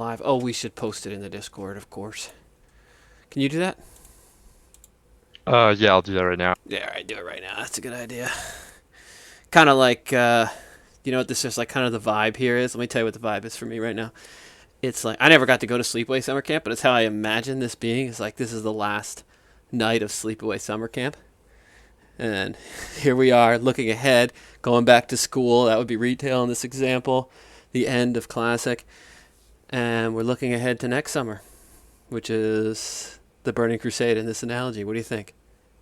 live. Oh, we should post it in the Discord, of course. Can you do that? Yeah, I'll do that right now. Yeah, all right, do it right now. That's a good idea. Kind of like, you know what this is like, kind of the vibe here is? Let me tell you what the vibe is for me right now. It's like, I never got to go to Sleepaway Summer Camp, but it's how I imagine this being. It's like, this is the last night of Sleepaway Summer Camp. And here we are looking ahead, going back to school. That would be retail in this example, the end of Classic. And we're looking ahead to next summer, which is the Burning Crusade in this analogy. What do you think?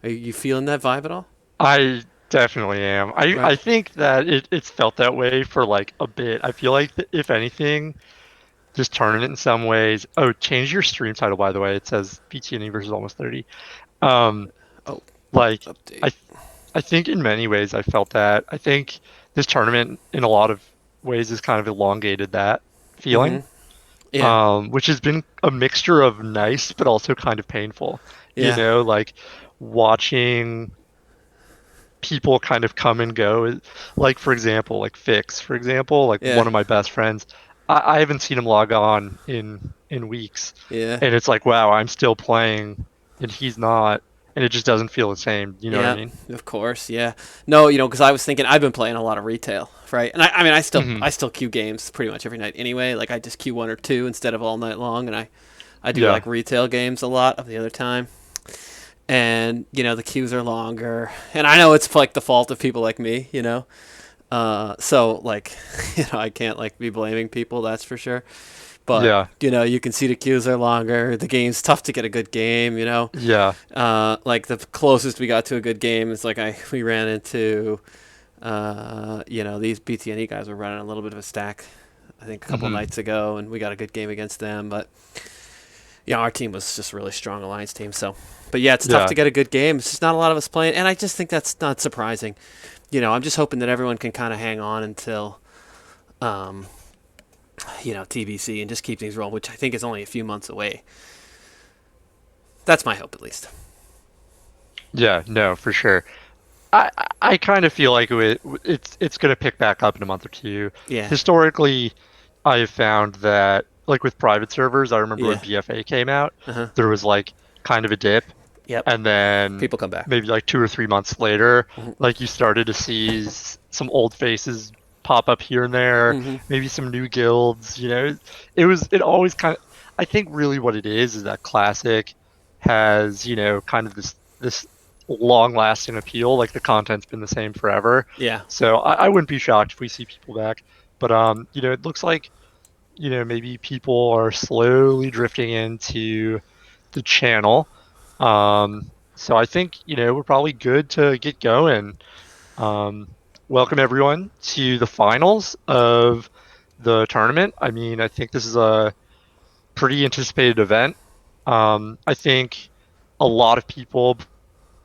Are you feeling that vibe at all? I definitely am. I Right. I think that it's felt that way for like a bit. I feel like that if anything, this tournament in some ways. Oh, change your stream title by the way. It says BTNE versus almost 30. Um, Oh, like update. I I think in many ways I felt that. I think this tournament in a lot of ways has kind of elongated that Mm-hmm. feeling. Yeah. Which has been a mixture of nice but also kind of painful. Yeah. Like watching people kind of come and go. Like for example, like Fix, for example, like Yeah. one of my best friends. I haven't seen him log on in weeks, Yeah. and it's like, wow, I'm still playing, and he's not, and it just doesn't feel the same. You know what I Yeah. mean? Of course. Yeah. No, because I was thinking I've been playing a lot of retail, right? And I mean, I still Hmm. I still queue games pretty much every night anyway. Like I just queue one or two instead of all night long, and I do Yeah. like retail games a lot of the other time. And the queues are longer, and I know it's like the fault of people like me, so like I can't like be blaming people, that's for sure. But Yeah. you can see the queues are longer, the game's tough to get a good game. Yeah. Like the closest we got to a good game is like we ran into these BTNE guys were running a little bit of a stack, I think a couple Hmm. nights ago, and we got a good game against them. But yeah, our team was just a really strong alliance team. So, but yeah, it's tough Yeah. to get a good game. It's just not a lot of us playing, and I just think that's not surprising. I'm just hoping that everyone can kind of hang on until, um, TBC and just keep things rolling, which I think is only a few months away. That's my hope, at least. Yeah. No, for sure. I kind of feel like it's going to pick back up in a month or two. Yeah, Historically, I have found that like with private servers, I remember when yeah, BFA came out, uh huh, there was like kind of a dip, yep. and then People come back. maybe like 2 or 3 months later, Mm-hmm. like you started to see some old faces pop up here and there, Mm-hmm. maybe some new guilds. It always kind of. I think really what it is that Classic has kind of this long lasting appeal. Like the content's been the same forever, Yeah. so I wouldn't be shocked if we see people back. But it looks like maybe people are slowly drifting into the channel. So I think, we're probably good to get going. Um, Welcome everyone to the finals of the tournament. I mean, I think this is a pretty anticipated event. I think a lot of people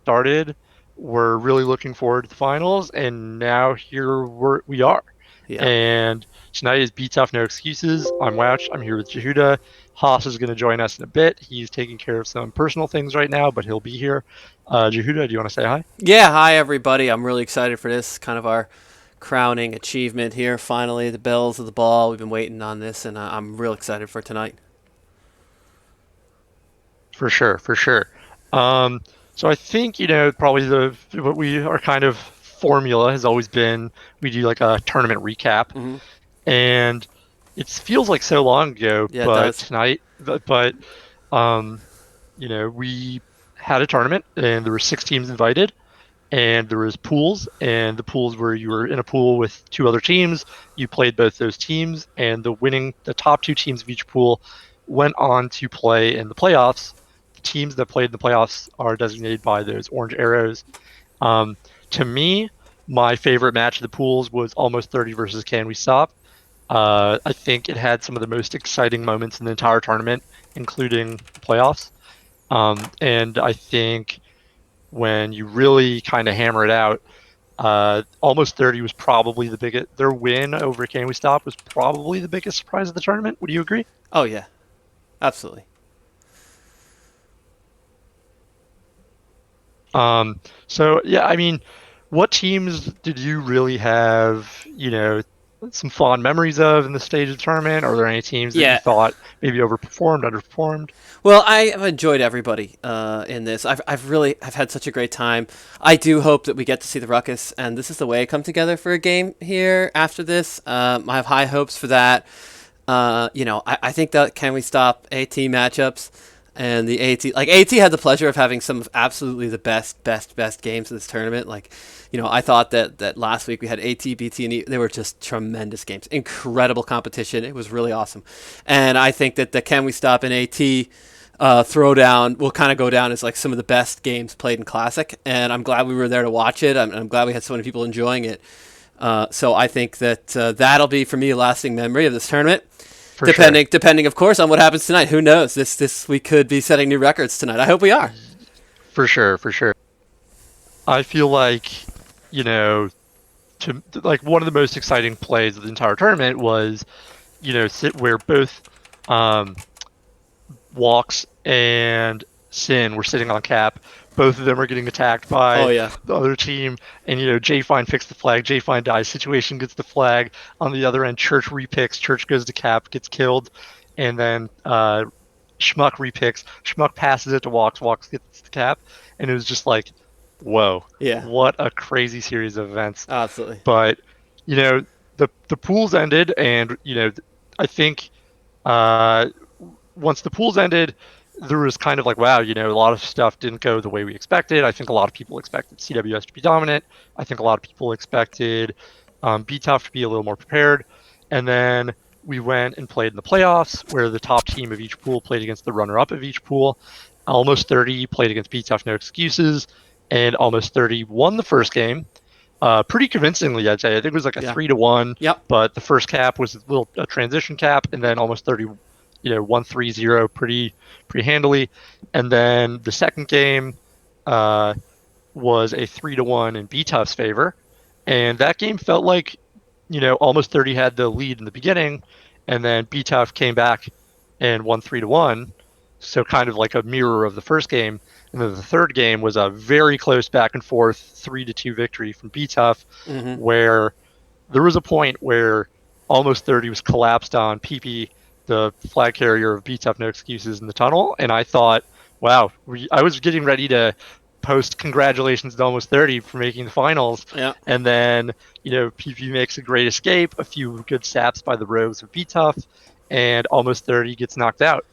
started were really looking forward to the finals, and now we are. Yeah. And tonight is Be Tough, No Excuses. I'm Wouch. I'm here with Jehuda. Haas is going to join us in a bit. He's taking care of some personal things right now, but he'll be here. Jehuda, do you want to say hi? Yeah. Hi, everybody. I'm really excited for this. Kind of our crowning achievement here. Finally, the bells of the ball. We've been waiting on this, and I'm real excited for tonight. For sure, for sure. Um, so I think, probably what we are kind of formula has always been we do like a tournament recap. Mm-hmm. And it feels like so long ago, Yeah, it but does. tonight, but um, we had a tournament and there were 6 teams invited, and there was pools, and the pools where you were in a pool with 2 other teams. You played both those teams, and the top 2 teams of each pool went on to play in the playoffs. The teams that played in the playoffs are designated by those orange arrows. Um, to me, my favorite match of the pools was Almost 30 versus Can We Stop. I think it had some of the most exciting moments in the entire tournament, including the playoffs. And I think when you really kind of hammer it out, Almost 30 was probably the biggest. Their win over Can We Stop was probably the biggest surprise of the tournament. Would you agree? Oh yeah, absolutely. So yeah, I mean, what teams did you really have? some fond memories of in the stage of the tournament? Are there any teams that you Yeah. thought maybe overperformed, underperformed? Well, I have enjoyed everybody in this. I've had such a great time. I do hope that we get to see the Ruckus, and this is the way I come together for a game here after this. I have high hopes for that. I think that can we stop AT matchups and the AT had the pleasure of having some of absolutely the best games of this tournament. I thought that last week we had AT-BTNE. They were just tremendous games, incredible competition. It was really awesome, and I think that the Can We Stop an AT throwdown will kind of go down as like some of the best games played in Classic, and I'm glad we were there to watch it. I'm glad we had so many people enjoying it. So I think that that'll be for me a lasting memory of this tournament. For sure. Depending, of course, on what happens tonight. Who knows? This we could be setting new records tonight. I hope we are. For sure, for sure. I feel like, you know, like one of the most exciting plays of the entire tournament was, sit where both um, Walks and Sin were sitting on cap. Both of them are getting attacked Oh by yeah, the other team, and J Fine fixed the flag. J Fine dies. Situation gets the flag. On the other end, Church repicks. Church goes to cap, gets killed, and then Schmuck repicks. Schmuck passes it to Walks. Walks gets the cap, and it was just like, whoa, yeah, what a crazy series of events. absolutely. But the pools ended, and I think uh, once the pools ended, there was kind of like, wow, a lot of stuff didn't go the way we expected. I think a lot of people expected CWS to be dominant. I think a lot of people expected BTOF to be a little more prepared. And then we went and played in the playoffs, where the top team of each pool played against the runner-up of each pool. Almost 30 played against BTOF, no excuses, and Almost 30 won the first game. Pretty convincingly, I'd say. I think it was like a Yeah. 3-1. Yep. But the first cap was a transition cap, and then Almost 30, 1-3-0 pretty handily. And then the second game was a 3-1 in BTUF's favor, and that game felt like Almost 30 had the lead in the beginning, and then BTUF came back and won 3-1. So kind of like a mirror of the first game. And then the third game was a very close back and forth 3-2 victory from BTUF, Mm-hmm. where there was a point where Almost 30 was collapsed on PP, the flag carrier of BTUF No Excuses, in the tunnel, and I thought, wow, I was getting ready to post congratulations to Almost 30 for making the finals, Yeah. and then PP makes a great escape, a few good saps by the rogues of BTUF, and Almost 30 gets knocked out.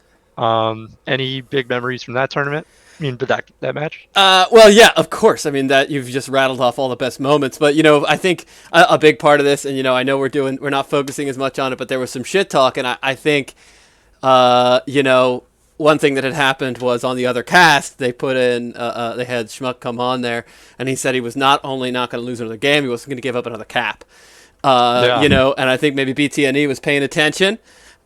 Any big memories from that tournament? I mean, but that match? Well, yeah, of course. I mean, that you've just rattled off all the best moments. But I think a big part of this, and I know we're not focusing as much on it, but there was some shit talk, and I think, one thing that had happened was on the other cast, they put in, they had Schmuck come on there, and he said he was not only not going to lose another game, he wasn't going to give up another cap. Yeah. And I think maybe BTNE was paying attention.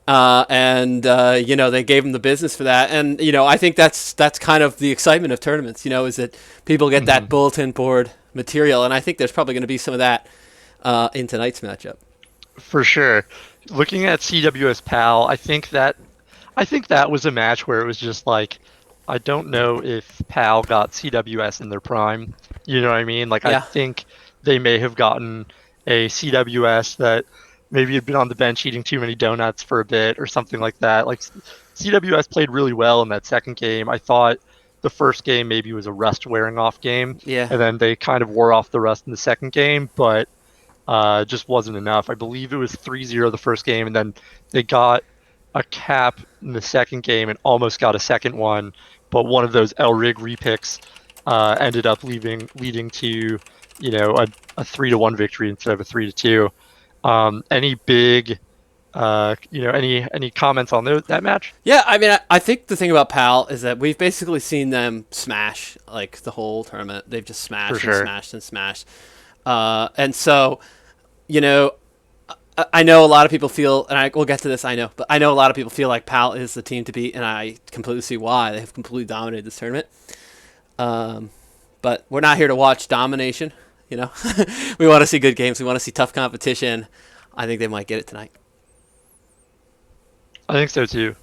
They gave him the business for that, and I think that's kind of the excitement of tournaments. Is that people get that bulletin board material, and I think there's probably going to be some of that in tonight's matchup. For sure. Looking at CWS PAL, I think that was a match where it was just like, I don't know if PAL got CWS in their prime. You know what I mean? Like, Yeah. I think they may have gotten a CWS that maybe had been on the bench eating too many donuts for a bit or something like that. Like, CWS played really well in that second game. I thought the first game maybe was a rust wearing off game, Yeah. and then they kind of wore off the rust in the second game, but just wasn't enough. I believe it was 3-0 the first game, and then they got a cap in the second game and almost got a second one, but one of those El Rig repicks ended up leading to a 3-1 victory instead of a 3-2. Any big any comments on that match? Yeah, I mean, I think the thing about PAL is that we've basically seen them smash like the whole tournament. They've just smashed For and sure. smashed and smashed. And so, I know a lot of people feel, and we'll get to this, I know, but I know a lot of people feel like PAL is the team to beat, and I completely see why. They have completely dominated this tournament. But we're not here to watch domination, We want to see good games. We want to see tough competition. I think they might get it tonight. I think so too.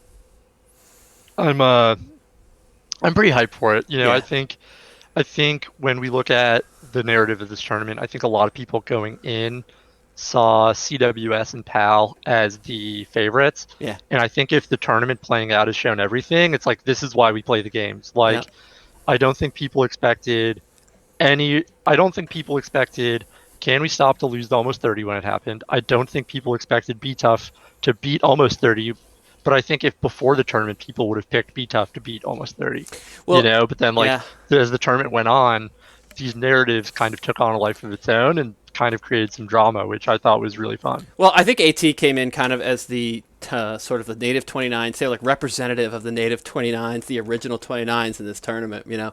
I'm pretty hyped for it. Yeah. I think when we look at the narrative of this tournament, I think a lot of people going in saw CWS and PAL as the favorites. Yeah. And I think if the tournament playing out has shown everything, it's like this is why we play the games. Yeah. Like I don't think people expected I don't think people expected Can We Stop to lose to almost 30 when it happened. I don't think people expected Be Tough to beat almost 30, but I think if before the tournament people would have picked Be Tough to beat almost 30, Well, but then like yeah. as the tournament went on, these narratives kind of took on a life of its own and kind of created some drama, which I thought was really fun. Well, I think AT came in kind of as the sort of the native 29, say like representative of the native 29s, the original 29s in this tournament, you know.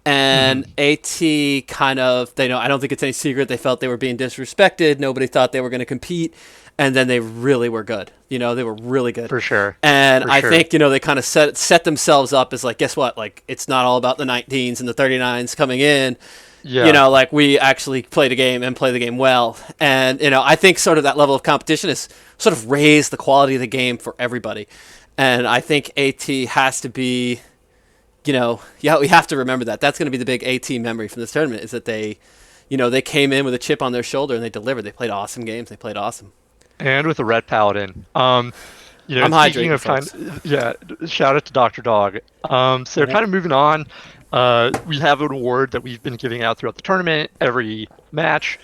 And Mm-hmm. AT kind of, they know, I don't think it's any secret they felt they were being disrespected. Nobody thought they were going to compete. And then they really were good. You know, they were really good. For sure. And For I sure. think, you know, they kind of set themselves up as like, guess what? Like, it's not all about the 19s and the 39s coming in. You Yeah. know, like we actually played a game and play the game well. And, you know, I think sort of that level of competition has sort of raised the quality of the game for everybody. And I think AT has to be, you know, yeah, we have to remember that. That's going to be the big AT memory from this tournament is that they, you know, they came in with a chip on their shoulder and they delivered. They played awesome games. They played awesome. And with a red paladin. I'm Speaking hydrating, of folks. yeah, shout out to Dr. Dog. So Mhm. kind of moving on, we have an award that we've been giving out throughout the tournament. Every match,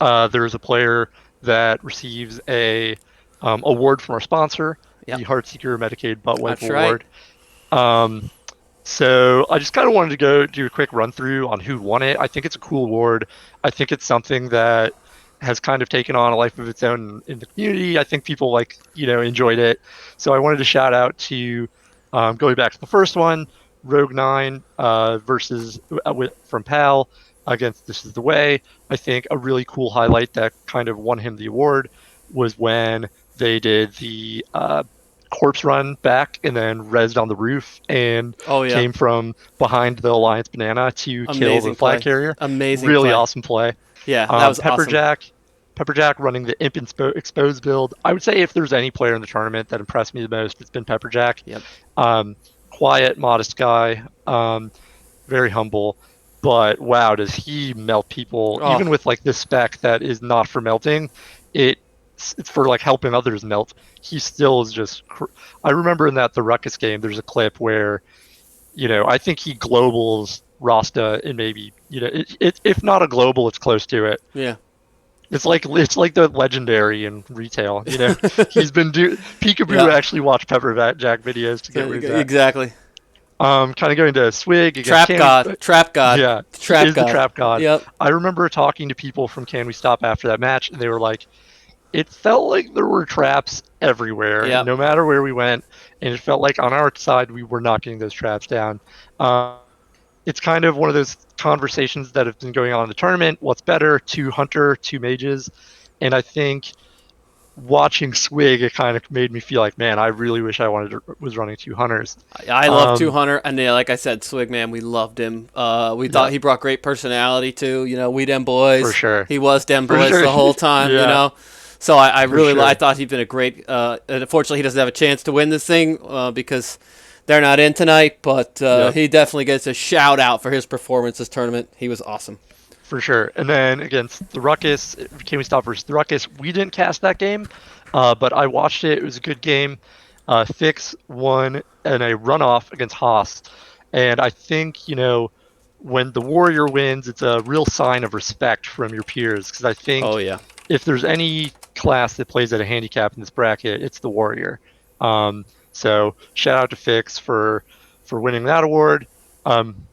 there is a player that receives a award from our sponsor, the Yep, Heartseeker Medicaid Butt Wipe that's right. Award. Um, so I just kind of wanted to go do a quick run through on who won it. I think it's a cool award. I think it's something that has kind of taken on a life of its own in the community. I think people enjoyed it. So I wanted to shout out to going back to the first one, Rogue Nine versus from PAL against This Is the Way. I think a really cool highlight that kind of won him the award was when they did the corpse run back and then rezzed on the roof and Oh yeah, came from behind the Alliance banana to kill the amazing flag play. carrier. Amazing Really play. awesome play. Yeah, that was awesome. Pepperjack running the Imp Expose build. I would say if there's any player in the tournament that impressed me the most, it's been Pepperjack. Yep. Um, Quiet, modest guy, very humble, but wow, does he melt people? Even Oh, with like this spec that is not for melting, it it's for like helping others melt. He still is just. I remember in the Ruckus game, there's a clip where I think he globals Rasta and maybe if not a global, it's close to it. yeah. It's like the legendary in retail. He's been Peekaboo Yeah. actually watched Pepperjack videos to get where he's at. Exactly. Kind of going to Swig against Trap Can We. God. Trap God. Yeah, he Trap is the God. trap god. Yep. I remember talking to people from Can We Stop after that match, and they were like, it felt like there were traps everywhere, and Yep. no matter where we went, and it felt like on our side we were not getting those traps down. It's kind of one of those conversations that have been going on in the tournament. What's better, two hunter, two mages? And I think watching Swig, it kind of made me feel like, man, I really wish was running two hunters. I love Um, 200, and yeah, like I said, Swig man, we loved him. We yeah, thought he brought great personality too. You know, we dem boys. for sure, He was dem for boys sure. the whole time. You Yeah, know, so I for really I sure. thought he'd been a great. And unfortunately, he doesn't have a chance to win this thing because they're not in tonight. But Yep. he definitely gets a shout out for his performance this tournament. He was awesome. For sure. And then against the Ruckus, Can We Stop versus the Ruckus, we didn't cast that game, but I watched it. It was a good game. Fix won in a runoff against Haas. And I think, when the Warrior wins, it's a real sign of respect from your peers. Because I think Oh yeah. if there's any class that plays at a handicap in this bracket, it's the Warrior. So shout out to Fix for winning that award.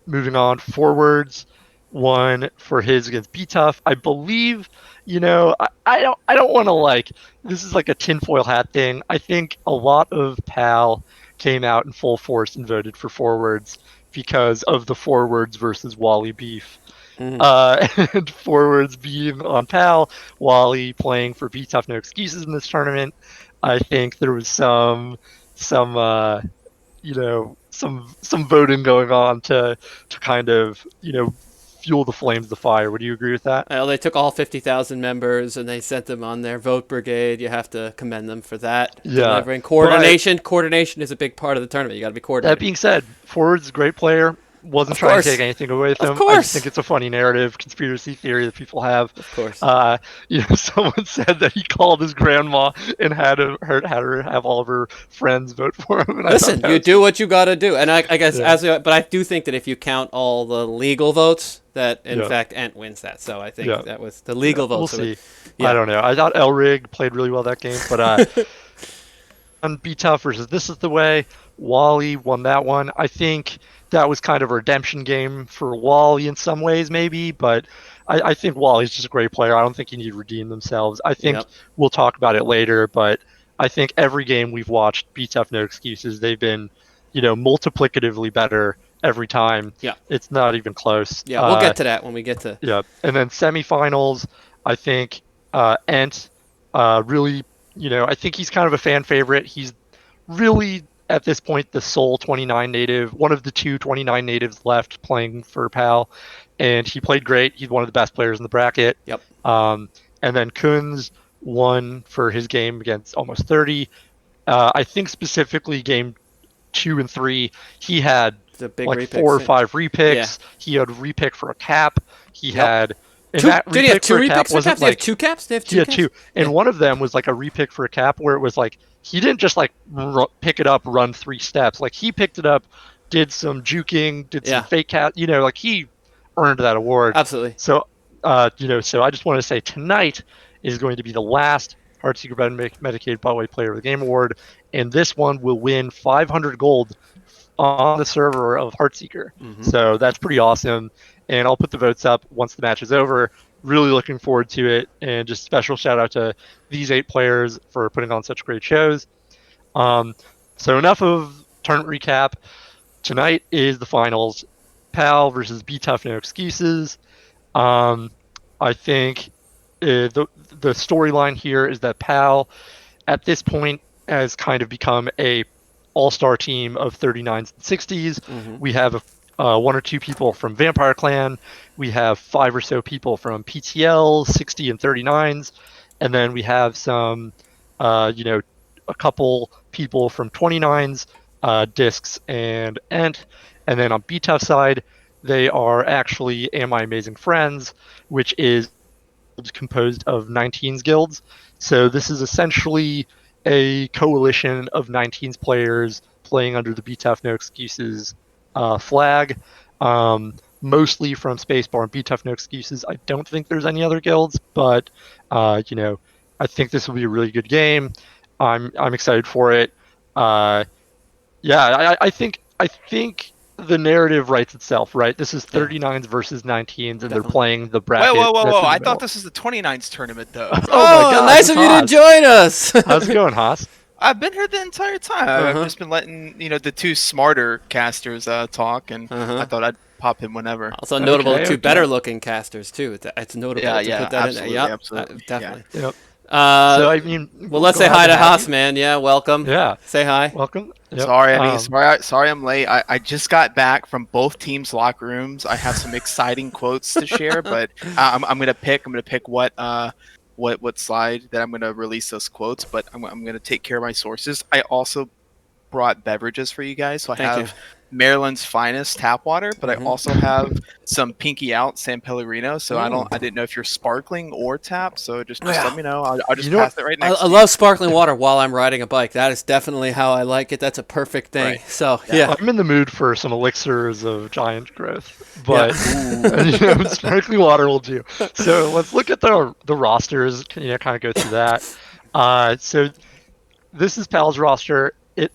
Moving on, forwards one for his against B Tough. I believe, I don't want to this is like a tinfoil hat thing. I think a lot of PAL came out in full force and voted for forwards because of the forwards versus Wally beef. Mm. And forwards being on PAL, Wally playing for B Tough No Excuses in this tournament. I think there was some voting going on to kind of fuel the flames of the fire. Would you agree with that? Well, they took all 50,000 members and they sent them on their vote brigade. You have to commend them for that. Yeah, Delivering but coordination. Coordination is a big part of the tournament. You got to be that coordinated. being said, Ford's a great player. Wasn't Of trying to take course. anything away with Of him. I just think course. it's a funny narrative, conspiracy theory that people have. Of course. Someone said that he called his grandma and had her have all of her friends vote for him, and I thought Listen, that you was do what you got to do, and I guess yeah, but I do think that if you count all the legal votes, that in yeah, fact Ent wins that. So I think yeah, that was the yeah. legal We'll votes. see. I Yeah. don't know. I thought Elrig played really well that game, but on Be Tough versus This Is the Way, Wally won that one. I think that was kind of a redemption game for Wally in some ways, maybe, but I think Wally's just a great player. I don't think you need to redeem themselves. I think Yep. we'll talk about it later, but I think every game we've watched, Be Tough, No Excuses, they've been, multiplicatively better every time. Yeah. It's not even close. Yeah. We'll get to that when we get to. Yeah, and then semifinals, I think Ent really, I think he's kind of a fan favorite. He's really at this point the sole 29 native, one of the two 29 natives left playing for PAL, and he played great. He's one of the best players in the bracket. Yep. And then Kunz won for his game against almost 30. I think specifically game 2 and 3, he had The big like 4 or 5 Yeah. repicks. He had a repick for a cap. He Yep. had and Two, that did he have repick two for a cap repicks for wasn't caps? They have like two caps. They have he two had caps. two, and Yeah. one of them was like a repick for a cap where it was like he didn't just like pick it up, run 3 steps. Like he picked it up, did some juking, did some Yeah. fake cap. Like he earned that award. Absolutely. So, so I just want to say tonight is going to be the last Heartseeker Medicated Botway Player of the Game award, and this one will win 500 gold on the server of Heartseeker. So that's pretty awesome. And I'll put the votes up once the match is over. Really looking forward to it. And just special shout out to these 8 players for putting on such great shows. So enough of tournament recap. Tonight is the finals. PAL versus Be Tough No Excuses. I think the storyline here is that PAL at this point has kind of become a all-star team of 39s and 60s. We have 1 or 2 people from Vampire Clan. We have 5 or so people from PTL, 60 and 39s. And then we have some, a couple people from 29s, Discs, and Ent. And then on BTUF side, they are actually Am I Amazing Friends, which is composed of 19s guilds. So this is essentially a coalition of 19s players playing under the BTUF No Excuses flag, mostly from Spacebar and BTUF No Excuses. I don't think there's any other guilds, but I think this will be a really good game. I'm excited for it. I think the narrative writes itself, right? This is 39s versus 19s, and they're Definitely. playing the bracket. Whoa! I I thought this was the 29s tournament, though. Oh my God, nice of you to join us. How's it going, Haas? I've been here the entire time. I've just been letting the 2 smarter casters talk, and I thought I'd pop in whenever. Also notable, 2 better-looking casters too. It's notable to put that absolutely, in there. Yep, absolutely, definitely. Yep. So I mean, well, let's say hi to Haas, man. Yeah, welcome. Yeah, say hi. welcome. Yep. Sorry, I'm late. I just got back from both teams' locker rooms. I have some exciting quotes to share, but I'm gonna pick what slide that I'm gonna release those quotes. But I'm gonna take care of my sources. I also brought beverages for you guys, so I have Maryland's finest tap water, but I also have some Pinky Out San Pellegrino. So I didn't know if you're sparkling or tap. So just let me know. I'll just pass it right next. I love sparkling water while I'm riding a bike. That is definitely how I like it. That's a perfect thing. Right. So yeah, I'm in the mood for some elixirs of giant growth, but sparkling water will do. So let's look at the rosters. Kind of go through that. So this is PAL's roster. It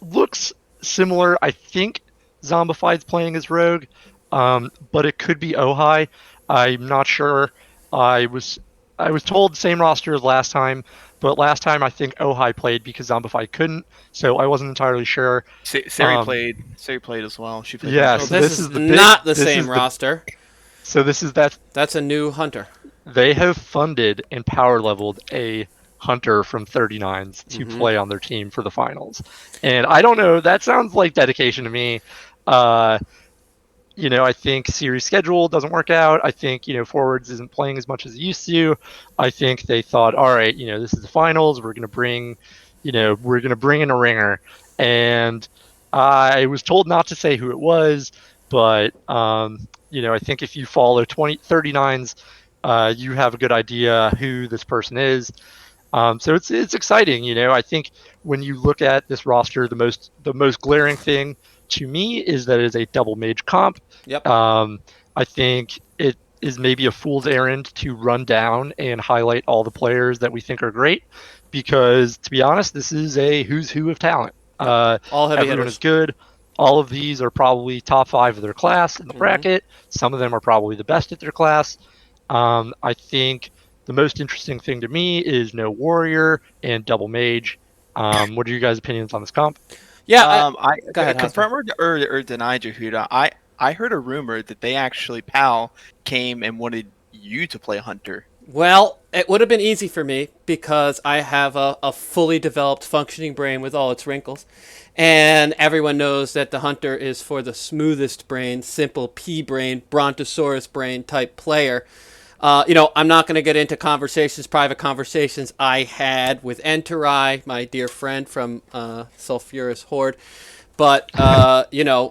looks similar. I think Zombified's playing as Rogue, but it could be Ojai. I'm not sure. I was told same roster as last time, but last time I think Ojai played because Zombified couldn't, so I wasn't entirely sure. Sari played as well. She played. Yeah, so this is not the same roster. So this is that. That's a new hunter. They have funded and power leveled a hunter from 39s to play on their team for the finals. And I don't know, that sounds like dedication to me. I think series schedule doesn't work out. I think, forwards isn't playing as much as it used to. I think they thought, all right, this is the finals. We're going to bring in a ringer. And I was told not to say who it was, but I think if you follow 39s, you have a good idea who this person is. So it's exciting. I think when you look at this roster, the most glaring thing to me is that it is a double mage comp. Yep. I think it is maybe a fool's errand to run down and highlight all the players that we think are great, because to be honest, this is a who's who of talent. Yep. All heavy Everyone is hitters. good. All of these are probably top 5 of their class in the Mm-hmm. bracket. Some of them are probably the best at their class. I think the most interesting thing to me is no warrior and double mage. What are you guys' opinions on this comp? Yeah. I Go ahead, Hosmer. confirm or deny, Jehuda. I heard a rumor that they actually Pal came and wanted you to play Hunter. Well, it would have been easy for me because I have a fully developed functioning brain with all its wrinkles. And everyone knows that the Hunter is for the smoothest brain, simple pea brain, brontosaurus brain type player. I'm not going to get into private conversations I had with Enterai, my dear friend from Sulfurous Horde. But,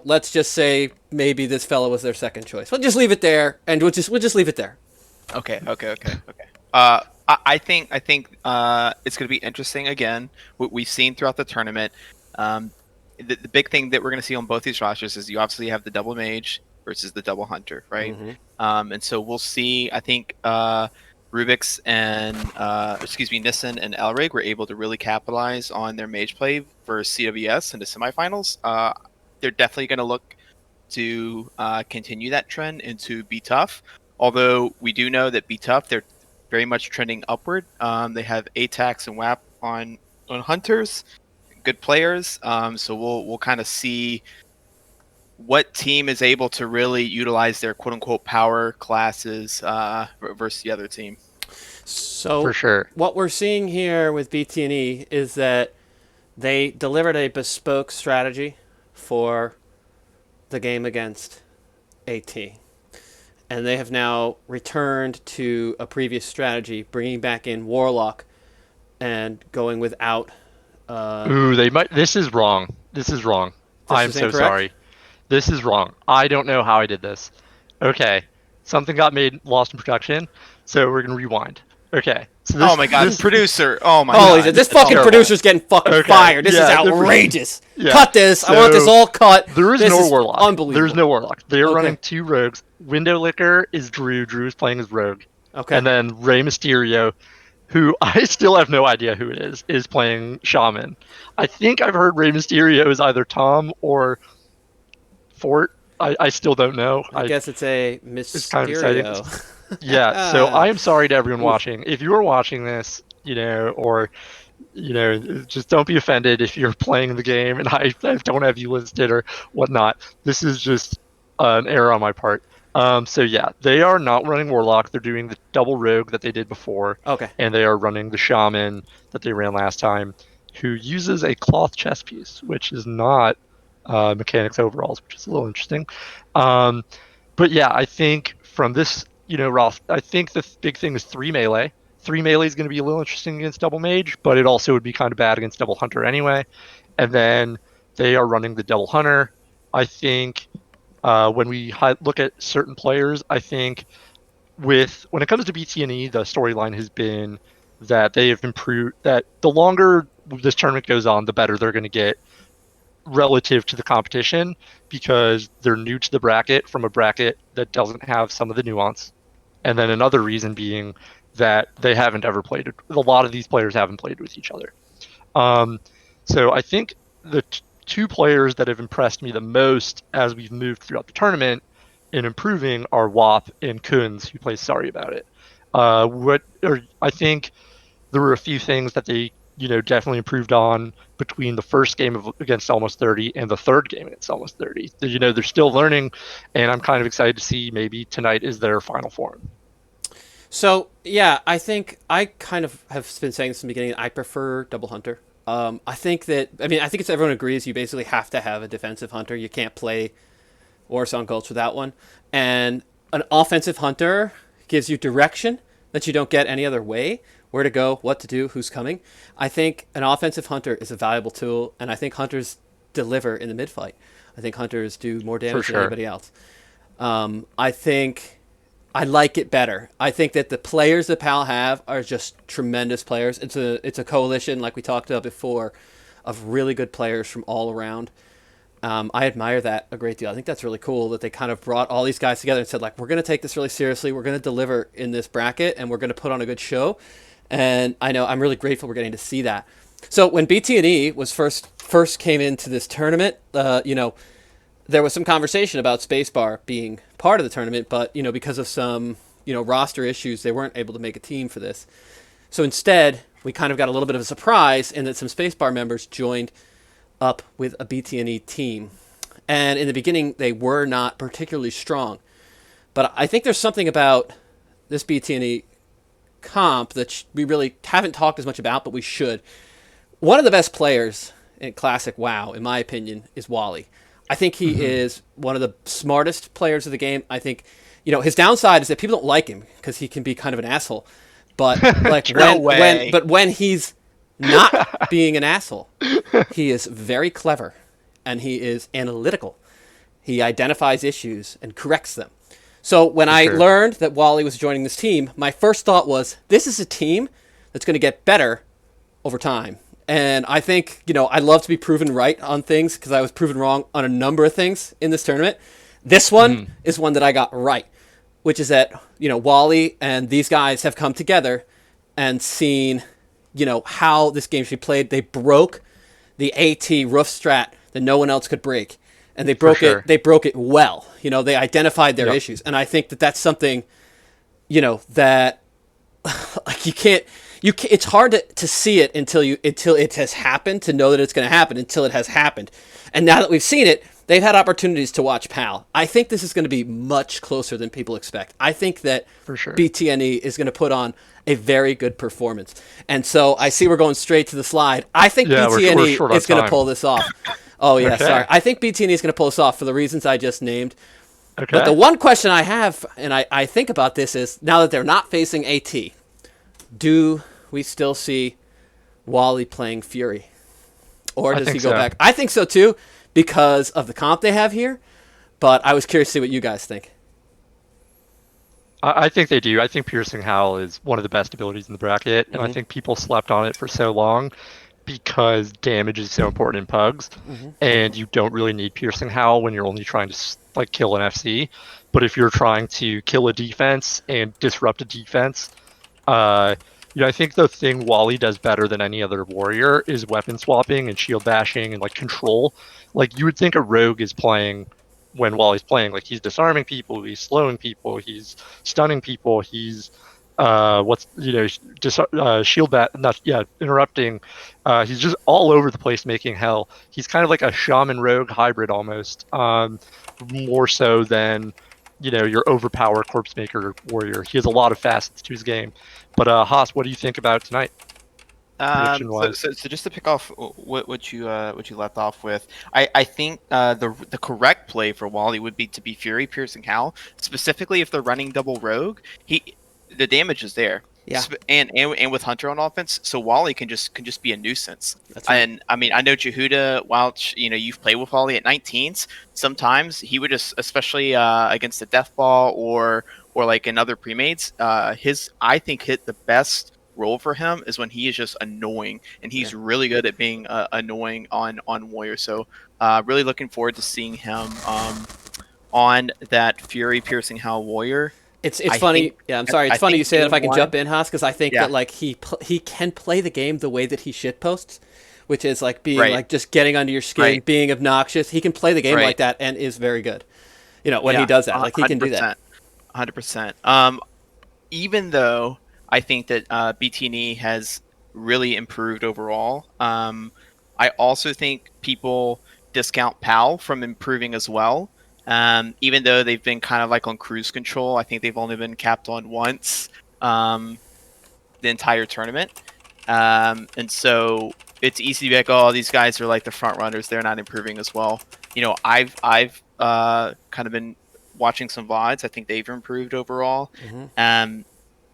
let's just say maybe this fellow was their second choice. We'll just leave it there, and we'll just leave it there. Okay. I think it's going to be interesting again. What we've seen throughout the tournament. The big thing that we're going to see on both these rosters is you obviously have the double mage versus the double hunter, right? Mm-hmm. And so we'll see. I think Rubik's and Nissen and Elrig were able to really capitalize on their mage play for CWS in the semifinals. They're definitely going to look to continue that trend into Be Tough. Although we do know that Be Tough, they're very much trending upward. They have ATAX and WAP on hunters, good players. So we'll kind of see what team is able to really utilize their quote unquote power classes versus the other team. So For sure. what we're seeing here with BTNE is that they delivered a bespoke strategy for the game against AT. And they have now returned to a previous strategy, bringing back in Warlock and going without. Ooh, they might. This is wrong. This is wrong. This I'm is so incorrect? sorry. This is wrong. I don't know how I did this. Okay, something got made lost in production, so we're gonna rewind. Okay, so this. Oh my god, this, producer! Oh my Holy god, shit, this That's fucking terrible. producer's getting fucking Okay, fired. This is yeah, outrageous. yeah. Cut this. I want this So, all cut. There is This no is warlock. Unbelievable. There's no warlock. They're Okay. running 2 rogues. Window Licker is Drew. Drew is playing as rogue. Okay. And then Rey Mysterio, who I still have no idea who it is playing Shaman. I think I've heard Rey Mysterio is either Tom or Fort. I still don't know. I guess it's a Mysterio. It's kind of exciting. Yeah, so I am sorry to everyone watching. If you are watching this, or just don't be offended if you're playing the game and I don't have you listed or whatnot. This is just an error on my part. So yeah, they are not running Warlock. They're doing the double rogue that they did before. Okay. And they are running the Shaman that they ran last time, who uses a cloth chess piece, which is not mechanics overalls, which is a little interesting. But yeah, I think from this, Roth, I think the big thing is 3 melee. 3 melee is going to be a little interesting against double mage, but it also would be kind of bad against double hunter anyway. And then they are running the double hunter. I think when we look at certain players, I think when it comes to BTNE, the storyline has been that they have improved, that the longer this tournament goes on, the better they're going to get relative to the competition, because they're new to the bracket from a bracket that doesn't have some of the nuance. And then another reason being that they haven't ever played. A lot of these players haven't played with each other. So I think the 2 players that have impressed me the most as we've moved throughout the tournament in improving are WAP and Kunz, who plays Sorry About It. I think there were a few things that they definitely improved on between the first game against Almost 30 and the third game against Almost 30. They're still learning, and I'm kind of excited to see maybe tonight is their final form. So, yeah, I think I kind of have been saying this in the beginning. I prefer double hunter. I think it's everyone agrees you basically have to have a defensive hunter. You can't play Warsong Gulch without one. And an offensive hunter gives you direction that you don't get any other way. Where to go, what to do, who's coming. I think an offensive hunter is a valuable tool, and I think hunters deliver in the mid fight. I think hunters do more For damage than sure. anybody else. I think I like it better. I think that the players that PAL have are just tremendous players. It's a coalition, like we talked about before, of really good players from all around. I admire that a great deal. I think that's really cool that they kind of brought all these guys together and said, like, we're going to take this really seriously. We're going to deliver in this bracket, and we're going to put on a good show. And I know I'm really grateful we're getting to see that. So when BTNE was first came into this tournament, there was some conversation about Spacebar being part of the tournament, but because of some roster issues, they weren't able to make a team for this. So instead, we kind of got a little bit of a surprise in that some Spacebar members joined up with a BTNE team. And in the beginning, they were not particularly strong. But I think there's something about this BTNE comp that we really haven't talked as much about, but we should. One of the best players in Classic WoW, in my opinion, is Wally. I think he is one of the smartest players of the game. I think, his downside is that people don't like him because he can be kind of an asshole. But like when he's not being an asshole, he is very clever and he is analytical. He identifies issues and corrects them. So when I learned that Wally was joining this team, my first thought was, this is a team that's going to get better over time. And I think, I love to be proven right on things because I was proven wrong on a number of things in this tournament. This one is one that I got right, which is that, Wally and these guys have come together and seen, how this game should be played. They broke the AT roof strat that no one else could break. And they broke it. They broke it well. They identified their issues. And I think that that's something, that like you can't, it's hard to see it until it has happened, to know that it's going to happen until it has happened. And now that we've seen it, they've had opportunities to watch PAL. I think this is going to be much closer than people expect. I think that BTNE is going to put on a very good performance. And so I see we're going straight to the slide. I think BTNE is going to pull this off. Oh, yeah, sorry. I think BTNE is going to pull this off for the reasons I just named. Okay. But the one question I have, and I think about this, is now that they're not facing AT, do we still see Wally playing Fury? Or does he go back? I think so, too, because of the comp they have here. But I was curious to see what you guys think. I think they do. I think Piercing Howl is one of the best abilities in the bracket, and I think people slept on it for so long because damage is so important in Pugs, and you don't really need Piercing Howl when you're only trying to kill an FC. But if you're trying to kill a defense and disrupt a defense, I think the thing Wally does better than any other warrior is weapon swapping and shield bashing and control. You would think a rogue is playing when Wally's playing. He's disarming people, he's slowing people, he's stunning people, he's interrupting. He's just all over the place making hell. He's kind of like a shaman rogue hybrid almost, more so than your overpower corpse maker warrior. He has a lot of facets to his game. But Haas, what do you think about tonight? So just to pick off what you left off with, I think the correct play for Wally would be to be Fury Piercing Howl, specifically if they're running double rogue. The damage is there, and with Hunter on offense, so Wally can just be a nuisance. That's right. And I mean, I know Jehuda, while you've played with Wally at 19s, sometimes he would just, especially against the Death Ball or in other premates, I think hit the best role for him is when he is just annoying, and he's really good at being annoying on Warrior. So really looking forward to seeing him on that Fury Piercing Howl Warrior. It's funny. I'm sorry. It's funny you say that. If I can jump in, Haas, because I think that he can play the game the way that he shitposts, which is being just getting under your skin, being obnoxious. He can play the game like that and is very good. When he does that, he can do that. 100%. Even though I think that BTNE has really improved overall, I also think people discount PAL from improving as well. Even though they've been kind of on cruise control, I think they've only been capped on once the entire tournament. And so it's easy to be oh, these guys are the front runners. They're not improving as well. I've kind of been watching some VODs. I think they've improved overall. I'm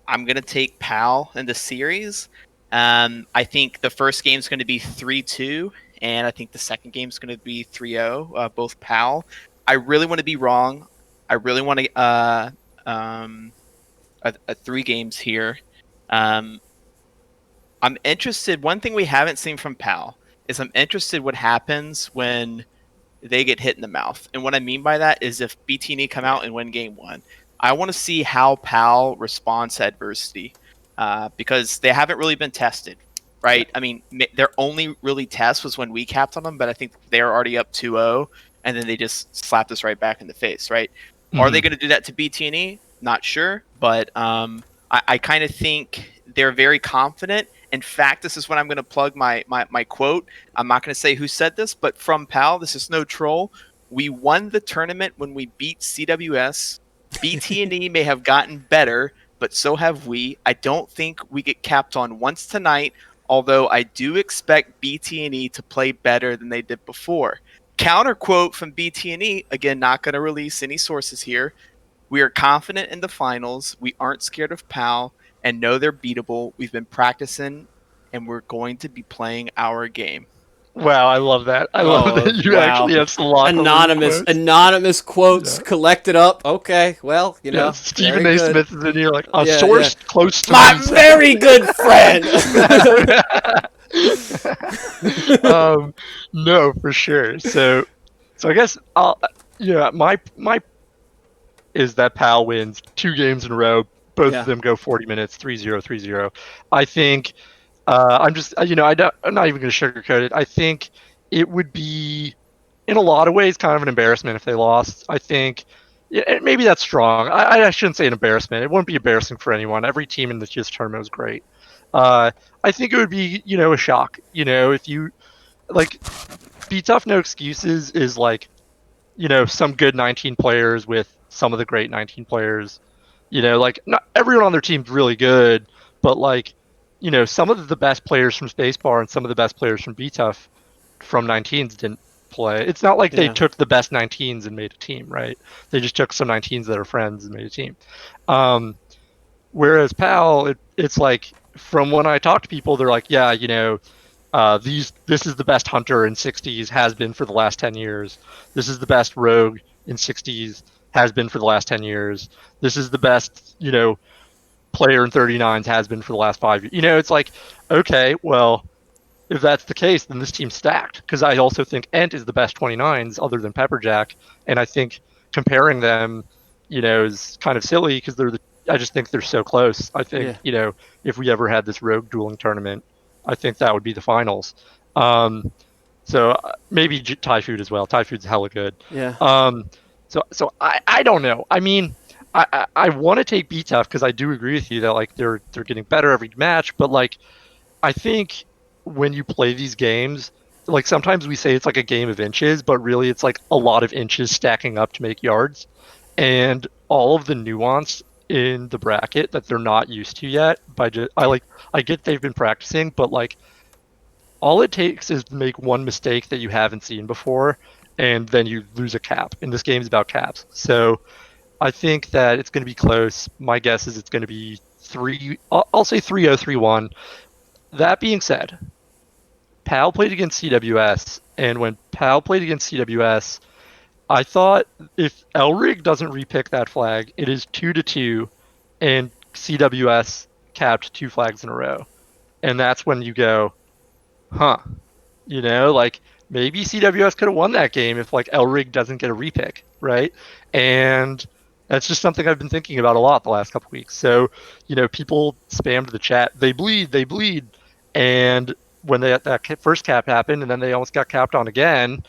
going to take PAL in the series. I think the first game is going to be 3-2 and I think the second game is going to be 3-0, both PAL. I really want to be wrong. I really want to a 3 games here. Um, I'm interested. One thing we haven't seen from PAL is I'm interested what happens when they get hit in the mouth. And what I mean by that is if BTNE come out and win game 1, I want to see how PAL responds to adversity because they haven't really been tested, right? I mean, their only really test was when we capped on them, but I think they're already up 2-0, and then they just slapped us right back in the face, right? Are they going to do that to BTNE? Not sure, but I kind of think they're very confident. In fact, this is when I'm going to plug my quote. I'm not going to say who said this, but from PAL, this is no troll. We won the tournament when we beat CWS. BTNE may have gotten better, but so have we. I don't think we get capped on once tonight, although I do expect BTNE to play better than they did before. Counter quote from BTNE, again, not going to release any sources here. We are confident in the finals. We aren't scared of PAL and know they're beatable. We've been practicing and we're going to be playing our game. Wow, I love that. I love Oh, that you wow. actually have some locker room quotes. Anonymous quotes Yeah. collected up. Okay, well, Yeah, Stephen very A. good. Smith is in here like a Yeah, source close to My me said. very good friend. No, for sure. So I guess my is that PAL wins 2 games in a row. Both Yeah. of them go 40 minutes, 3-0, 3-0. I think I'm just I'm not even going to sugarcoat it. I think it would be in a lot of ways kind of an embarrassment if they lost. I think maybe that's strong. I shouldn't say an embarrassment. It wouldn't be embarrassing for anyone. Every team in this year's tournament was great. I think it would be a shock. If you like Be Tough No Excuses is like some good 19 players with some of the great 19 players. Like not everyone on their team's really good, but like some of the best players from Spacebar and some of the best players from BTUF from 19s didn't play. It's not like they Yeah. took the best 19s and made a team, right? They just took some 19s that are friends and made a team. Um, Whereas PAL, it's like from when I talk to people, they're like, yeah, this is the best hunter in 60s, has been for the last 10 years. This is the best rogue in 60s, has been for the last 10 years. This is the best player in 39s, has been for the last 5 years. It's like, okay, well, if that's the case, then this team's stacked, because I also think Ent is the best 29s other than Pepperjack, and I think comparing them is kind of silly because I just think they're so close. I think Yeah. if we ever had this rogue dueling tournament, I think that would be the finals. So maybe Thai food as well. Thai food's hella good. Yeah. So I don't know. I mean, I want to take BTF because I do agree with you that like they're getting better every match, but like I think when you play these games, like sometimes we say it's like a game of inches, but really it's like a lot of inches stacking up to make yards, and all of the nuance in the bracket that they're not used to yet. I get they've been practicing, but like all it takes is to make one mistake that you haven't seen before, and then you lose a cap. And this game is about caps. So I think that it's going to be close. My guess is it's going to be three. I'll say 3-0, 3-1. That being said, PAL played against CWS, and when PAL played against CWS, I thought if Elrig doesn't repick that flag, it is 2-2, and CWS capped 2 flags in a row. And that's when you go, huh, like maybe CWS could have won that game if like Elrig doesn't get a repick, right? And that's just something I've been thinking about a lot the last couple weeks. So, people spammed the chat, they bleed, and when that first cap happened, and then they almost got capped on again,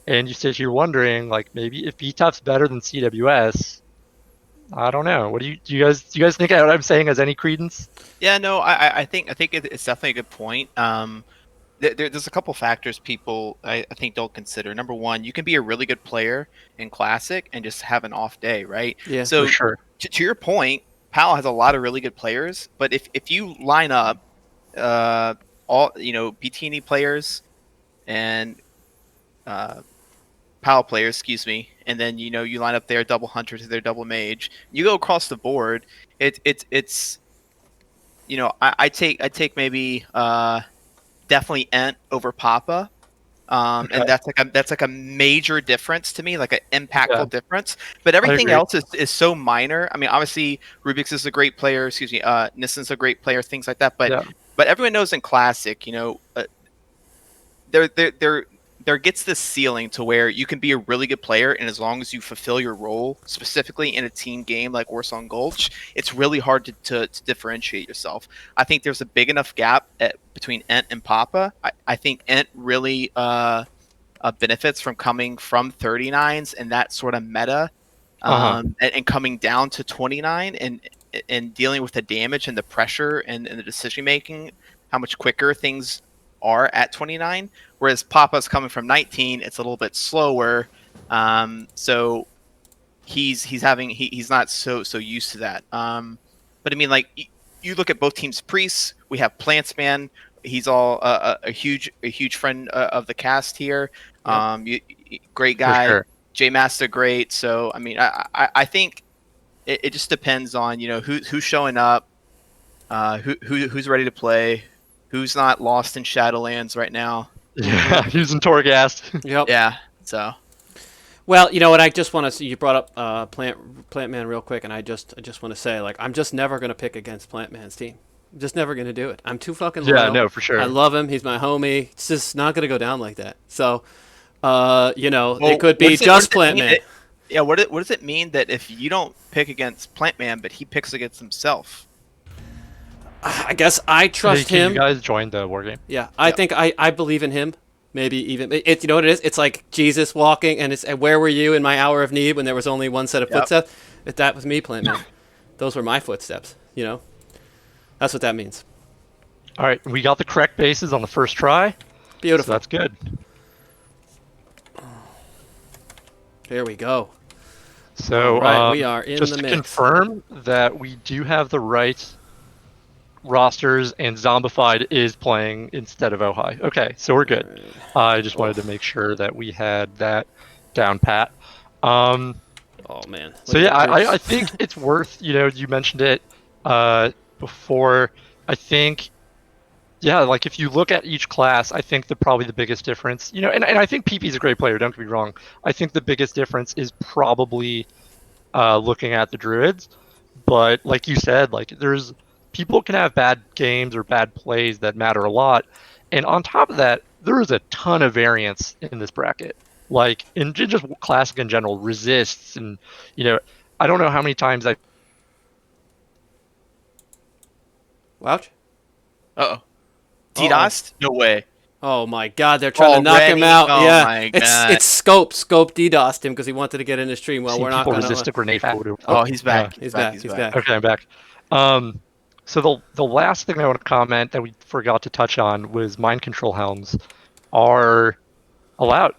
and you sit here wondering, like maybe if BTUF's better than CWS, I don't know. What do you guys think what I'm saying has any credence? Yeah, no, I think it's definitely a good point. There's a couple factors people I think don't consider. Number one, you can be a really good player in Classic and just have an off day, right? Yeah. For So sure. to your point, PAL has a lot of really good players, but if you line up all BTNE players and uh, PAL players, excuse me, and then you line up their double hunter to their double mage, you go across the board. It's I take maybe definitely Ent over Papa, Okay. And that's like a major difference to me, like an Yeah, impactful difference. But I everything agree. else is so minor. I mean, obviously Rubik's is a great player. Excuse me, Nissan's a great player. Things like that. Yeah. But everyone knows in Classic, there gets this ceiling to where you can be a really good player, and as long as you fulfill your role specifically in a team game like Warsaw Gulch, it's really hard to differentiate yourself. I think there's a big enough gap between Ent and Papa. I think Ent really benefits from coming from 39s and that sort of meta, Uh-huh. and coming down to 29 and dealing with the damage and the pressure and the decision making, how much quicker things are at 29. Whereas Papa's coming from 19, it's a little bit slower. So he's not so used to that. But I mean, like you look at both teams' priests. We have Plantsman. He's all a huge friend of the cast here. Yep. Great For guy. sure. J Master great. So I mean, I think it just depends on who's showing up, who's ready to play, who's not lost in Shadowlands right now. Yeah, using Torghast. Yep. Yeah. So Well, you know what? I just want to. You brought up Plant Man real quick, and I just want to say, like, I'm just never gonna pick against Plant Man's team. I'm just never gonna do it. I'm too fucking loyal. Yeah, no, for sure. I love him. He's my homie. It's just not gonna go down like that. So, well, it could what be does it- what just does it Plant mean Man. yeah, what does it mean that if you don't pick against Plant Man, but he picks against himself? I guess I Hey, trust can you him. guys join the war game? Yeah, I Yep. think I believe in him. Maybe even it's you know what it is. It's like Jesus walking, and it's and where were you in my hour of need when there was only one set of Yep. footsteps? If that was me, Plant Man. Those were my footsteps. You know, that's what that means. All right, we got the correct bases on the first try, so Beautiful. that's good. Here we go. So, All right, we are in just the to mix. confirm that we do have the right rosters and Zombified is playing instead of Ojai. Okay, so we're good. I just wanted to make sure that we had that down pat. Um, Oh man. so Look yeah, at the I groups. think it's worth, you mentioned it before. I think, yeah, like if you look at each class, I think probably the biggest difference, and I think PP is a great player, don't get me wrong. I think the biggest difference is probably looking at the Druids. But like you said, like people can have bad games or bad plays that matter a lot. And on top of that, there is a ton of variance in this bracket. Like in just classic in general, resists and I don't know how many times I Wouch. Uh oh. Uh-oh. DDoS? No way. Oh my God, they're trying to knock him Already? out. Oh Yeah, my God. it's Scope. Scope DDoSed him because he wanted to get in his stream. Well, see we're not people gonna. resist a grenade. Oh, he's back. He's back. He's back. Okay, I'm back. So the last thing I want to comment that we forgot to touch on was mind control helms are allowed.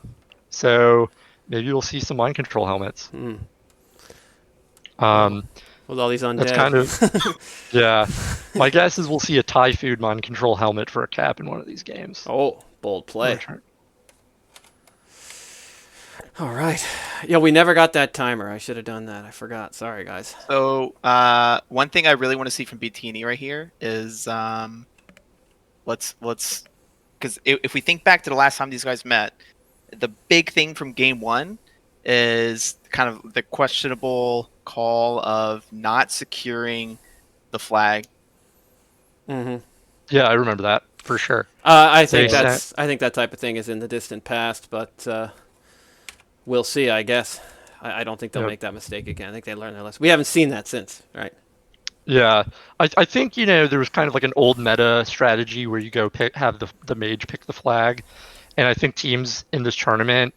So maybe you'll see some mind control helmets. With all these undead. That's kind of yeah. My guess is we'll see a Typhoon mind control helmet for a cap in one of these games. Oh, bold play. All right. Yeah, we never got that timer. I should have done that. I forgot. Sorry, guys. So one thing I really want to see from BTNE right here is let's because if we think back to the last time these guys met, the big thing from game one is kind of the questionable call of not securing the flag. Mm-hmm. Yeah, I remember that for sure. I think They I think that type of thing is in the distant past, but we'll see. I guess I don't think they'll Yep. make that mistake again. I think they learned their lesson. We haven't seen that since, right? Yeah, I think there was kind of like an old meta strategy where you go have the mage pick the flag, and I think teams in this tournament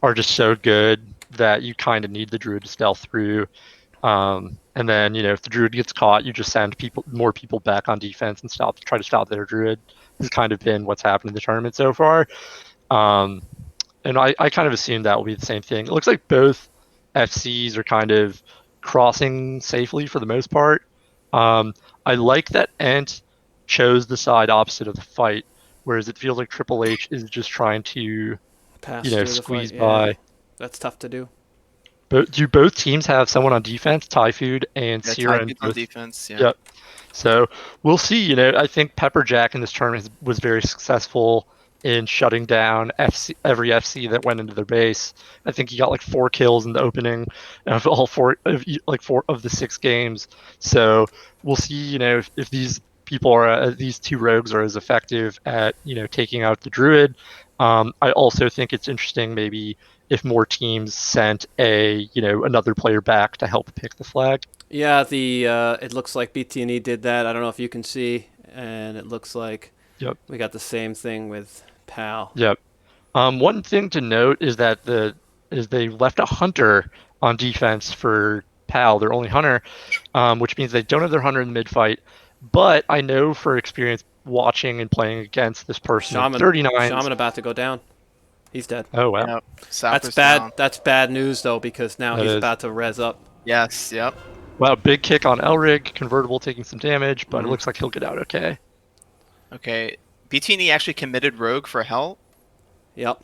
are just so good that you kind of need the druid to stealth through, and then if the druid gets caught, you just send more people back on defense and try to stop their druid. Has kind of been what's happened in the tournament so far, and I kind of assume that will be the same thing. It looks like both FCs are kind of crossing safely for the most part. I like that Ent chose the side opposite of the fight, whereas it feels like Triple H is just trying to, Pass through the squeeze fight. by. Yeah. That's tough to do. But do both teams have someone on defense? Typhoon and Yeah, Sierra Typhoon's on both. defense. Yeah. Yep. So we'll see. I think Pepperjack in this tournament was very successful in shutting down every FC that went into their base. I think he got like 4 kills in the opening of all four of the 6 games. So we'll see, if these people are these 2 rogues are as effective at taking out the druid. I also think it's interesting maybe if more teams sent another player back to help pick the flag. Yeah, it looks like BTNE did that. I don't know if you can see, and it looks like Yep. we got the same thing with PAL. Yep. One thing to note is that they left a hunter on defense for PAL, their only hunter, which means they don't have their hunter in the mid fight. But I know for experience watching and playing against this person at 39. Shaman about to go down. He's dead. Oh wow. Yep. That's bad. Down. That's bad news though, because now That he's is. about to res up. Yes. Yep. Wow, big kick on Elrig, convertible taking some damage, but it looks like he'll get out okay. Okay. BTNE actually committed rogue for help. Yep.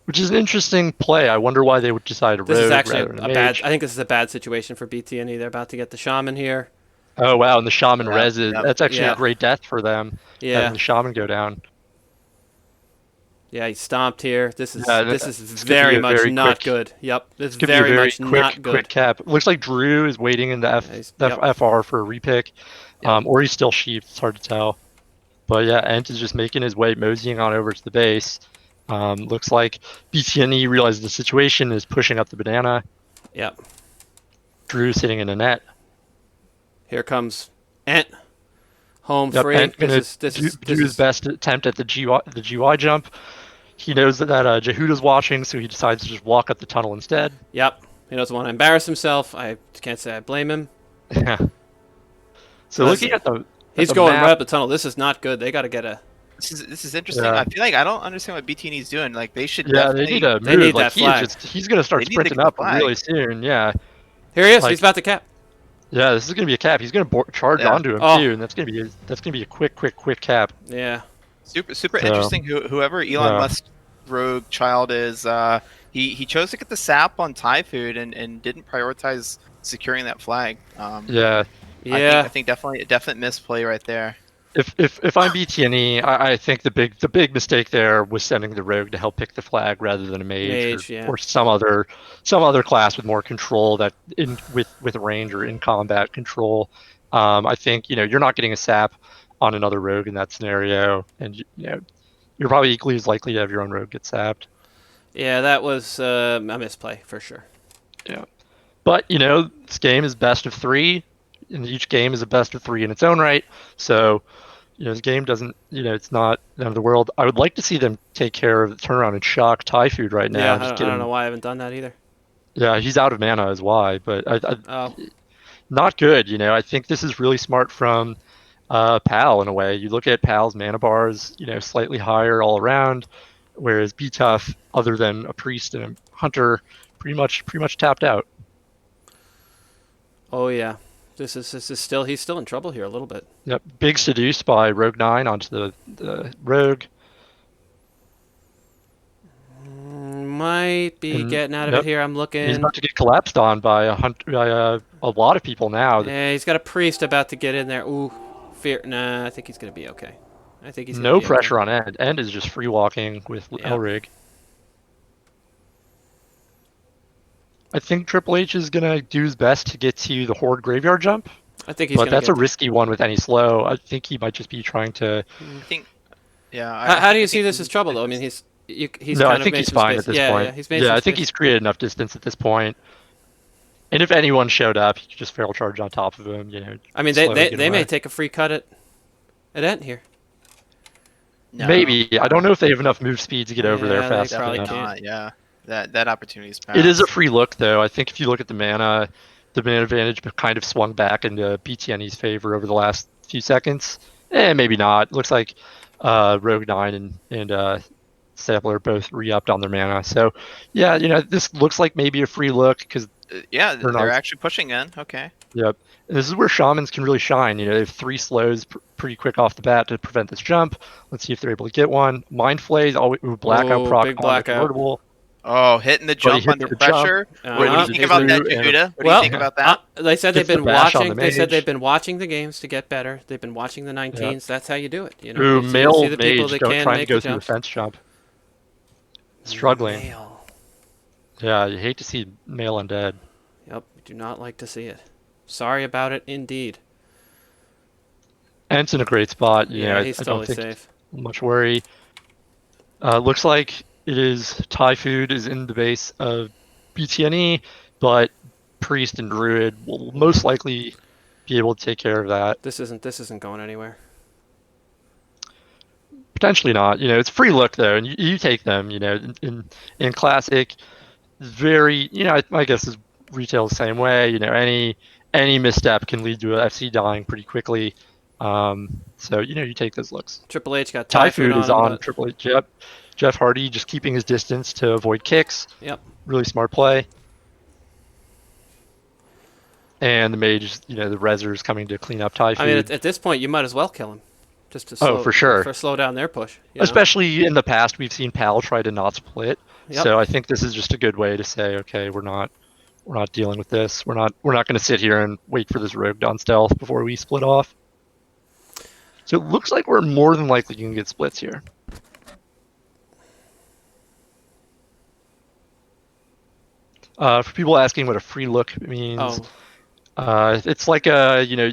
Which is an interesting play. I wonder why they would decide rogue This is actually rather than a mage. bad. I think this is a bad situation for BTNE. They're about to get the shaman here. Oh wow, and the shaman reses. Yep. That's actually Yeah. a great death for them. Yeah. Having the shaman go down. Yeah, he stomped here. This is Yeah, this is it's gonna be very a much very not quick- good. Yep. This is It's gonna be a very very much not good. quick cap. Looks like Drew is waiting in the Yep. FR for a repick, Yep. or he's still sheeped. It's hard to tell. But yeah, Ent is just making his way, moseying on over to the base. Looks like BTNE realizes the situation, is pushing up the banana. Yep. Drew sitting in a net. Here comes Ent. Home Yep, free. Ent gonna This do is his best attempt at the GY jump. He knows that Jehuda's watching, so he decides to just walk up the tunnel instead. Yep. He doesn't want to embarrass himself. I can't say I blame him. Yeah. So Listen, looking at the He's the going map- right up the tunnel. This is not good. They got to get a. This is interesting. Yeah. I feel like I don't understand what BTNE is doing. Like they should. Yeah, definitely... they need to move. They need like that flag. he's gonna start They need to sprinting get the up flag. really soon. Yeah, Here he is. Like- He's about to cap. yeah. This is gonna be a cap. He's gonna charge Yeah. onto him Oh. too, and that's gonna be a quick cap. Yeah. Super So, interesting. Whoever Elon yeah. Musk rogue child is, he chose to get the sap on Thai food and didn't prioritize securing that flag. Yeah. Yeah. I think definitely a definite misplay right there. If I'm BTNE, I think the big mistake there was sending the rogue to help pick the flag rather than a mage, Yeah. or some other class with more control with range or in combat control. I think you're not getting a sap on another rogue in that scenario, and you're probably equally as likely to have your own rogue get sapped. Yeah, that was a misplay for sure. Yeah, but this game is best of 3, and each game is a best of 3 in its own right. So this game doesn't, it's not the end of the world. I would like to see them take care of the turnaround and shock Thai food right now. Yeah, I Just don't know why I haven't done that either. Yeah, he's out of mana is why, but Oh, not good. I think this is really smart from PAL in a way. You look at PAL's mana bars, slightly higher all around, whereas BTUF, other than a priest and a hunter, pretty much tapped out. oh yeah. This is still he's still in trouble here a little bit. Yep, big seduced by Rogue 9 onto the Rogue. Might be And- getting out of yep. it here. I'm looking. He's about to get collapsed on by a lot of people now. Yeah, he's got a priest about to get in there. Ooh, fear. Nah, I think he's gonna be okay. I think he's No pressure on End. End is just free walking with Yeah. Elrig. I think Triple H is gonna do his best to get to the Horde graveyard jump, I think he's but gonna. that's a risky one with any slow. I think he might just be trying to. I think. Yeah. How do you see this as trouble though? I mean, he's No, kind I of think made he's some fine space. at this Yeah, point. yeah, he's made some I think space. he's created enough distance at this point. And if anyone showed up, he could just feral charge on top of him. I mean, slowly they get may away. take a free cut at Ent here. No, Maybe. I don't know if they have enough move speed to get over there Yeah, they fast probably enough. can't. not. Yeah. That opportunity is passed. It is a free look, though. I think if you look at the mana advantage kind of swung back into BTNE's favor over the last few seconds. Maybe not. Looks like Rogue 9 and Sampler both re-upped on their mana. So, yeah, this looks like maybe a free look because, Yeah, They're they're not- actually pushing in. Okay. yep. And this is where Shamans can really shine. They have 3 slows pretty quick off the bat to prevent this jump. Let's see if they're able to get one. Mind Flays, blackout Oh, proc big on the blackout. convertible. Oh, hitting the But he jump hit under the jump. pressure. Uh-huh. What do you He think about that, threw and- Jehuda? What do you Well, think about that? they said they've Gets the been bash on watching. the They said mage. they've been watching the games to get better. They've been watching the 19s. That's how you do it. You know, Ooh, you see male the people mage that can trying to make go the through the jumps. fence jump. Struggling. Male. Yeah, you hate to see male undead. Yep, we do not like to see it. Sorry about it, indeed. Ent's in a great spot. You know, Yeah, I he's don't totally think safe. much worry. Looks like it is Thai food is in the base of BTNE, but Priest and Druid will most likely be able to take care of that. This isn't going anywhere. Potentially not. You know, it's free look though, and you take them. You know, in classic, very. You know, I guess is retail the same way. You know, any misstep can lead to a FC dying pretty quickly. So you know, you take those looks. Triple H got Thai Thai food food is on him, on but Triple H. Yep. Jeff Hardy just keeping his distance to avoid kicks. yep. Really smart play. And the mage, you know, the Rezzer's coming to clean up Thai food. I mean, at this point, you might as well kill him, just to Oh, for sure. slow down their push. You know? Especially in the past, we've seen Pal try to not split. Yep. So I think this is just a good way to say, okay, we're not dealing with this. We're not going to sit here and wait for this rogue on stealth before we split off. So it looks like we're more than likely going to get splits here. For people asking what a free look means, it's like you know,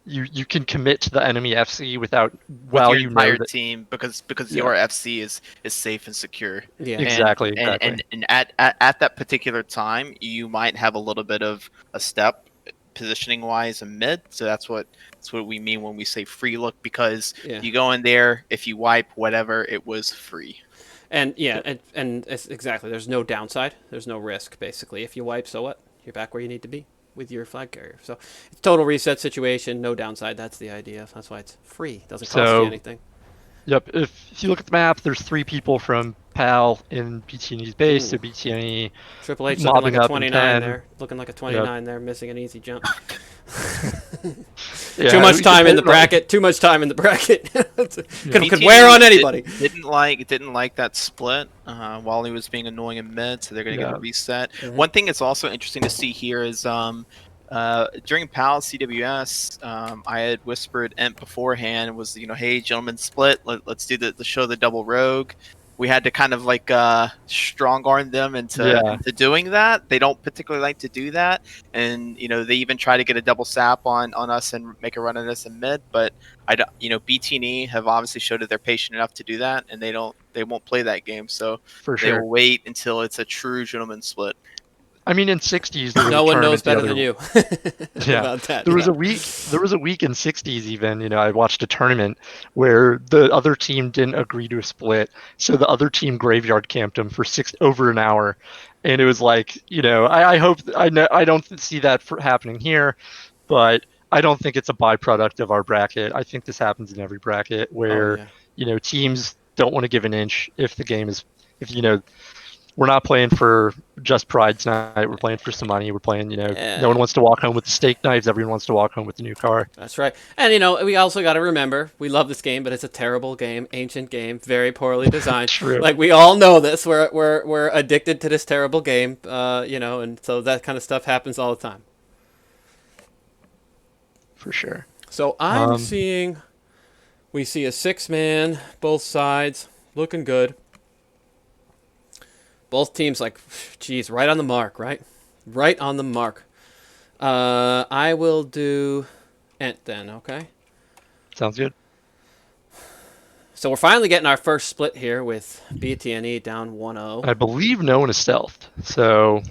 you can commit to the enemy FC without With your you know entire that team because Yeah. your FC is safe and secure. Yeah. Exactly. And at that particular time, you might have a little bit of a step positioning wise and mid. So that's what we mean when we say free look, because Yeah. you go in there, if you wipe whatever, it was free. And yeah, and it's exactly. There's no downside. There's no risk, basically. If you wipe, so what? You're back where you need to be with your flag carrier. So it's total reset situation, no downside. That's the idea. That's why it's free. It doesn't cost you anything. Yep. If you look at the map, there's 3 people from PAL in BTNE's base. So BTNE Triple H looking like mobbing a up 29 in 10. there. Looking like a 29 there, missing an easy jump. Yeah, Too much time in the bracket. Too much time in the bracket. Could wear on anybody. Didn't like that split while he was being annoying in mid, so they're gonna get a reset. Mhm. One thing that's also interesting to see here is during PAL CWS, I had whispered Ent beforehand, was, you know, hey gentlemen, split. Let's do the show the double rogue. We had to kind of like strong arm them into doing that. They don't particularly like to do that, and you know they even try to get a double sap on us and make a run at us in mid. But BTNE have obviously showed that they're patient enough to do that, and they won't play that game. So For they sure. will wait until it's a true gentleman split. I mean, in 60s, there was No a one knows tournament better than you Yeah. about that. There was a week in 60s even, you know, I watched a tournament where the other team didn't agree to a split, so the other team graveyard camped them for over an hour, and it was like, you know, I don't see that happening here, but I don't think it's a byproduct of our bracket. I think this happens in every bracket where you know, teams don't want to give an inch if you know, we're not playing for just pride tonight. We're playing for some money. We're playing, you know, no one wants to walk home with the steak knives. Everyone wants to walk home with the new car. That's right. And, you know, we also got to remember, we love this game, but it's a terrible game, ancient game, very poorly designed. True. Like, we all know this. We're addicted to this terrible game, you know, and so that kind of stuff happens all the time. For sure. So we see a 6-man, both sides, looking good. Both teams, like, geez, right on the mark, right? Right on the mark. I will do Ent then, okay? Sounds good. So we're finally getting our first split here with BTNE down 1-0. I believe no one is stealthed. So,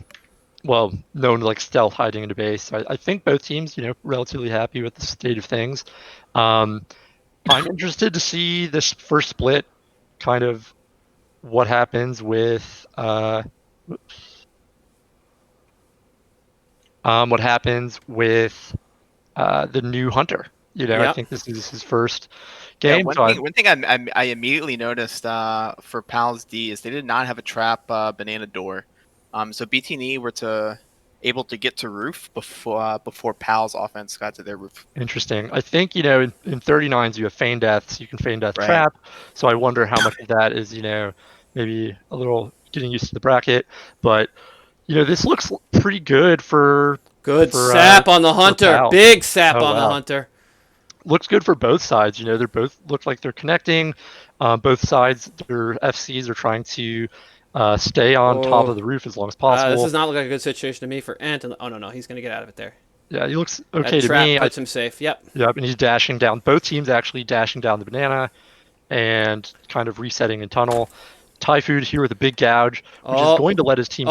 well, no one like stealth hiding into base. I think both teams, you know, relatively happy with the state of things. I'm interested to see this first split, kind of what happens with the new hunter. You know, I think this is his first game. One thing I immediately noticed for Pal's D is they did not have a trap banana door. So BTNE were able to get to roof before Pal's offense got to their roof. Interesting. I think, you know, in 39s you have feign deaths. You can feign death trap. So I wonder how much of that is, you know, maybe a little getting used to the bracket. But this looks pretty good for sap on the hunter. Pal. Big sap Oh, on the wow. hunter. Looks good for both sides. They're both look like they're connecting. Both sides, their FCs are trying to stay on top of the roof as long as possible. This does not look like a good situation to me for Ant. Oh no, he's gonna get out of it there. Yeah, he looks okay that to me. Puts him safe. Yep. Yep, and he's dashing down. Both teams actually dashing down the banana and kind of resetting in tunnel. Typhoon here with a big gouge, which is going to let his team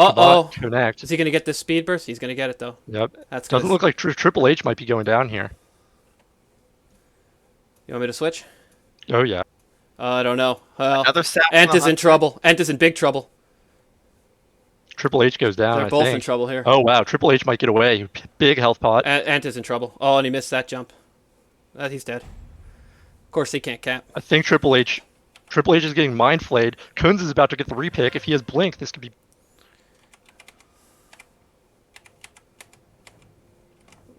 connect. Is he going to get this speed burst? He's going to get it, though. Yep. That's Doesn't look like Triple H might be going down here. You want me to switch? Oh, yeah. I don't know. Another sap. Ant is in trouble. Ant is in big trouble. Triple H goes down, They're both in trouble here. Oh, wow. Triple H might get away. Big health pot. Ant is in trouble. Oh, and he missed that jump. He's dead. Of course, he can't cap. I think Triple H is getting mind flayed. Kunz is about to get the repick. If he has blink, this could be.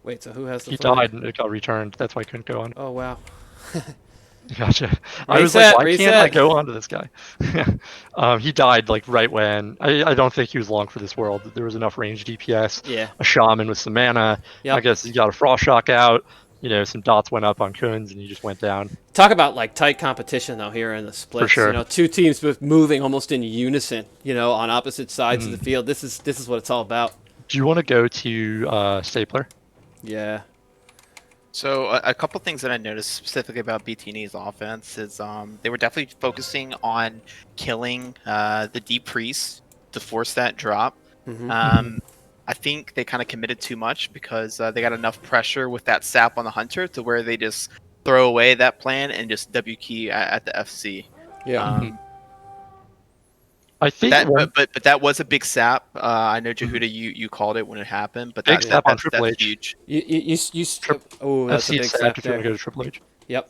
Wait, so who has the? He died and it got returned. That's why I couldn't go on. Oh wow. Gotcha. I was like, why can't I go onto this guy? He died like right when I don't think he was long for this world. There was enough range DPS. Yeah. A shaman with some mana. Yep. I guess he got a frost shock out. Some dots went up on Kunz and he just went down. Talk about like tight competition though here in the splits. For sure. Two teams moving almost in unison. On opposite sides of the field. This is what it's all about. Do you want to go to Stapler? Yeah. So a couple things that I noticed specifically about BTNE's offense is they were definitely focusing on killing the Deep Priest to force that drop. Mm-hmm. I think they kind of committed too much because they got enough pressure with that sap on the hunter to where they just throw away that plan and just W key at the FC. Yeah. I think that, but that was a big sap. I know Jehuda, you called it when it happened, but big sap on Triple H. Huge. Oh, that's a big sap. If you want to go to Triple H. Yep.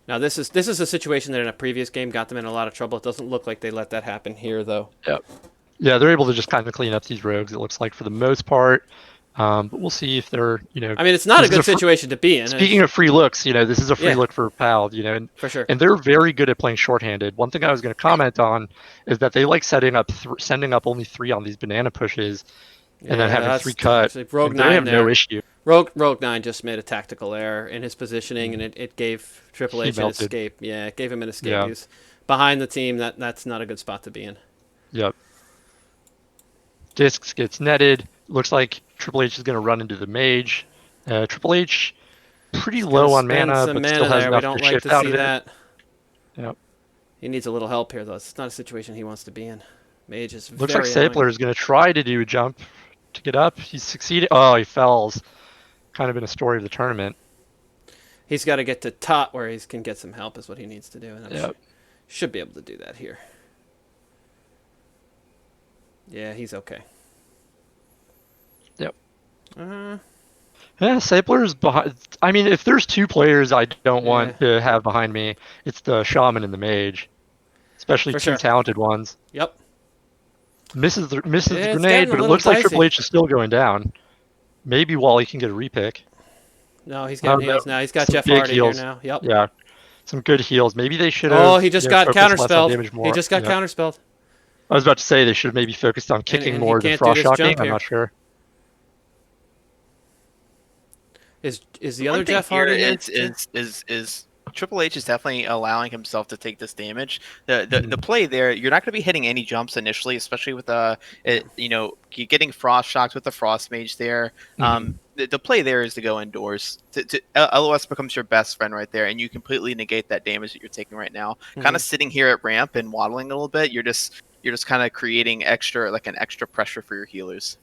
Now this is a situation that in a previous game got them in a lot of trouble. It doesn't look like they let that happen here though. Yep. Yeah, they're able to just kind of clean up these rogues. It looks like for the most part. But we'll see if they're, I mean, it's not a good situation to be in. Speaking of free looks, this is a free look for PAL, and, for sure. And they're very good at playing shorthanded. One thing I was going to comment on is that they like sending up only 3 on these banana pushes, and then having 3 cut. Rogue 9 they have no issue. Rogue 9 just made a tactical error in his positioning, and it gave Triple H an escape. Yeah, it gave him an escape. Yeah. He was behind the team. That's not a good spot to be in. Yep. Discs gets netted. Looks like Triple H is going to run into the mage. Triple H pretty low on mana, but still has enough to shift out of it. Yep. He needs a little help here, though. It's not a situation he wants to be in. Mage is looks like Sapler is going to try to do a jump to get up. He's succeeded. Oh, he falls. Kind of been a story of the tournament. He's got to get to top where he can get some help is what he needs to do. And should be able to do that here. Yeah, he's okay. Yep. Uh-huh. Yeah, Sapler's behind. I mean, if there's 2 players I don't want to have behind me, it's the Shaman and the Mage. Especially For 2 sure. talented ones. Yep. Misses the grenade, but it looks like Triple H is still going down. Maybe Wally can get a repick. No, he's getting heals now. He's got Jeff Hardy here now. Yep. Yeah. Some good heals. Maybe they should have. Oh, he just got counterspelled. He just got counterspelled. I was about to say they should have maybe focused on kicking more than frost shocking. I'm not sure. Is the other Jeff Hardy? Is Triple H is definitely allowing himself to take this damage. The play there, you're not going to be hitting any jumps initially, especially with getting frost shocked with the frost mage there. The play there is to go indoors. LOS becomes your best friend right there, and you completely negate that damage that you're taking right now. Kind of sitting here at ramp and waddling a little bit, you're just kind of creating an extra pressure for your healers.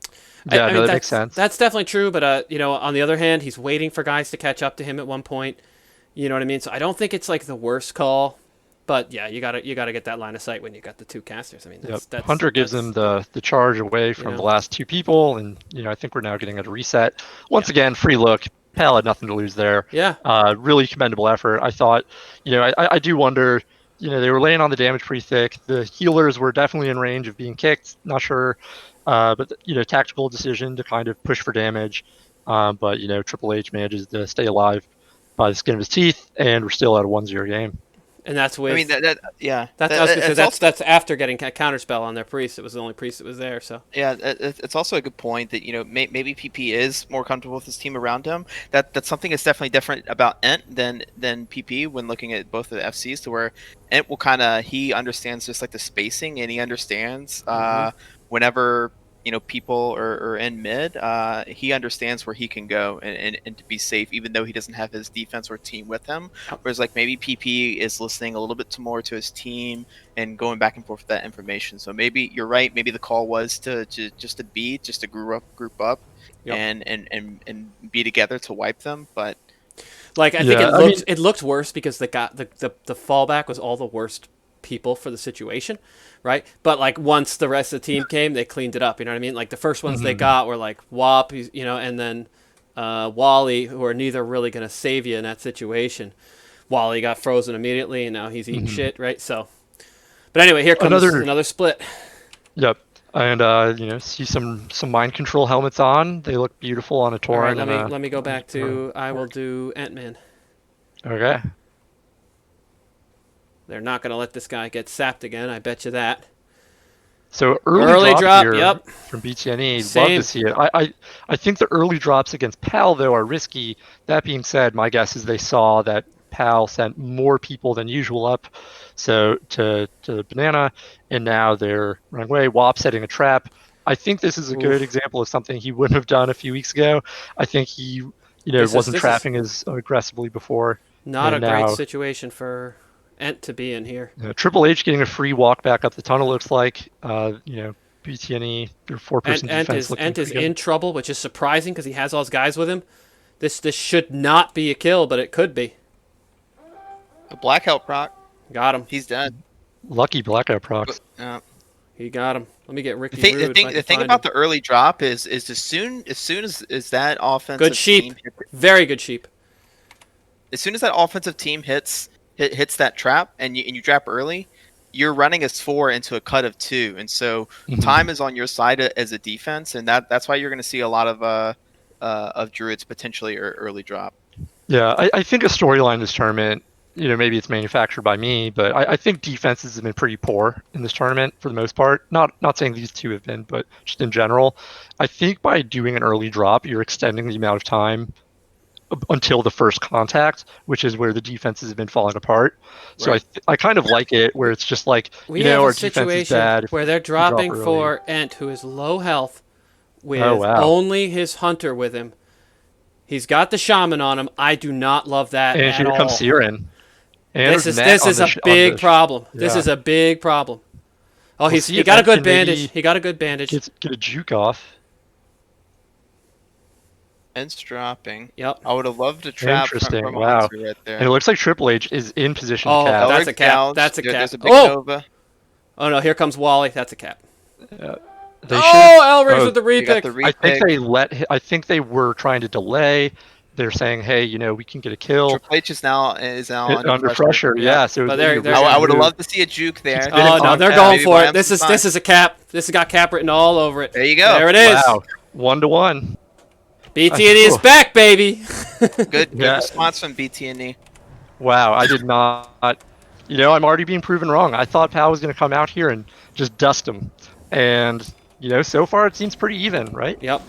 Yeah, I mean, that makes sense. That's definitely true, but on the other hand, he's waiting for guys to catch up to him at one point. You know what I mean? So I don't think it's like the worst call, but yeah, you gotta get that line of sight when you got the 2 casters. I mean, Hunter gives him the charge away from the last 2 people, and I think we're now getting at a reset. Once again, free look. Pal had nothing to lose there. Yeah. Really commendable effort. I thought, I do wonder. They were laying on the damage pretty thick. The healers were definitely in range of being kicked. Not sure, but tactical decision to kind of push for damage. But Triple H manages to stay alive by the skin of his teeth, and we're still at a 1-0 game. And that's with I mean that yeah. that's because It's also that's after getting counterspell on their priest. It was the only priest that was there. So yeah. It's also a good point that maybe PP is more comfortable with his team around him. That's something that's definitely different about Ent than PP when looking at both of the FCs. To where Ent will he understands just like the spacing, and he understands whenever people are in mid, he understands where he can go and to be safe, even though he doesn't have his defense or team with him. Whereas like maybe PP is listening a little bit more to his team and going back and forth with that information. So maybe you're right. Maybe the call was to group up, Yep. and be together to wipe them. But like I think it looked worse because the fallback was all the worst people for the situation, right? But like once the rest of the team came, they cleaned it up. You know what I mean? Like the first ones they got were like Wop, and then Wally, who are neither really going to save you in that situation. Wally got frozen immediately, and now he's eating shit, right? So, but anyway, here comes another split. Yep. And see some mind control helmets on. They look beautiful on a Tauren. All right, let me go back to I will do Ant-Man. Okay. They're not going to let this guy get sapped again. I bet you that. So early drop here yep. from BTNE. Same. Love to see it. I think the early drops against PAL though are risky. That being said, my guess is they saw that PAL sent more people than usual up, so to Banana, and now they're running away. WoP setting a trap. I think this is a good example of something he wouldn't have done a few weeks ago. I think he wasn't trapping as aggressively before. Not a great situation for Ent to be in here. Triple H getting a free walk back up the tunnel looks like. BTNE, their 4-person defense. Ent is in trouble, which is surprising because he has all his guys with him. This should not be a kill, but it could be. A blackout proc. Got him. He's dead. Lucky blackout procs. He got him. Let me get Ricky Rude. The thing about the early drop is as soon as that offensive good sheep, team very good sheep. As soon as that offensive team hits that trap and you drop early, you're running a 4 into a cut of 2, and so time is on your side as a defense, and that's why you're going to see a lot of druids potentially early drop. Yeah, I think a storyline this tournament, maybe it's manufactured by me, but I think defenses have been pretty poor in this tournament for the most part. Not saying these two have been, but just in general. I think by doing an early drop, you're extending the amount of time until the first contact, which is where the defenses have been falling apart. So right. I kind of like it where it's just like, our defense is bad. Where they're dropping for Ent, who is low health, with only his hunter with him. He's got the shaman on him. I do not love that and at all. And here comes Siren. This is a big problem. Yeah. This is a big problem. Oh, he got a good bandage. He got a good bandage. Get a juke off. Ent's dropping. Yep. I would have loved to trap from wow. Right there. And it looks like Triple H is in position to cap. That's a cap. That's a cap. There's a big Nova. Oh no, here comes Wally. That's a cap. Elrig's with the repick. I think they were trying to delay. They're saying, hey, we can get a kill. Triple H is now under pressure. Yeah. So I would have loved to see a juke there. Oh no, they're going for it. This is a cap. This has got cap written all over it. There you go. There it is. Wow. 1-1. BTNE is back, baby. Good response from BTNE. Wow, I did not. I'm already being proven wrong. I thought PAL was going to come out here and just dust him, and so far it seems pretty even, right? Yep.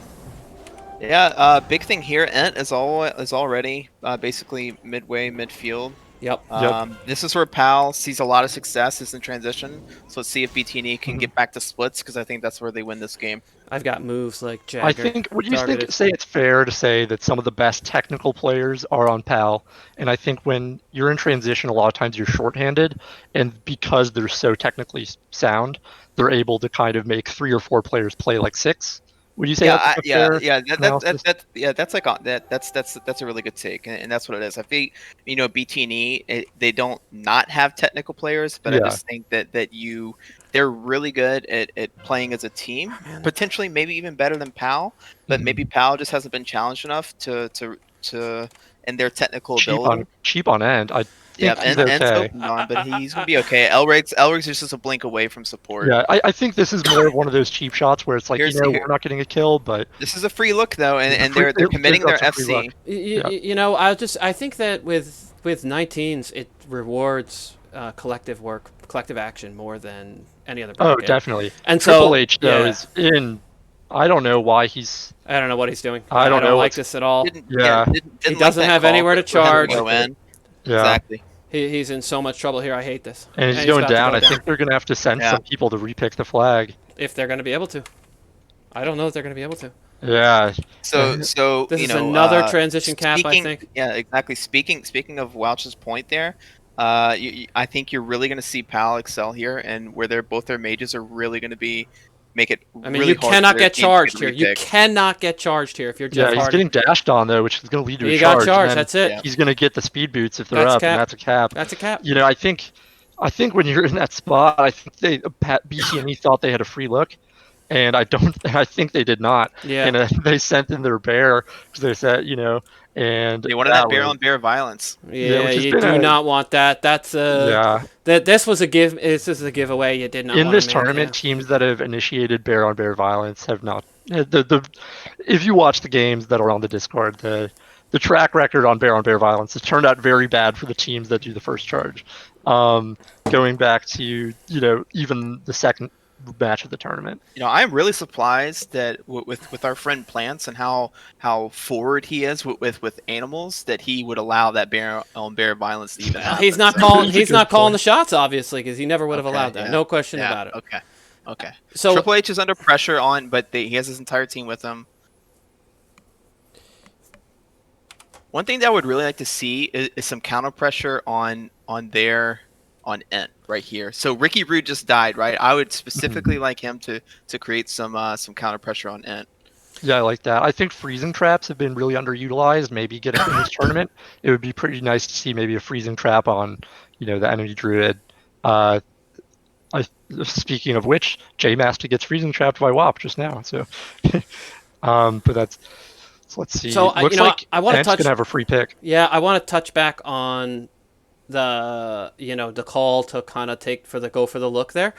Yeah. Big thing here. Ent is already basically midfield. Yep. This is where PAL sees a lot of success is in transition. So let's see if BTNE can get back to splits, because I think that's where they win this game. I've got moves like Jagger. I think. Would you say it's fair to say that some of the best technical players are on PAL? And I think when you're in transition, a lot of times you're shorthanded, and because they're so technically sound, they're able to kind of make 3 or 4 players play like 6. Would you say that's a fair analysis? That's a really good take, and that's what it is. I think BTNE they don't not have technical players, but I just think that they're really good at playing as a team, potentially maybe even better than PAL, but maybe PAL just hasn't been challenged enough to in their technical ability. Cheap on end. End's open on, but he's gonna be okay. Elrig's is just a blink away from support. Yeah, I think this is more of one of those cheap shots where it's like we're not getting a kill, but this is a free look though, and they're committing their FC. I think that with 19s it rewards collective work, collective action more than any other Oh, bracket. definitely. And Triple so, H though yeah, is in. I don't know why he's. I don't know what he's doing. I don't don't know like what's. this at all. Yeah. Didn't He like doesn't that have call anywhere to for him charge. go in. Yeah. Exactly. He's in so much trouble here. I hate this. And he's he's going about to down. go I think they're gonna have to send Yeah. some people to repick the flag. If they're going to be able to. I don't know if they're going to be able to. Yeah. So This you is know, another transition cap, I speaking, think. Yeah, exactly. Speaking of Welch's point there, I think you're really going to see Pal excel here, and where both their mages are really going to make it. I mean, really you hard for cannot their get team to charged here. You repick. cannot get charged here if you're Jeff Yeah, he's Hardy. getting dashed on though, which is going to lead to He a got charge. charged. And That's it. Yeah. he's going to get the speed boots if they're That's up, cap. and that's a cap. That's a cap. You know, I think when you're in that spot, I think BTNE thought they had a free look, and I think they did not. Yeah. And they sent in their bear because they said, you know, and They wanted that bear on bear violence. Yeah, which has you been do not want that. That's yeah. This was a give. This is a giveaway. You did not. In want this to make, tournament, teams that have initiated bear on bear violence have not. If you watch the games that are on the Discord, the track record on bear violence has turned out very bad for the teams that do the first charge. Going back to even the second match of the tournament. I'm really surprised that with our friend Plants and how forward he is with animals, that he would allow that bear on bear violence to even happen. He's not calling. He's not calling the shots, obviously, because he never would have allowed that. Yeah. No question Yeah, about it. Okay. So Triple H is under pressure but he has his entire team with him. One thing that I would really like to see is some counter pressure on Ent right here. So Ricky Rude just died, right? I would specifically like him to create some counter pressure on Ent. Yeah, I like that. I think freezing traps have been really underutilized. Maybe getting in this tournament, it would be pretty nice to see maybe a freezing trap on the enemy druid. Speaking of which, J Master gets freezing trapped by WAP just now. So, but that's. So let's see. So Looks like I want to touch. Gonna have a free pick. Yeah, I want to touch back on the call to kind of go for the look there,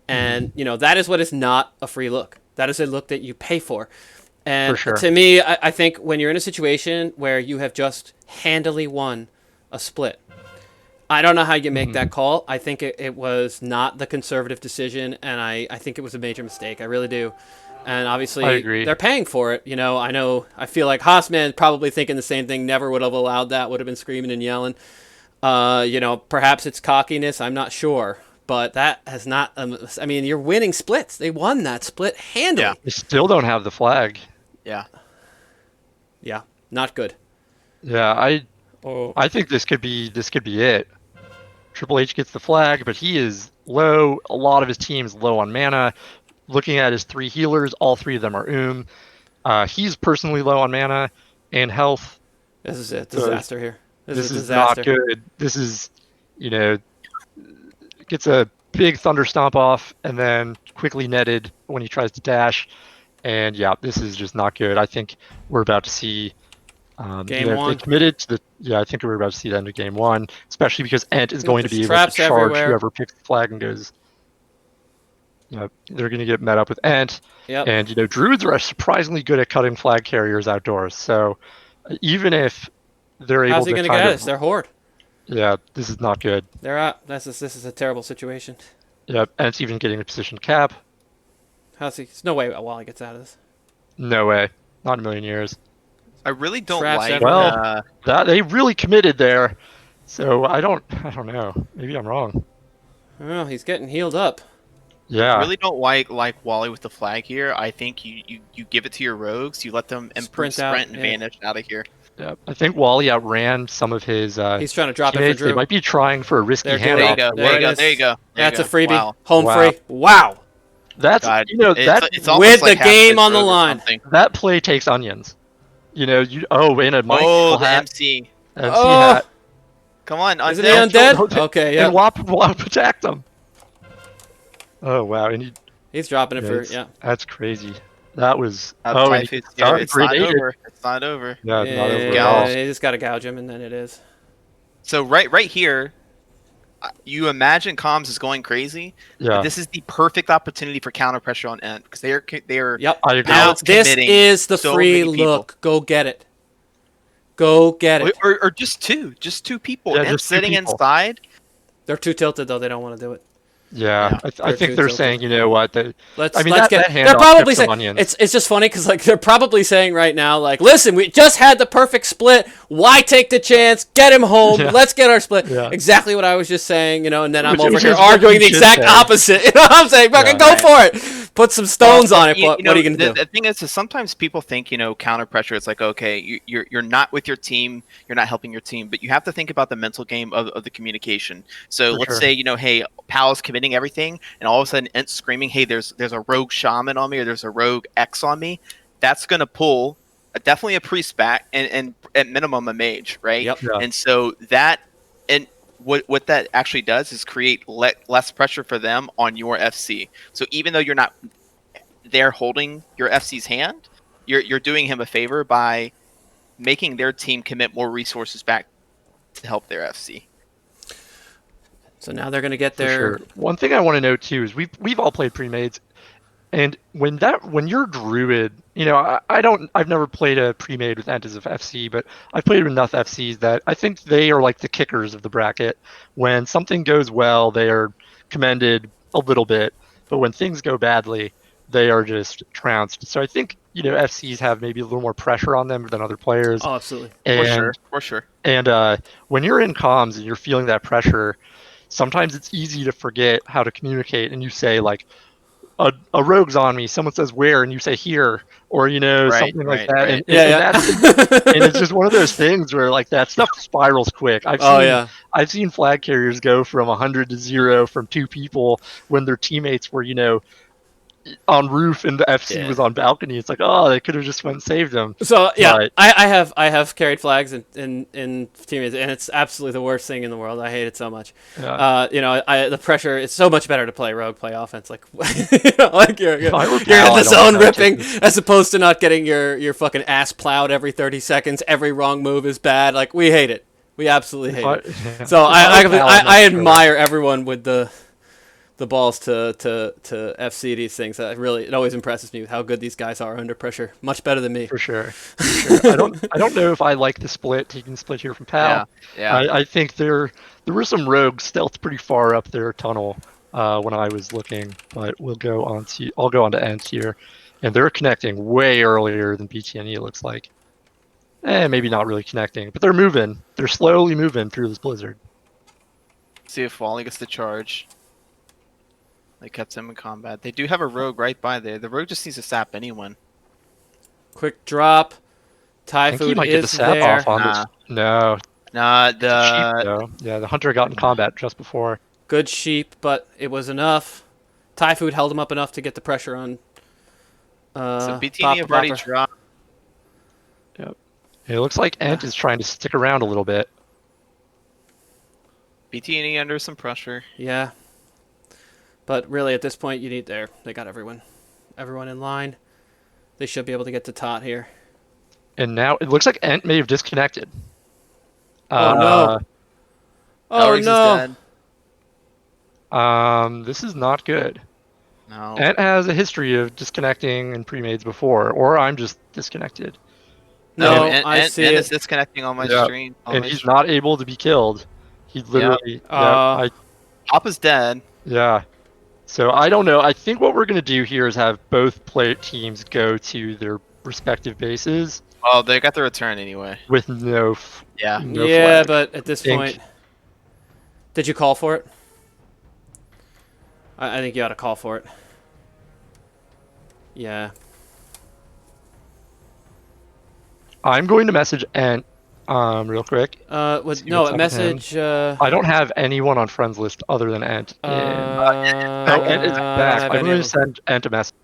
and that is what is not a free look. That is a look that you pay for. And For sure. to me, I think when you're in a situation where you have just handily won a split, I don't know how you make that call. I think it was not the conservative decision, and I think it was a major mistake. I really do. And obviously, I agree. they're paying for it. I feel like Haasman probably thinking the same thing, never would have allowed that, would have been screaming and yelling. Perhaps it's cockiness, I'm not sure. But that has not, I mean, you're winning splits. They won that split handily. Yeah. They still don't have the flag. Yeah. Yeah, not good. Yeah, I think this could be it. Triple H gets the flag, but he is low. A lot of his team's low on mana. Looking at his 3 healers, all 3 of them are he's personally low on mana and health. This is a disaster here. This is a is disaster. not good. This is, gets a big thunder stomp off and then quickly netted when he tries to dash. And yeah, this is just not good. I think we're about to see Game one. They committed to I think we're about to see the end of game 1, especially because Ent is going to be able to traps charge everywhere. whoever picks the flag and goes. They're going to get met up with Ent. Yep. And druids are surprisingly good at cutting flag carriers outdoors. So even if they're able How's he to going to get at us? They're horde. Yeah, this is not good. They're out. This is a terrible situation. Yeah, Ent's even getting a position cap. How's he? There's no way Wally gets out of this. No way. Not in a million years. I really don't Traps like. everywhere. That they really committed there. So I don't know. Maybe I'm wrong. Well, he's getting healed up. Yeah. I really don't like Wally with the flag here. I think you give it to your rogues. You let them Sprint out, and vanish out of here. Yeah. I think Wally outran some of his He's trying to drop it for teammates. Drew. They might be trying for a risky There handoff. There you go. That's a freebie. Wow. Home Wow. free. Wow. That's God, that it's almost with like the half game his on the rogue or line. something. that play takes onions. In a Mike Oh, the hat, MC. MC Oh. hat. Come on, Isn't he undead. undead? Okay, yeah. And WAP attacked him. Oh wow, and He's dropping it for it's- yeah. that's crazy. That was And and it's great not aided. over. It's not over. Yeah, Yeah, not over at yeah, all. you just got to gouge him, and then it is. So right here, you imagine comms is going crazy. Yeah, But this is the perfect opportunity for counter pressure on Ent because they are. Yep. I agree. Now Now it's this committing is the so free many people. look. Go get it. Go get it. Or just two people. Yeah, Ent just two sitting people. inside. They're too tilted though. They don't want to do it. Yeah, Yeah. I think too they're tilted. saying, you know what? I mean, Let's that get. handoff They're probably took some saying onions. it's just funny because like they're probably saying right now like, listen, we just had the perfect split. Why take the chance? Get him home. Yeah. Let's get our split. Yeah. Exactly what I was just saying, you know. And then I'm Which- over which here is what arguing you the should exact say. opposite. You know what I'm saying? Fucking go right. for it. Put some stones on it. You What know, are you gonna do? The thing is sometimes people think, you know, counter pressure. It's like, okay, you're not with your team, you're not helping your team, but you have to think about the mental game of the communication. So For let's sure. say, you know, hey, Pal's committing everything, and all of a sudden Ent's screaming, hey, there's a rogue shaman on me, or there's a rogue X on me. That's gonna pull definitely a priest back, and at minimum a mage, right? Yep. Yeah. And so that and what that actually does is create less pressure for them on your FC. So even though you're not there holding your FC's hand, you're doing him a favor by making their team commit more resources back to help their FC. So now they're gonna get For their. sure. One thing I want to note too is we've all played pre-mades, and when you're druid, you know, I've never played a pre-made with Ent as of FC, but I've played with enough FCs that I think they are like the kickers of the bracket. When something goes well, they are commended a little bit, but when things go badly, they are just trounced. So I think, you know, FCs have maybe a little more pressure on them than other players. Oh, absolutely. And For sure. and when you're in comms and you're feeling that pressure, sometimes it's easy to forget how to communicate, and you say like, a rogue's on me. Someone says where, and you say here, or you know, Right, something like right, that. right. And Yeah, that's yeah. and it's just one of those things where like that stuff spirals quick. Oh yeah. I've seen flag carriers go from 100 to 0 from 2 people when their teammates were, you know, on roof and the FC Yeah. was on balcony. It's like, oh, they could have just went and saved them. So yeah, But- I have carried flags in teammates, and it's absolutely the worst thing in the world. I hate it so much. Yeah. You know, the pressure. It's so much better to play rogue, play offense. Like, you know, like you're If I were in Pal, the I don't zone think I would ripping, as opposed to not getting your fucking ass plowed every 30 seconds. Every wrong move is bad. Like we hate it. We absolutely hate it. Yeah. So If I were Pal, I'm not I sure. admire everyone with the balls to FC these things. That really, it always impresses me with how good these guys are under pressure. Much better than me. For sure. I don't know if I like the split, taking the split here from Pal. Yeah. I think there were some rogues stealth pretty far up their tunnel when I was looking, but I'll go on to Ent here, and they're connecting way earlier than BTNE. It looks like, maybe not really connecting, but they're moving. They're slowly moving through this blizzard. See if Wally gets the charge. They kept him in combat. They do have a rogue right by there. The rogue just needs to sap anyone. Quick drop. Thai I think he food might get the is sap there. off on Nah. this. No, Nah, sheep the though. Yeah, the hunter got in combat just before. Good sheep, but it was enough. Thai food held him up enough to get the pressure on. so BTNE Papa have already Popper. dropped. It looks like Ent is trying to stick around a little bit. BTNE under some pressure. Yeah. But really, at this point, you need they got everyone in line. They should be able to get to Tot here. And now it looks like Ent may have disconnected. Oh, no. Oh Elrig's is no! dead. This is not good. No. Ent has a history of disconnecting in pre-mades before, or I'm just disconnected. No, and, I and, see and it. it's disconnecting on my Yeah. stream. And he's not able to be killed. He literally, Papa's dead. yeah. So I don't know. I think what we're gonna do here is have both teams go to their respective bases Oh, they got the return anyway. with no Yeah. Yeah, flag. but at this Think- point, did you call for it? I think you ought to call for it. Yeah. I'm going to message Ent real quick. No, See a what's up with message. I don't have anyone on friends list other than Ent. Ent is back. I'm going to send Ent a message.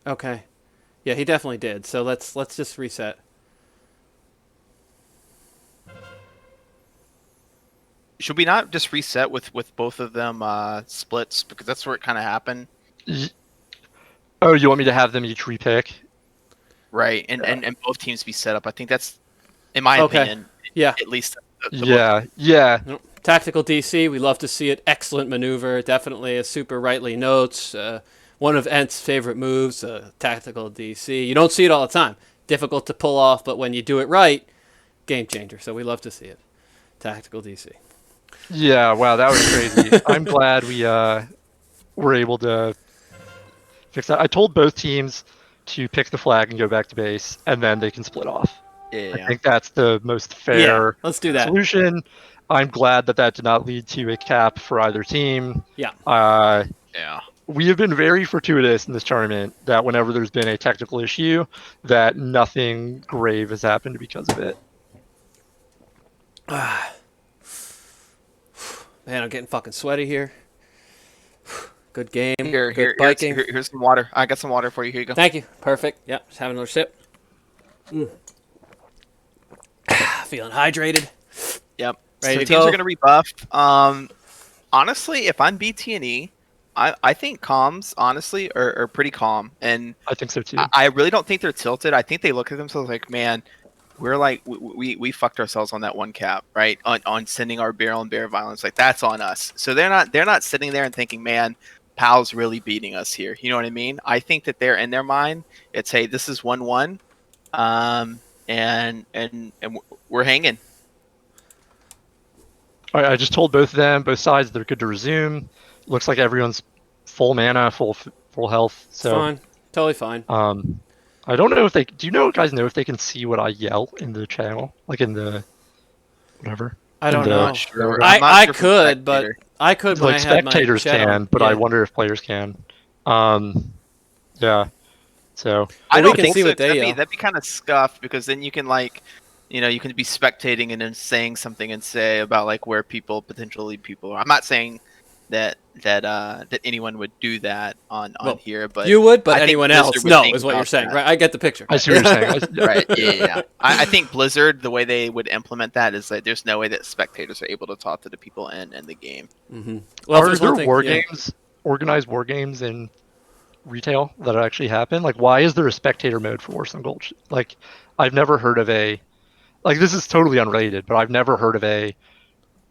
Okay. Yeah, he definitely did. So let's just reset. Should we not just reset with both of them splits, because that's where it kind of happened, Oh, you want me to have them each repick? right? And both teams be set up. I think that's, in my Okay. opinion, Yeah. at least. Yeah. Nope. Tactical DC, we love to see it. Excellent maneuver. Definitely, as Super rightly notes, one of Ent's favorite moves, tactical DC. You don't see it all the time. Difficult to pull off, but when you do it right, game changer. So we love to see it. Tactical DC. Yeah, wow, that was crazy. I'm glad we were able to fix that. I told both teams to pick the flag and go back to base, and then they can split off. I Yeah. think that's the most Yeah, fair let's do that. solution. I'm glad that that did not lead to a cap for either team. Yeah. Yeah. We have been very fortuitous in this tournament that whenever there's been a technical issue, that nothing grave has happened because of it. Man, I'm getting fucking sweaty here. Good game. Here's biking. some water. I got some water for you. Here you go. Thank you. Perfect. Yep. Just having another sip. Feeling hydrated. Yep. Ready So to teams go? are gonna rebuff. Honestly, if I'm BTNE, I think comms honestly are pretty calm, and I think so too. I really don't think they're tilted. I think they look at themselves like, man, we're like we fucked ourselves on that one cap, right? On sending our barrel and bear violence, like that's on us. So they're not sitting there and thinking, man, Pal's really beating us here. You know what I mean? I think that they're in their mind, it's hey, this is 1-1, and we're hanging. All right, I just told both of them, both sides, they're good to resume. Looks like everyone's full mana, full health. It's So fine. Totally fine. I don't know if they. Do you guys know if they can see what I yell in the channel, like in the whatever? I don't in the- know. I'm not sure I for could, but spectator. I could when Like I had my spectators chat on. can, but Yeah. I wonder if players can. Yeah. So I we don't can think see so. what they yell. That'd be kind of scuffed because then you can like, you can be spectating and then saying something and say about like where people are. I'm not saying that anyone would do that on Well, here, but you would, but I think anyone Blizzard else, would no, think is what you're about saying, that. right? I get the picture. I see what you're saying. Right? Yeah. I think Blizzard, the way they would implement that is that there's no way that spectators are able to talk to the people in the game. Mm-hmm. Well, if Are there's there one thing, war yeah. games, organized war games in retail that actually happen? Like, why is there a spectator mode for Warzone Gold? Like, I've never heard of a. Like, this is totally unrelated, but I've never heard of a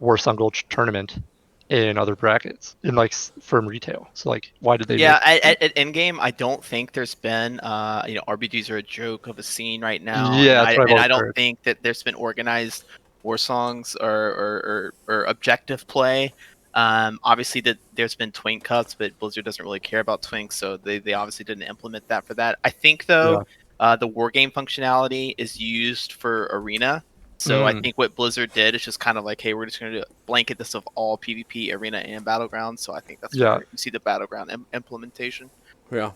Warzone Gold tournament in other brackets in like from retail. So like, why did they? Yeah, at in game, I don't think there's been. RBGs are a joke of a scene right now, Yeah, that's what I've and I always don't heard. think that there's been organized war songs or objective play. Obviously, that there's been twink cups, but Blizzard doesn't really care about twinks, so they obviously didn't implement that for that. I think though, the war game functionality is used for arena. So I think what Blizzard did is just kind of like, hey, we're just going to blanket this of all PvP, arena, and battleground. So I think that's where you see the battleground implementation. Yeah.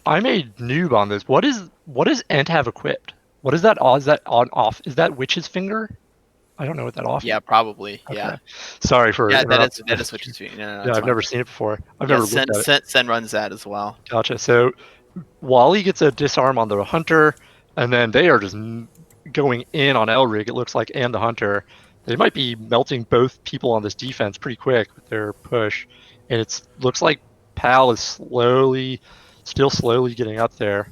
I'm a noob on this. What does Ent have equipped? What is that? Is that on off? Is that Witch's Finger? I don't know what that off. Yeah, probably. Okay. Yeah. Sorry for. Yeah, that is Witch's Finger. No, Yeah, I've never seen it before. I've never looked at it. Sen runs that as well. Gotcha. So Wally gets a disarm on the Hunter, and then they are just going in on Elrig, it looks like, and the Hunter. They might be melting both people on this defense pretty quick with their push. And it looks like Pal is still slowly getting up there.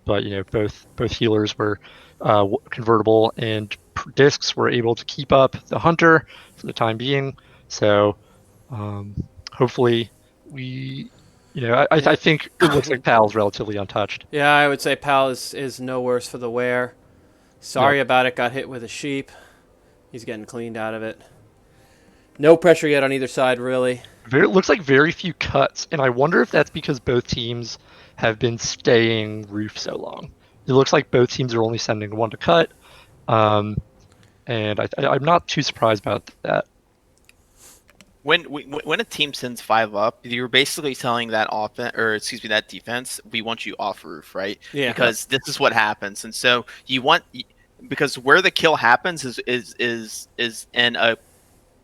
But, both healers were convertible, and discs were able to keep up the Hunter for the time being. So hopefully I think it looks like Pal's relatively untouched. Yeah, I would say Pal is no worse for the wear. Sorry about it. Got hit with a sheep. He's getting cleaned out of it. No pressure yet on either side, really. It looks like very few cuts, and I wonder if that's because both teams have been staying roof so long. It looks like both teams are only sending one to cut, and I'm not too surprised about that. When a team sends 5 up, you're basically telling that that defense, we want you off roof, right? Yeah. Because this is what happens, and so because where the kill happens is in a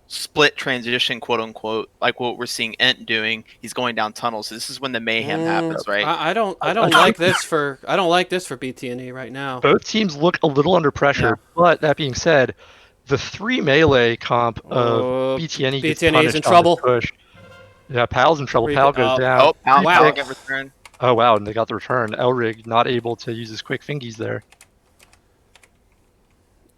split transition, quote unquote, like what we're seeing Ent doing. He's going down tunnels. So this is when the mayhem happens, right? I don't like this for BTNE right now. Both teams look a little under pressure, but that being said, the 3 melee comp of BTNE gets punished in trouble. Push. Yeah, Pal's in trouble. Pal goes down. Oh, Pal Wow. get return. Oh wow, and they got the return. Elrig not able to use his quick fingies there.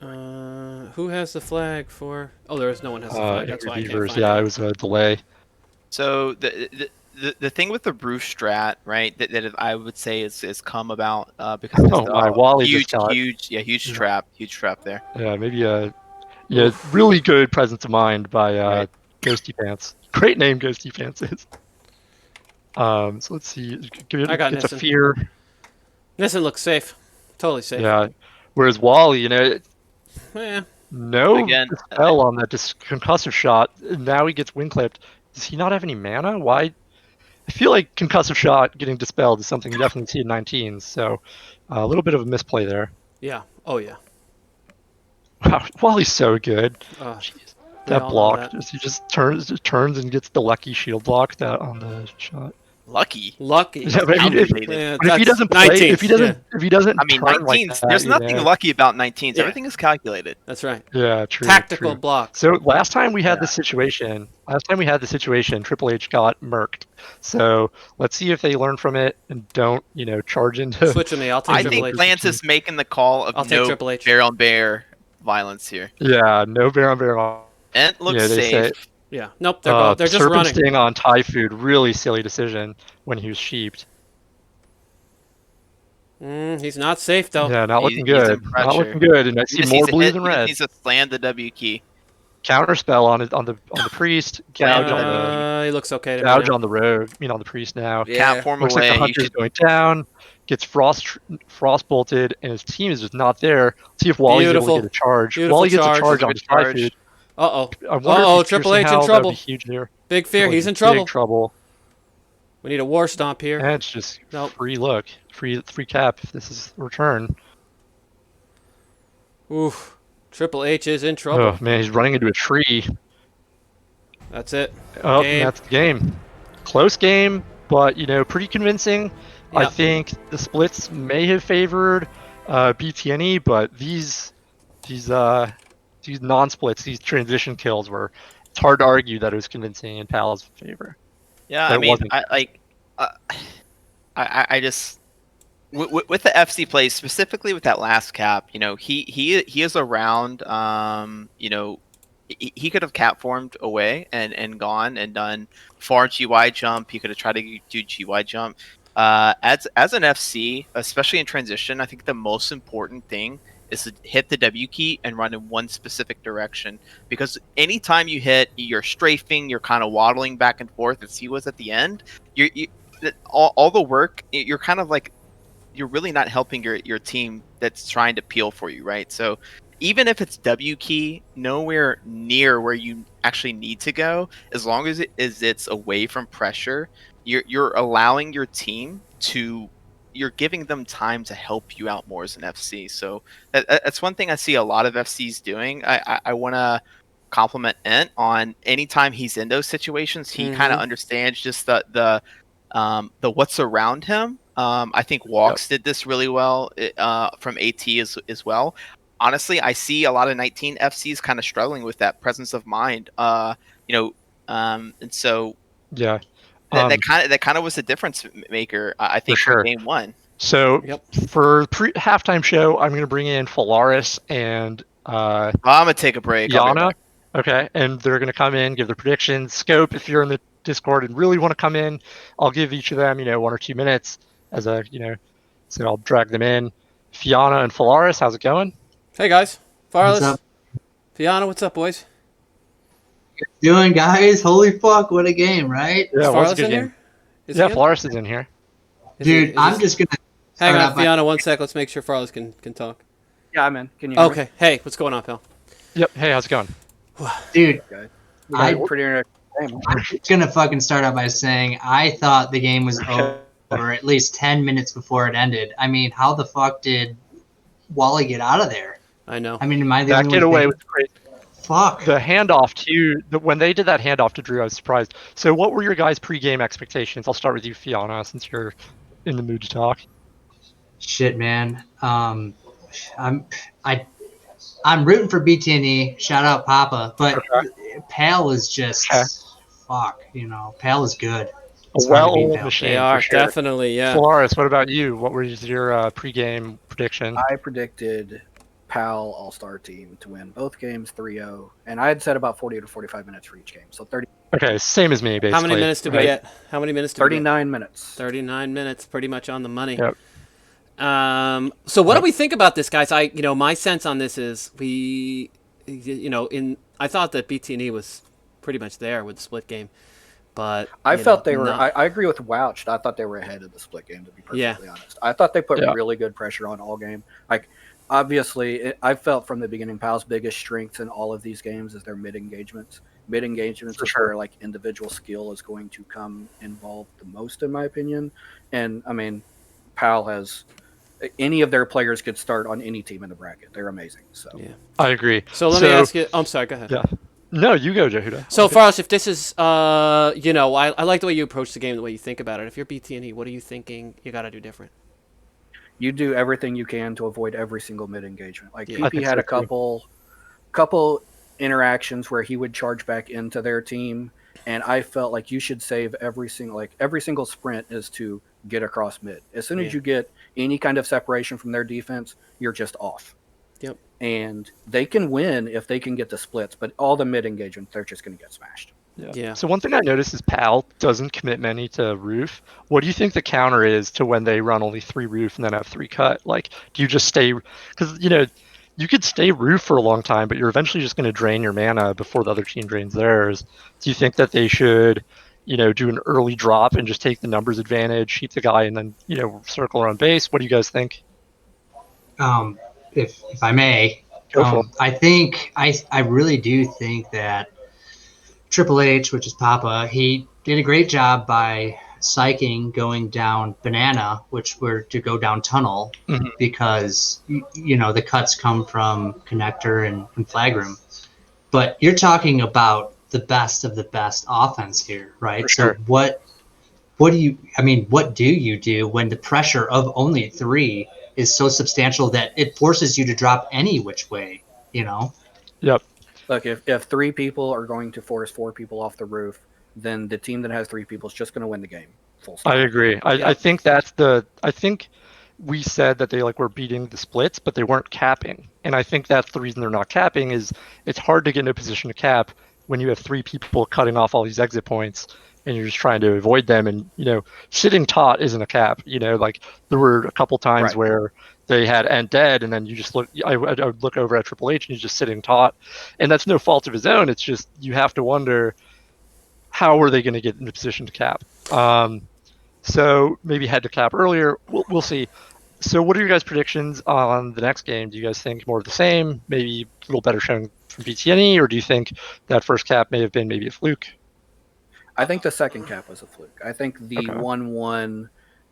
Who has the flag for? Oh, no one has the flag. That's why I can't find it was a delay. So the thing with the roof strat, right? That I would say is come about because Wally huge just got trap there. Yeah, maybe Yeah, really good presence of mind by Right. Ghosty Pants. Great name, Ghosty Pants is. So let's see. I got It's a Nissen. fear. Nissen looks safe. Totally safe. Yeah. Whereas Wally, Yeah. no Again, dispel on that concussive shot. Now he gets wing clipped. Does he not have any mana? Why? I feel like concussive shot getting dispelled is something you definitely see in 19s. So a little bit of a misplay there. Yeah. Oh yeah. Wow, Wally's so good. Uh, Jeez. we That all know block, that. he just turns and gets the lucky shield block that on the shot. lucky. Lucky. Yeah, but Calculated. Yeah, if he that's doesn't play, 19th. if he doesn't I mean, turn like 19s. that, There's nothing lucky about 19s. Yeah. Everything is calculated. That's right. Yeah, true. Tactical true. block. So last time we had Yeah. this situation, Triple H got murked. So let's see if they learn from it and don't, charge into. Switch with me. I'll take I Triple think H. Lance is making the call of I'll take no Triple H. bear on bear violence here. Yeah, no bear on bear. Ent looks Yeah, they safe. say Yeah. Nope. They're going. They're just serpent running. sting on Thai food. Really silly decision when he was sheeped. He's not safe though. Yeah, not He's looking in good. pressure. Not looking good. And I He see just more needs to blues hit. than He just red. needs to slam the W key. Counterspell on the priest. Gouge on the He looks okay to me gouge now. on the rogue. On the priest now. Yeah. Can't form Looks away. like the You hunter's should. going down. Gets frost bolted, and his team is just not there. Let's see if Wally's able to Beautiful. get a charge. Beautiful Wally gets a charge. charge on Good the Thai charge. food. Uh-oh. I wonder Uh-oh, if Triple Piercing H in Howl, trouble. That'd be huge here. Big fear. Triple H He's in trouble. Big trouble. We need a war stomp here. And it's just Nope. free look. Free cap if this is a return. Oof. Triple H is in trouble. Oh man, he's running into a tree. That's it. Oh, Game. that's the game. Close game, but pretty convincing. I Yep. think the splits may have favored BTNE, but these non-splits, these transition kills were. It's hard to argue that it was convincing in Pal's favor. Yeah, But I it mean, wasn't. I just with the FC plays specifically with that last cap, he is around. He could have cap formed away and gone and done far GY jump. He could have tried to do GY jump. As an FC, especially in transition, I think the most important thing is to hit the W key and run in one specific direction. Because anytime you hit, you're strafing, you're kind of waddling back and forth, and see what's at the end. All the work, you're kind of like, you're really not helping your team that's trying to peel for you, right? So even if it's W key, nowhere near where you actually need to go, as long as it's away from pressure, you're allowing your team to, you're giving them time to help you out more as an FC. So that's one thing I see a lot of FCs doing. I want to compliment Ent on anytime he's in those situations, he kind of understands just the what's around him. I think Walks did this really well from AT as well. Honestly, I see a lot of 19 FCs kind of struggling with that presence of mind. And so Yeah. that kind of was the difference maker, I think, for game one. So for halftime show, I'm going to bring in Falaris and I'm gonna take a break. Yana. Okay, and they're going to come in, give their predictions. Scope, if you're in the Discord and really want to come in, I'll give each of them 1 or 2 minutes as a so I'll drag them in. Fiona and Falaris, how's it going? Hey guys, Farless. What's up? Fiona, what's up, boys? Doing, guys? Holy fuck, what a game, right? Yeah, Is it was a Farless good in game. here? Is Yeah, he in? Falaris is in here. Dude, I'm just gonna hang start on, out by- Fiona. 1 sec. Let's make sure Farless can talk. Yeah, I'm in. Can you hear me? Okay. Hey, what's going on, pal? Yep. Hey, how's it going? Dude, I I- pretty interesting game. I'm just gonna fucking start out by saying I thought the game was over at least 10 minutes before it ended. I mean, how the fuck did Wally get out of there? I know. I mean, am I the That only one getaway thinking- was crazy. Fuck. The handoff too. When they did that handoff to Drew, I was surprised. So, what were your guys' pre-game expectations? I'll start with you, Fiona, since you're in the mood to talk. Shit, man. I'm rooting for BTNE. Shout out Papa, but Pal is just fuck. Pal is good. It's A hard to beat well-oiled Pal. machine. They are for sure. definitely, yeah. Falaris, what about you? What was your pre-game prediction? I predicted PAL All-Star team to win both games 3-0, and I had said about 40 to 45 minutes for each game. So Okay, same as me, basically. How many minutes did we right? get? How many minutes did we get? 39 minutes. 39 minutes, pretty much on the money. Yep. So what do we think about this, guys? My sense on this is I thought that BTNE was pretty much there with the split game, but I felt they were. not- I agree with Wouch. I thought they were ahead of the split game. To be Yeah. perfectly honest, I thought they put Yeah. really good pressure on all game. Like, obviously, I felt from the beginning, PAL's biggest strengths in all of these games is their mid engagements. Mid engagements For is sure. where like individual skill is going to come involved the most, in my opinion. And I mean, PAL has any of their players could start on any team in the bracket. They're amazing. So Yeah. I agree. So let me ask you. I'm sorry. Go ahead. Yeah. No, you go, Jehuda. So, Faros, if this is, I like the way you approach the game, the way you think about it. If you're BTNE, what are you thinking you got to do different? you do everything you can to avoid every single mid engagement. Like Yeah. I PP think had so, a too. couple interactions where he would charge back into their team, and I felt like you should save every single sprint is to get across mid. As soon as Yeah. you get any kind of separation from their defense, you're just off. Yep. And they can win if they can get the splits, but all the mid engagements, they're just going to get smashed. Yeah. So one thing I noticed is PAL doesn't commit many to roof. What do you think the counter is to when they run only 3 roof and then have 3 cut? Like, do you just stay? Because you could stay roof for a long time, but you're eventually just going to drain your mana before the other team drains theirs. Do you think that they should, do an early drop and just take the numbers advantage, keep the guy, and then circle around base? What do you guys think? If I may, Go for it. I think I really do think that Triple H, which is Papa, he did a great job by psyching going down banana, which were to go down tunnel, Mhm. because the cuts come from connector and flag room. But you're talking about the best of the best offense here, right? For sure. So what do you do when the pressure of only 3 is so substantial that it forces you to drop any which way, Yep. Look, if 3 people are going to force 4 people off the roof, then the team that has 3 people is just going to win the game. Full stop. I agree. I think I think we said that they were beating the splits, but they weren't capping. And I think that's the reason they're not capping is it's hard to get in a position to cap when you have 3 people cutting off all these exit points and you're just trying to avoid them. And, sitting taut isn't a cap. There were a couple times Right. where they had end dead, and then you just I would look over at Triple H and he's just sitting taut. And that's no fault of his own. It's just you have to wonder, how are they going to get in a position to cap? So maybe had to cap earlier. We'll see. So what are your guys' predictions on the next game? Do you guys think more of the same, maybe a little better showing from BTNE, or do you think that first cap may have been maybe a fluke? I think the second cap was a fluke. I think the Okay. 1-1,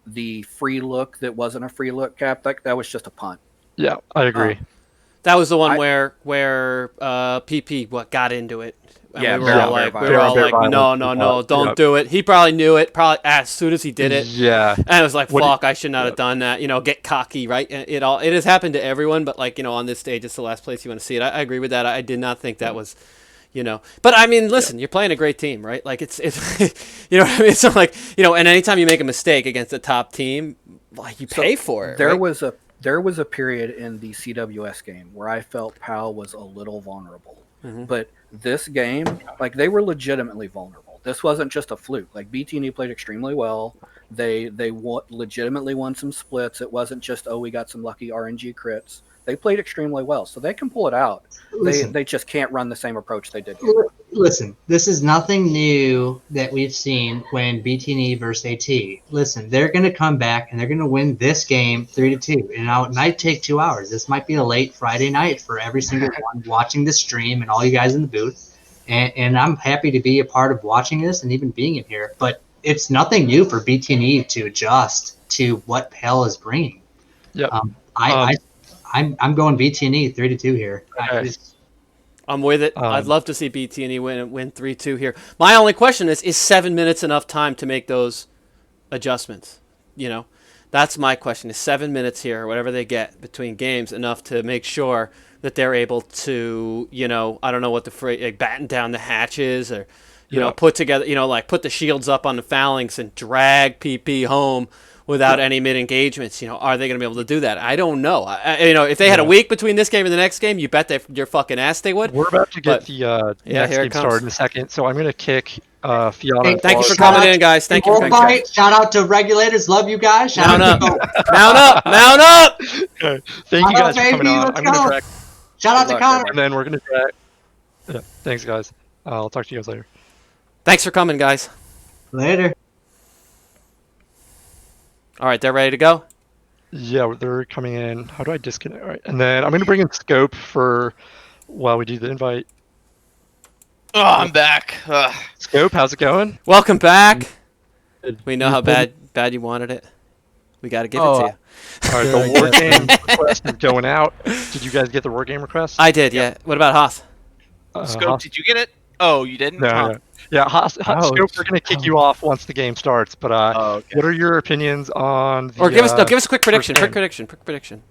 the free look that wasn't a free look cap, that was just a punt. Yeah, I agree. That was the one I- where PP got into it. And Yeah, we were Baron all Bear like, violence. no, don't Yep. do it. He probably knew it. Probably as soon as he did it, Yeah. and it was like, What do you- fuck, I should not have done that. Get cocky, right? It has happened to everyone, but on this stage, it's the last place you want to see it. I agree with that. I did not think that was. But I mean, listen, you're playing a great team, right? Like it's you know what I mean? It's not like, and anytime you make a mistake against a top team, like you pay for it. There right? was a period in the CWS game where I felt PAL was a little vulnerable. Mhm. But this game, they were legitimately vulnerable. This wasn't just a fluke. BTNE played extremely well. They legitimately won some splits. It wasn't just, we got some lucky RNG crits. They played extremely well, so they can pull it out. Listen. They just can't run the same approach they did. Listen, this is nothing new that we've seen when BTNE versus AT. Listen, they're going to come back and they're going to win this game 3-2. And now it might take 2 hours. This might be a late Friday night for every single one watching the stream and all you guys in the booth. And I'm happy to be a part of watching this and even being in here. But it's nothing new for BTNE to adjust to what PAL is bringing. Yep. I'm going BTNE 3-2 here. Okay. I'm with it. I'd love to see BTNE win 3-2 here. My only question is 7 minutes enough time to make those adjustments? That's my question. Is 7 minutes here, or whatever they get between games, enough to make sure that they're able to, I don't know what the phrase, batten down the hatches, or put together, put the shields up on the phalanx and drag PP home without any mid engagements. Are they going to be able to do that? I don't know. If they had a week between this game and the next game, you bet your fucking ass they would. We're about to get the next here it game comes. started in a second, so I'm going to kick Fiona. Hey, and Thank you Flora. for coming in, guys. Thank you. Bull fight. Shout out to regulators. Love you guys. Shout Mount out up. to Mount up. Mount up. Okay. Thank you Mount up, guys for coming baby. on. Let's I'm going to go. drag Shout out Good to luck, Connor. And then we're gonna try. Yeah, thanks guys. I'll talk to you guys later. Thanks for coming, guys. Later. All right, they're ready to go. Yeah, they're coming in. How do I disconnect? All right, and then I'm gonna bring in Scope for while we do the invite. Oh, I'm back. Ugh. Scope, how's it going? Welcome back. Good. We know how bad you wanted it. We got to give it to you. All right, the war game request is going out. Did you guys get the war game request? I did, yeah. What about Hoth? Scope, did you get it? Oh, you didn't? No, Huh. no. Yeah, Scope, we're gonna kick you off once the game starts. But Oh, okay. what are your opinions on the? Or give us a quick prediction. first Quick prediction.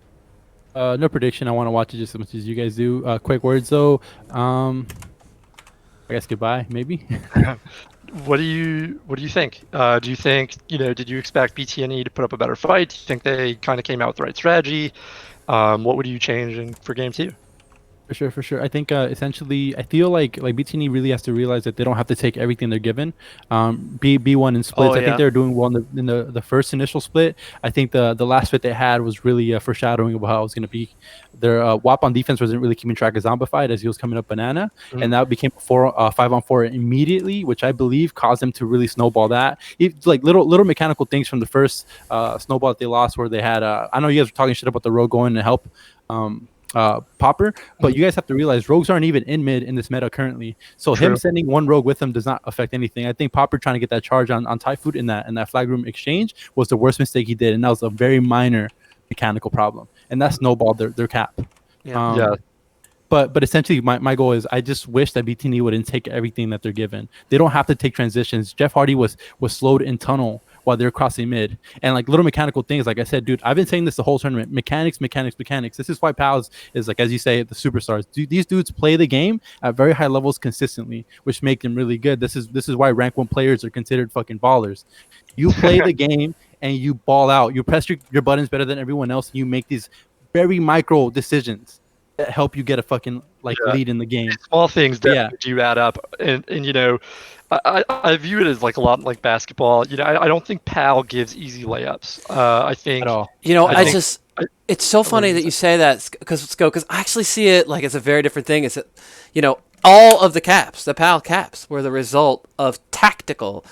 No prediction. I want to watch it just as much as you guys do. Quick words though. I guess goodbye, maybe. What do you think? Do you think did you expect BTNE to put up a better fight? Do you think they kind of came out with the right strategy? What would you change for game 2? For sure. I think essentially, I feel like BTNE really has to realize that they don't have to take everything they're given. B1 in splits. Oh, I yeah. think they're doing well in the first initial split. I think the last split they had was really foreshadowing of how it was going to be. Their WAP on defense wasn't really keeping track of Zombified as he was coming up banana, and that became a 5-on-4 immediately, which I believe caused them to really snowball that. Like little mechanical things from the first snowball that they lost, where they had. I know you guys were talking shit about the rogue going to help. Popper, but you guys have to realize rogues aren't even in mid in this meta currently. So True. him sending one rogue with him does not affect anything. I think Popper trying to get that charge on Typhoon in that flag room exchange was the worst mistake he did, and that was a very minor mechanical problem, and that snowballed their cap. Yeah. Yeah. But essentially, my goal is I just wish that BTNE wouldn't take everything that they're given. They don't have to take transitions. Jeff Hardy was slowed in tunnel while they're crossing mid. And like little mechanical things, like I said, dude, I've been saying this the whole tournament. Mechanics. This is why PALS is, like, as you say, the superstars. These dudes play the game at very high levels consistently, which make them really good. This is why rank 1 players are considered fucking ballers. You play the game and you ball out. You press your buttons better than everyone else. And you make these very micro decisions that help you get a fucking lead in the game. Small things definitely do add up, and I view it as like a lot like basketball. I don't think PAL gives easy layups. I think At all. It's so funny that you say that because I actually see it like as a very different thing. Is that all of the PAL caps were the result of tactical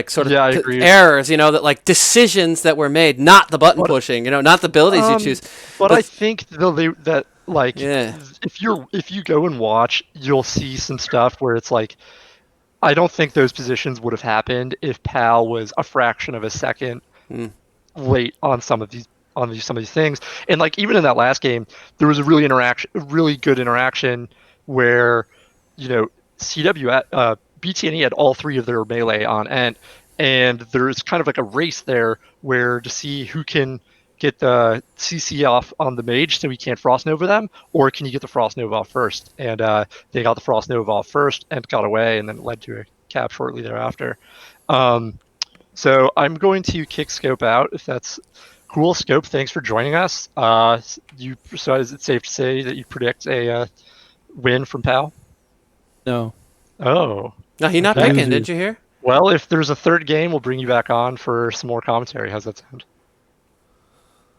sort of errors, that like decisions that were made, not the button pushing, not the abilities you choose. But I think if you go and watch, you'll see some stuff where it's like, I don't think those positions would have happened if PAL was a fraction of a second late on some of these things. And like even in that last game, there was a really good interaction where BTNE had all 3 of their melee on Ent, and there's kind of like a race there where to see who can get the CC off on the mage so he can't Frost Nova them, or can you get the Frost Nova off first? And they got the Frost Nova off first and got away, and then it led to a cap shortly thereafter. So I'm going to kick Scope out if that's cool. Scope, thanks for joining us. So is it safe to say that you predict a win from PAL? No. Oh. No, he's not picking. Did you hear? Well, if there's a third game, we'll bring you back on for some more commentary. How's that sound?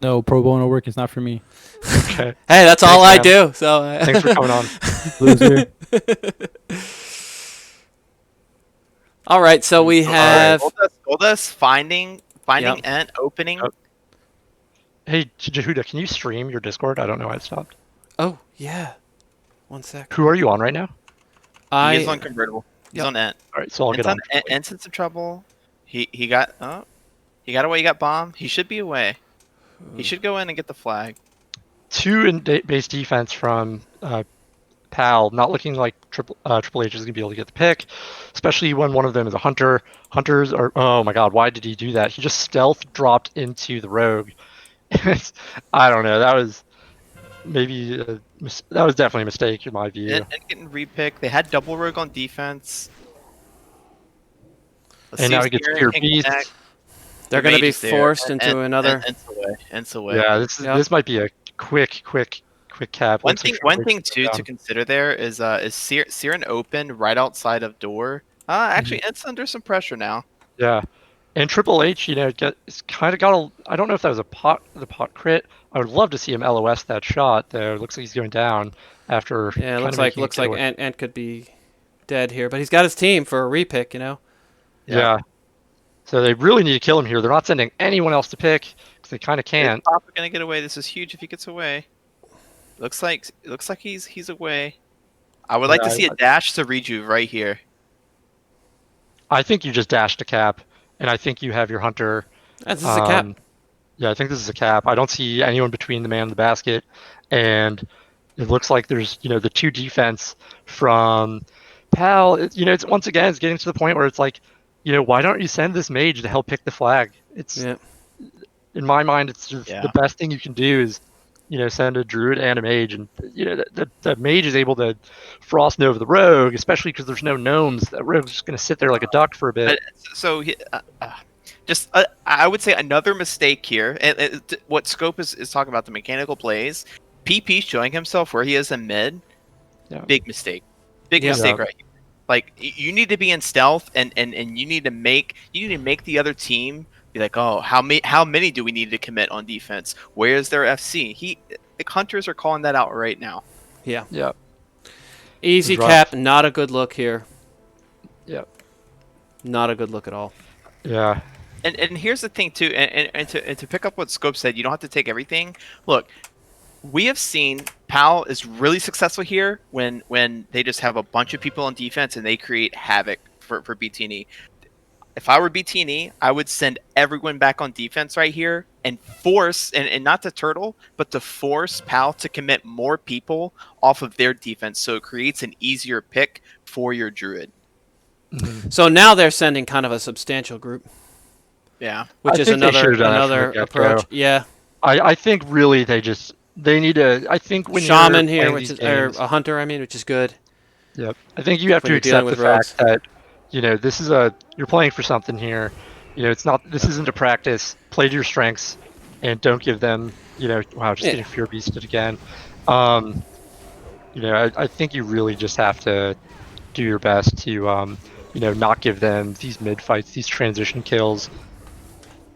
No, pro bono work is not for me. Okay. Hey, that's all I do. So thanks for coming on. Loser. All right, so we have Goldust finding Ent opening. Yep. Hey, Jehuda, can you stream your Discord? I don't know why it stopped. Oh yeah, 1 sec. Who are you on right now? He is on convertible. He's on Ent. All right, so I'll get on. Ent's in some trouble. He got away. He got bombed. He should be away. He should go in and get the flag. 2 in base defense from PAL, not looking like Triple H is going to be able to get the pick, especially when one of them is a hunter. Hunters are, oh my god, why did he do that? He just stealth dropped into the rogue. I don't know, that was definitely a mistake in my view. And getting repicked. They had double rogue on defense. And now he gets pure beast. They're going to be forced into another. Ent's away. Yeah, this might be a quick cap. One thing too to consider there is Siren open right outside of door. Actually, Ent's under some pressure now. Yeah, And Triple H, it's kind of got a. I don't know if that was the pot crit. I would love to see him LOS that shot. Though it looks like he's going down after Yeah, kind looks of like making a getaway. Ant could be dead here, but he's got his team for a repick. Yeah. So they really need to kill him here. They're not sending anyone else to pick because they kind of Is can't. Papa gonna get away? This is huge if he gets away. Looks like he's away. I would like to see a dash to rejuve right here. I think you just dash to cap, and I think you have your hunter. This is a cap. Yeah, I think this is a cap. I don't see anyone between the man and the basket, and it looks like there's the two defense from Pal. It's once again it's getting to the point where it's like, why don't you send this mage to help pick the flag? It's in my mind, it's just the best thing you can do is send a druid and a mage, and the mage is able to frost nova the rogue, especially because there's no gnomes. That rogue's just going to sit there like a duck for a bit. So I would say another mistake here, and what Scope is talking about, the mechanical plays, PP showing himself where he is in mid, big mistake. Big mistake right here. Like, you need to be in stealth, and you need to make the other team be like, oh, how many do we need to commit on defense? Where's their FC? The hunters are calling that out right now. Yeah. Easy cap, not a good look here. Yep. Not a good look at all. Yeah. And here's the thing too, and to pick up what Scope said, you don't have to take everything. Look, we have seen PAL is really successful here when they just have a bunch of people on defense and they create havoc for BTNE. If I were BTNE, I would send everyone back on defense right here and force, and not to turtle, but to force PAL to commit more people off of their defense, so it creates an easier pick for your druid. Mm-hmm. So now they're sending kind of a substantial group. Yeah, which is another approach. Yeah, I think really they need to. I think when shaman you're here, which is or a hunter, which is good. Yep, I think you have to accept the fact that this is you're playing for something here. This isn't a practice. Play to your strengths, and don't give them. Getting fear beasted again. I think you really just have to do your best to not give them these mid fights, these transition kills.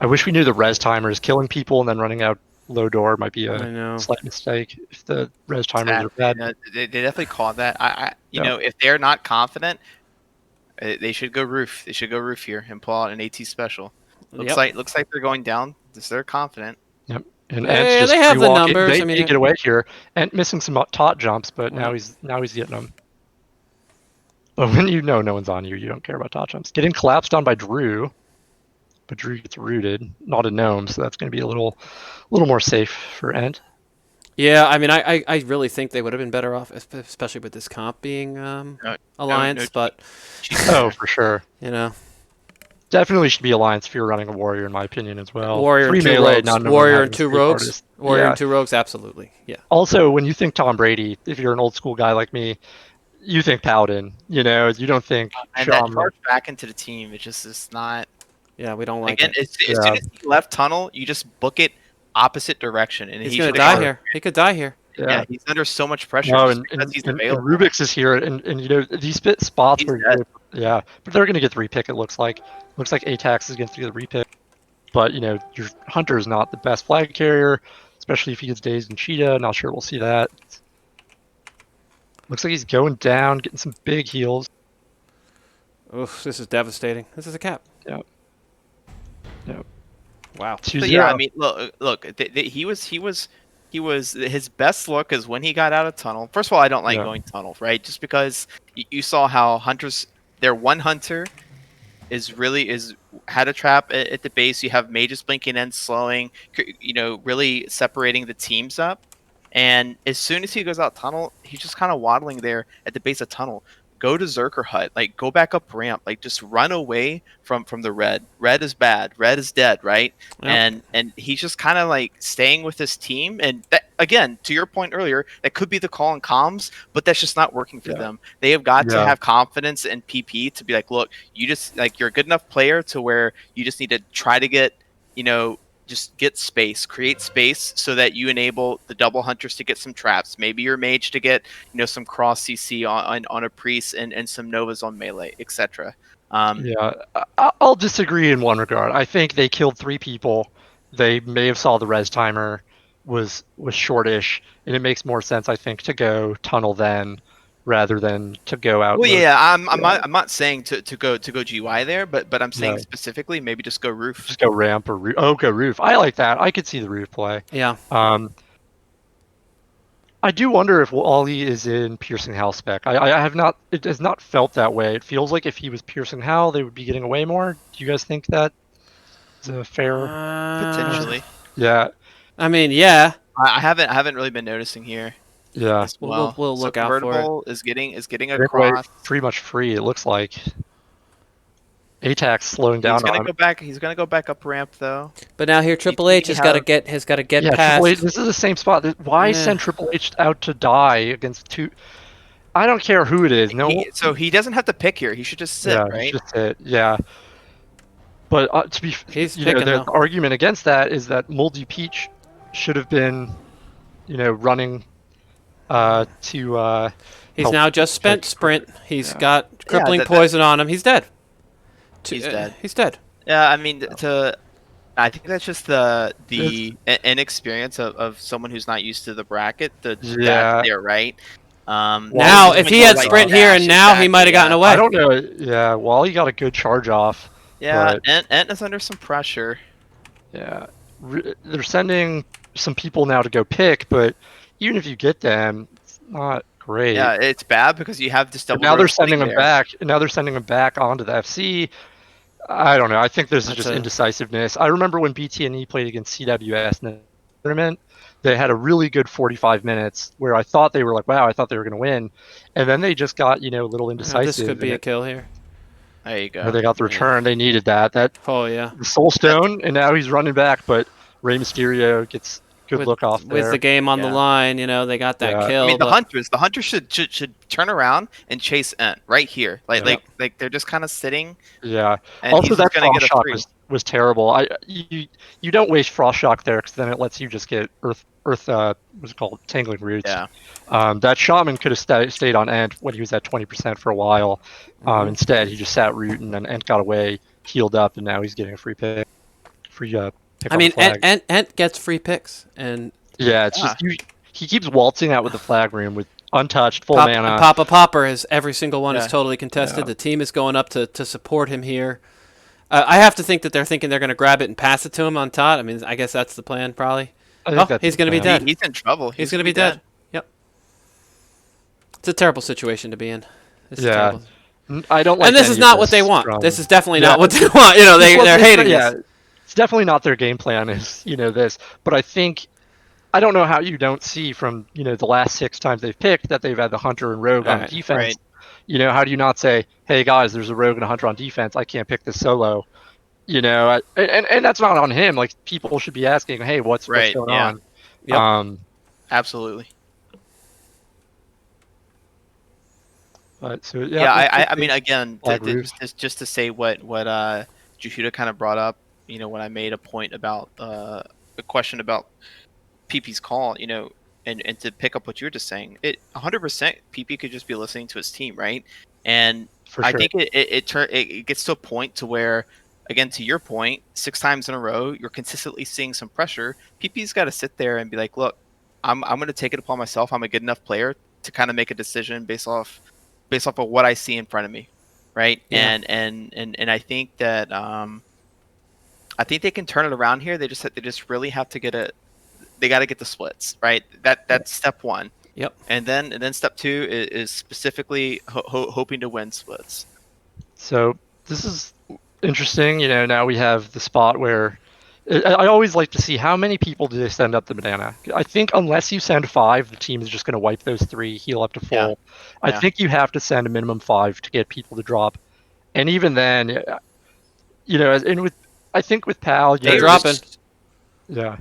I wish we knew the res timers. Killing people and then running out low door might be a slight mistake if the res timers are bad. They definitely called that. If they're not confident, they should go roof. They should go roof here and pull out an AT special. Looks like they're going down. They're confident. Yep. And they have the numbers. They get away here and missing some tot jumps, but now he's getting them. But when no one's on you, you don't care about tot jumps. Getting collapsed on by Drew. But Drew gets rooted, not a gnome, so that's going to be a little more safe for Ent. Yeah, I really think they would have been better off, especially with this comp being Alliance. But for sure, definitely should be Alliance if you're running a warrior, in my opinion, as well. Warrior and two rogues. Warrior and two rogues. Warrior and two rogues, absolutely. Yeah. Also, when you think Tom Brady, if you're an old school guy like me, you think Paladin. You don't think. And that charge back into the team, it's just not. Yeah, we don't like it. As soon as he left tunnel, you just book it opposite direction, and he's gonna die here. He could die here. Yeah, he's under so much pressure because he's available. And Rubik's is here, and these spots where but they're gonna get the repick. It looks like Atax is gonna get the repick, but your hunter is not the best flag carrier, especially if he gets dazed and cheetah. Not sure we'll see that. Looks like he's going down, getting some big heals. Oof, this is devastating. This is a cap. Yep. Wow. So yeah, look. He was his best look is when he got out of tunnel. First of all, I don't like going tunnel, right? Just because you saw how hunters, their one hunter is had a trap at the base. You have mages blinking and slowing, really separating the teams up. And as soon as he goes out tunnel, he's just kind of waddling there at the base of tunnel. Go to Zerker Hut, go back up ramp, just run away from the red. Red is bad. Red is dead, right? Yep. And he's just kind of staying with his team. And that, again, to your point earlier, that could be the call in comms, but that's just not working for them. They have got to have confidence in PP to be look, you just you're a good enough player to where you just need to try to get, just get space, create space so that you enable the double hunters to get some traps. Maybe your mage to get, some cross CC on a priest and some novas on melee, etc. Yeah, I'll disagree in one regard. I think they killed 3 people. They may have saw the res timer was shortish, and it makes more sense, I think, to go tunnel then rather than to go out. Well, road. yeah, I'm Yeah. not saying to go GY there, but I'm saying No. specifically maybe just go roof. Just go ramp or roof. Oh, go roof. I like that. I could see the roof play. Yeah. I do wonder if Wally is in Piercing Hal spec. I have not. It has not felt that way. It feels like if he was Piercing Hal, they would be getting away more. Do you guys think that is a fair? Potentially. Yeah. I mean, yeah. I haven't really been noticing here Yeah. as well. We'll So look out for it. convertible is getting They're away across. pretty much free. It looks like. ATAC's slowing down. He's gonna go back. He's gonna go back up ramp though. But now here, Triple H has got to get Yeah, past. Triple H. This is the same spot. Why Yeah. send Triple H out to die against 2? I don't care who it is. No. So he doesn't have to pick here. He should just sit, Yeah, right? just it. Yeah. But to be, He's you know, picking, the though. argument against that is that Moldy Peach should have been, running to. He's help now just spent take- sprint. He's Yeah. got crippling that- poison on him. He's dead. He's dead. He's dead. Yeah, I mean, I think that's just the inexperience of someone who's not used to the bracket. Yeah. There, right? Now, if he had sprint here and now, he might have gotten away. I don't know. Yeah, Wally got a good charge off. Yeah, but- Ent is under some pressure. Yeah, they're sending some people now to go pick, but even if you get them, it's not great. Yeah, it's bad because you have this But double. now they're row sending sitting them there. back. Now they're sending them back onto the FC. I don't know. I think there's just indecisiveness. I remember when BTNE played against CWS in the tournament, they had a really good 45 minutes where I thought they were like, wow, I thought they were going to win. And then they just got, a little indecisive. This could be a kill here. There you go. They got the return. They needed that. Oh, yeah. The Soul Stone, and now he's running back, but Rey Mysterio gets good look off there. With the game on the Yeah. line, they got that Yeah. kill. I mean, the but- hunters should turn around and chase Ent right here. Yeah. Like they're just kind of sitting. Yeah. And Also, he's that just gonna frost get a shock free. was terrible. You don't waste frost shock there because then it lets you just get earth what's it called, tangling roots. Yeah. That shaman could have stayed on Ent when he was at 20% for a while. Instead, he just sat root and then Ent got away, healed up, and now he's getting a free pick. Pick I on mean, the flag. Ent gets free picks, and Yeah, it's just he keeps waltzing out with the flag room with untouched, full mana. Papa Popper is every single one is Yeah. totally contested. Yeah. The team is going up to support him here. I have to think that they're thinking they're going to grab it and pass it to him on Todd. I mean, I guess that's the plan, probably. I think that's he's the going to be plan. dead. He's in trouble. He's going to be dead. Yep. It's a terrible situation to be in. This is Yeah. terrible. I don't like. And this any is of not what they want. from- This is definitely Yeah. not what they want. They're hating yeah, this. it's definitely not their game plan. Is this? But I don't know how you don't see from the last 6 times they've picked that they've had the hunter and rogue on Right, defense. How do you not say, hey guys, there's a rogue and a hunter on defense. I can't pick this solo. And that's not on him. Like people should be asking, hey, what's going yeah. on? Yep. Absolutely. But so I mean, again, flag roofs. just to say what Juhuda kind of brought up, when I made a point about a question about PP's call, and to pick up what you were just saying, 100% PP could just be listening to his team, right? And for I sure. think it gets to a point to where, again, to your point, 6 times in a row, you're consistently seeing some pressure. PP's got to sit there and be like, look, I'm going to take it upon myself. I'm a good enough player to kind of make a decision based off of what I see in front of me, right? Yeah. And I think that I think they can turn it around here. They just really have to they got to get the splits, right? That's step 1. Yep. And then step 2 is specifically hoping to win splits. So this is interesting. Now we have the spot where I always like to see how many people do they send up the banana. I think unless you send 5, the team is just going to wipe those 3, heal up to full. Yeah. I Yeah. think you have to send a minimum 5 to get people to drop. And even then, I think with Pal, They're They're dropping. Yeah,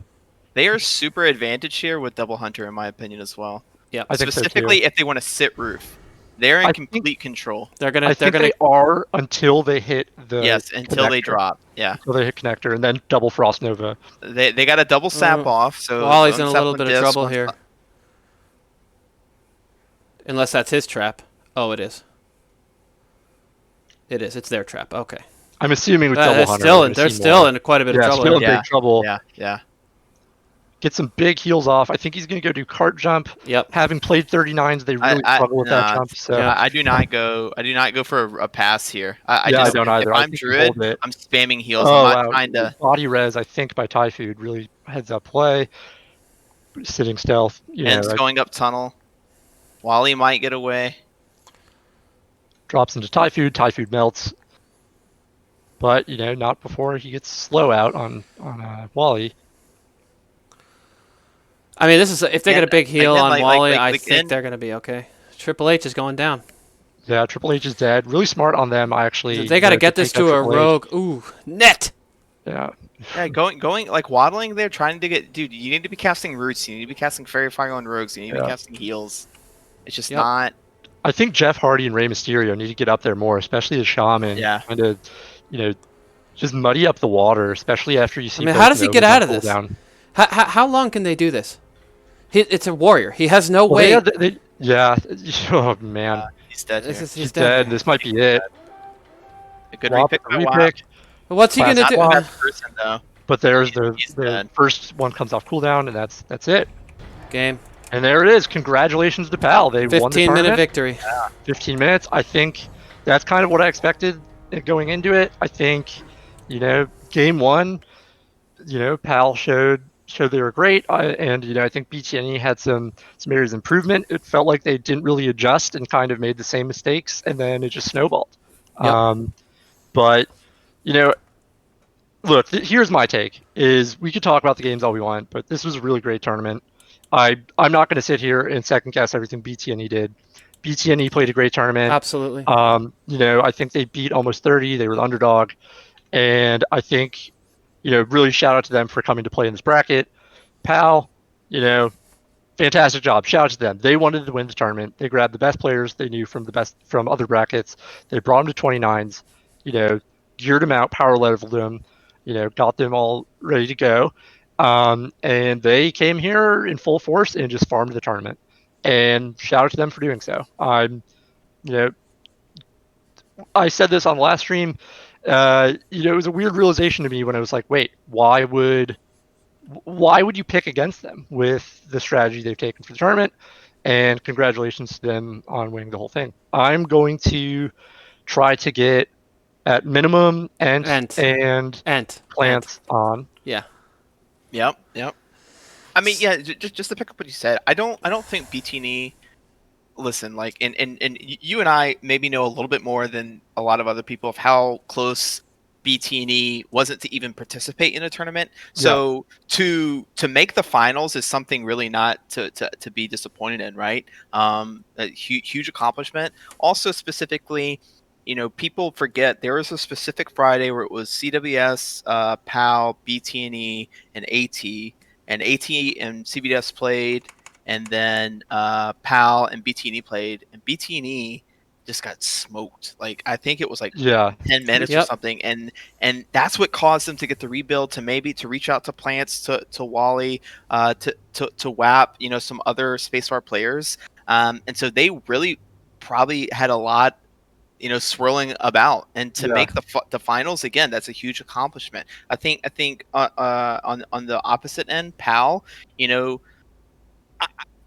They are super advantaged here with double hunter, in my opinion, as well. Yep. I think so, too. Specifically, if they want to sit roof, they're in I think- complete control. They're gonna. I They're think gonna. they are until they hit the Yes, until they connector. drop. Yeah, Until they hit connector and then double frost nova. they got a double sap off. So Wally's in a unsap little on bit of disc, trouble one- here. Unless that's his trap. Oh, it is. It is. It's their trap. Okay. I'm assuming with Double They're Hunter, still we're in. gonna They're see still more. in quite a bit of Yeah, trouble. still in here. big trouble. Yeah. Get some big heals off. I think he's going to go do cart jump. Yep. Having played 39s, they really struggle with that jump. So Yeah. I do not go. I do not go for a pass here. I don't either. If I I'm think you Druid, hold it. I'm spamming heals. Oh, I'm not wow. trying to. Body res, I think, by Typhoid really heads up play. Sitting stealth. Ends going up tunnel. Wally might get away. Drops into Typhoid. Typhoid melts. But, not before he gets slow out on Wally. I mean, this is if they get a big heal again, on like- Wally, like- I like think in- they're gonna be okay. Triple H is going down. Yeah, Triple H is dead. Really smart on them, actually. They got to get take this out to a Triple H. rogue. Ooh, net. Yeah. Yeah, going like waddling there, trying to get. Dude, you need to be casting roots. You need to be casting Fairy Fire on rogues. You need to be casting heals. It's just not. I think Jeff Hardy and Rey Mysterio need to get up there more, especially as Shaman. Yeah. Kind of, just muddy up the water, especially after you see. I mean, how does he get out of this? Down. How long can they do this? It's a warrior. He has no Well, way. yeah. Oh man, He's dead. Here. He's dead. This might be it. A good Wop, repick. repick. What's he gonna Not do? the best person though. But there's He's the dead. first one comes off cooldown, and that's it. Game. And there it is. Congratulations to Pal. They won the 15-minute tournament. victory. 15 minutes. I think that's kind of what I expected going into it. I think, game one, Pal showed they were great, and I think BTNE had some areas of improvement. It felt like they didn't really adjust and kind of made the same mistakes, and then it just snowballed. Yep. But look, here's my take: is we could talk about the games all we want, but this was a really great tournament. I'm not going to sit here and second guess everything BTNE did. BTNE played a great tournament. Absolutely. I think they beat almost 30. They were the underdog, and I think, really shout out to them for coming to play in this bracket. Pal, fantastic job. Shout out to them. They wanted to win the tournament. They grabbed the best players they knew from other brackets. They brought them to 29s. Geared them out, power leveled them. Got them all ready to go. And they came here in full force and just farmed the tournament. And shout out to them for doing so. I said this on the last stream. It was a weird realization to me when I was like, wait, why would you pick against them with the strategy they've taken for the tournament? And congratulations to them on winning the whole thing. I'm going to try to get at minimum and plants on. Yeah. Yep. I mean, yeah. Just to pick up what you said, I don't think BTNE. Listen, like, and you and I maybe know a little bit more than a lot of other people of how close BTNE wasn't to even participate in a tournament. So to make the finals is something really not to be disappointed in, right? A huge accomplishment. Also, specifically, people forget there was a specific Friday where it was CWS, PAL, BTNE, and AT, and AT and CBDS played. And then PAL and BTNE played, and BTNE just got smoked. Like, I think it was like 10 minutes or something, and that's what caused them to get the rebuild, to reach out to Plants, to Wally, to WAP, some other Spacebar players, and so they really probably had a lot, swirling about, and to make the finals again, that's a huge accomplishment. I think on the opposite end, PAL,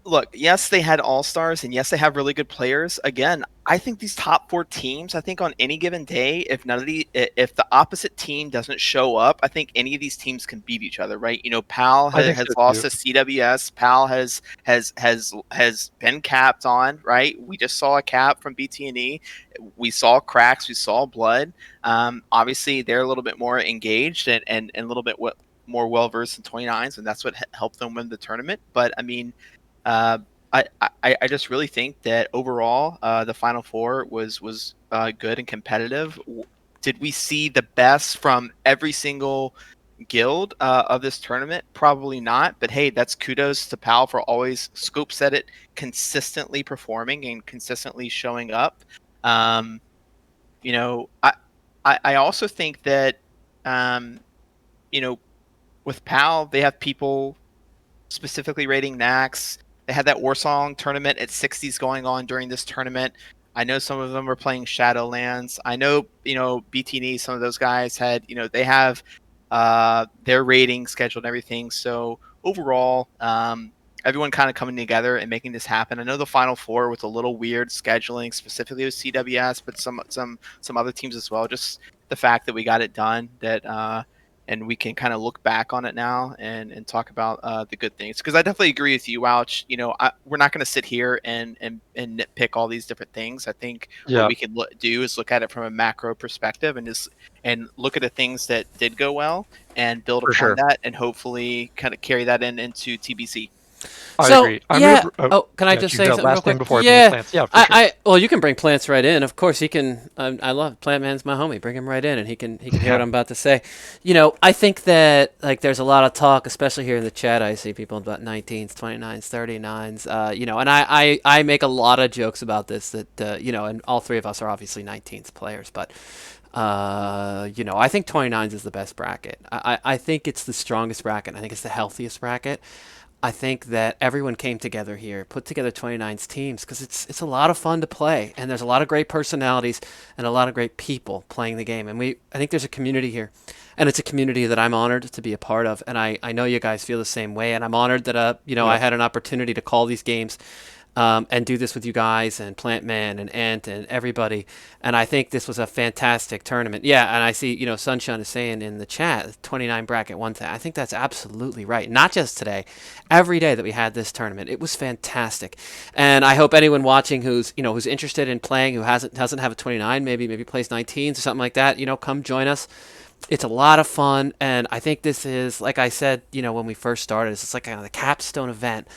look, yes, they had all-stars, and yes, they have really good players. Again, I think these top 4 teams, I think on any given day, if the opposite team doesn't show up, I think any of these teams can beat each other, right? PAL has lost to CWS. PAL has been capped on, right? We just saw a cap from BTNE. We saw cracks. We saw blood. Obviously, they're a little bit more engaged and a little bit more well-versed in 29s, and that's what helped them win the tournament. But, I mean, I just really think that overall the Final Four was good and competitive. Did we see the best from every single guild of this tournament? Probably not. But hey, that's kudos to PAL for always scope set it, consistently performing and consistently showing up. I also think that with PAL they have people specifically rating Nax. They had that Warsong tournament at 60s going on during this tournament. I know some of them were playing Shadowlands. I know, BTNE, some of those guys had, they have their rating scheduled and everything. So overall, everyone kind of coming together and making this happen. I know the Final Four was a little weird scheduling, specifically with CWS, but some other teams as well. Just the fact that we got it done, and we can kind of look back on it now and talk about the good things. Because I definitely agree with you, Ouch. We're not going to sit here and nitpick all these different things. I think what we can do is look at it from a macro perspective and look at the things that did go well and build upon that, and hopefully kind of carry that into TBC. I agree. Can I just say something real quick? Before plants? Yeah, for sure. Well, you can bring Plants right in. Of course, he can. I love Plant Man's my homie. Bring him right in, and he can hear what I'm about to say. I think that there's a lot of talk, especially here in the chat. I see people about 19s, 29s, 39s. And I make a lot of jokes about this. That and all three of us are obviously 19s players, but. I think 29s is the best bracket. I think it's the strongest bracket. I think it's the healthiest bracket. I think that everyone came together here, put together 29's teams, because it's a lot of fun to play, and there's a lot of great personalities and a lot of great people playing the game, and I think there's a community here, and it's a community that I'm honored to be a part of, and I know you guys feel the same way, and I'm honored that I had an opportunity to call these games. And do this with you guys and Plant Man and Ant and everybody. And I think this was a fantastic tournament. Yeah, and I see, Sunshine is saying in the chat, 29 bracket one thing. I think that's absolutely right. Not just today. Every day that we had this tournament, it was fantastic. And I hope anyone watching who's interested in playing, who doesn't have a 29, maybe plays 19s or something like that, come join us. It's a lot of fun, and I think this is, like I said, when we first started, it's like kind of the capstone event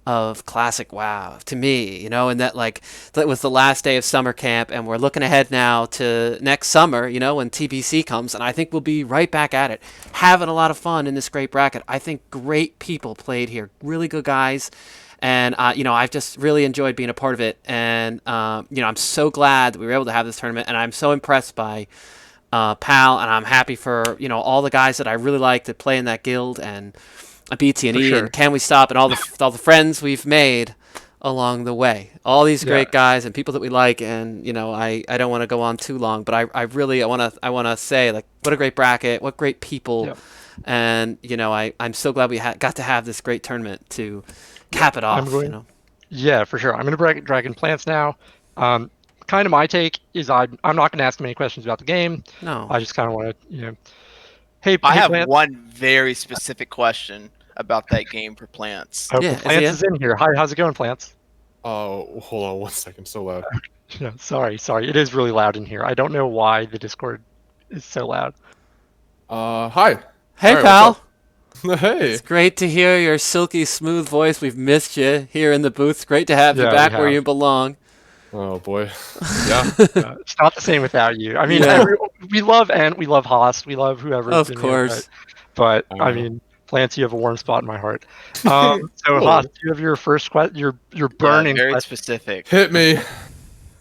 of classic WoW to me, and that was the last day of summer camp, and we're looking ahead now to next summer, when TBC comes, and I think we'll be right back at it, having a lot of fun in this great bracket. I think great people played here, really good guys, and I've just really enjoyed being a part of it, and I'm so glad that we were able to have this tournament, and I'm so impressed by Pal, and I'm happy for all the guys that I really like that play in that guild, and BTNE and Can We Stop, and all the friends we've made along the way. All these great guys and people that we like, and I don't want to go on too long, but I really want to say what a great bracket, what great people, and I'm so glad we got to have this great tournament to cap it off. Yeah, for sure. I'm going to bracket Dragon Plants now. Kind of my take is I'm not going to ask many questions about the game. No, I just kind of want to I have one very specific question about that game for Plants. Plants is in here. Hi, how's it going, Plants? Oh, hold on 1 second. So loud. Yeah, sorry. It is really loud in here. I don't know why the Discord is so loud. Hi. Hey, pal. Hey. It's great to hear your silky smooth voice. We've missed you here in the booth. It's great to have you back where you belong. Oh boy. Yeah. It's not the same without you. I mean, we love Ant, we love Haas, we love whoever. Of course. But I mean, Plants, you have a warm spot in my heart. So Haas, do you have your first question? Your burning very question? Specific. Hit me,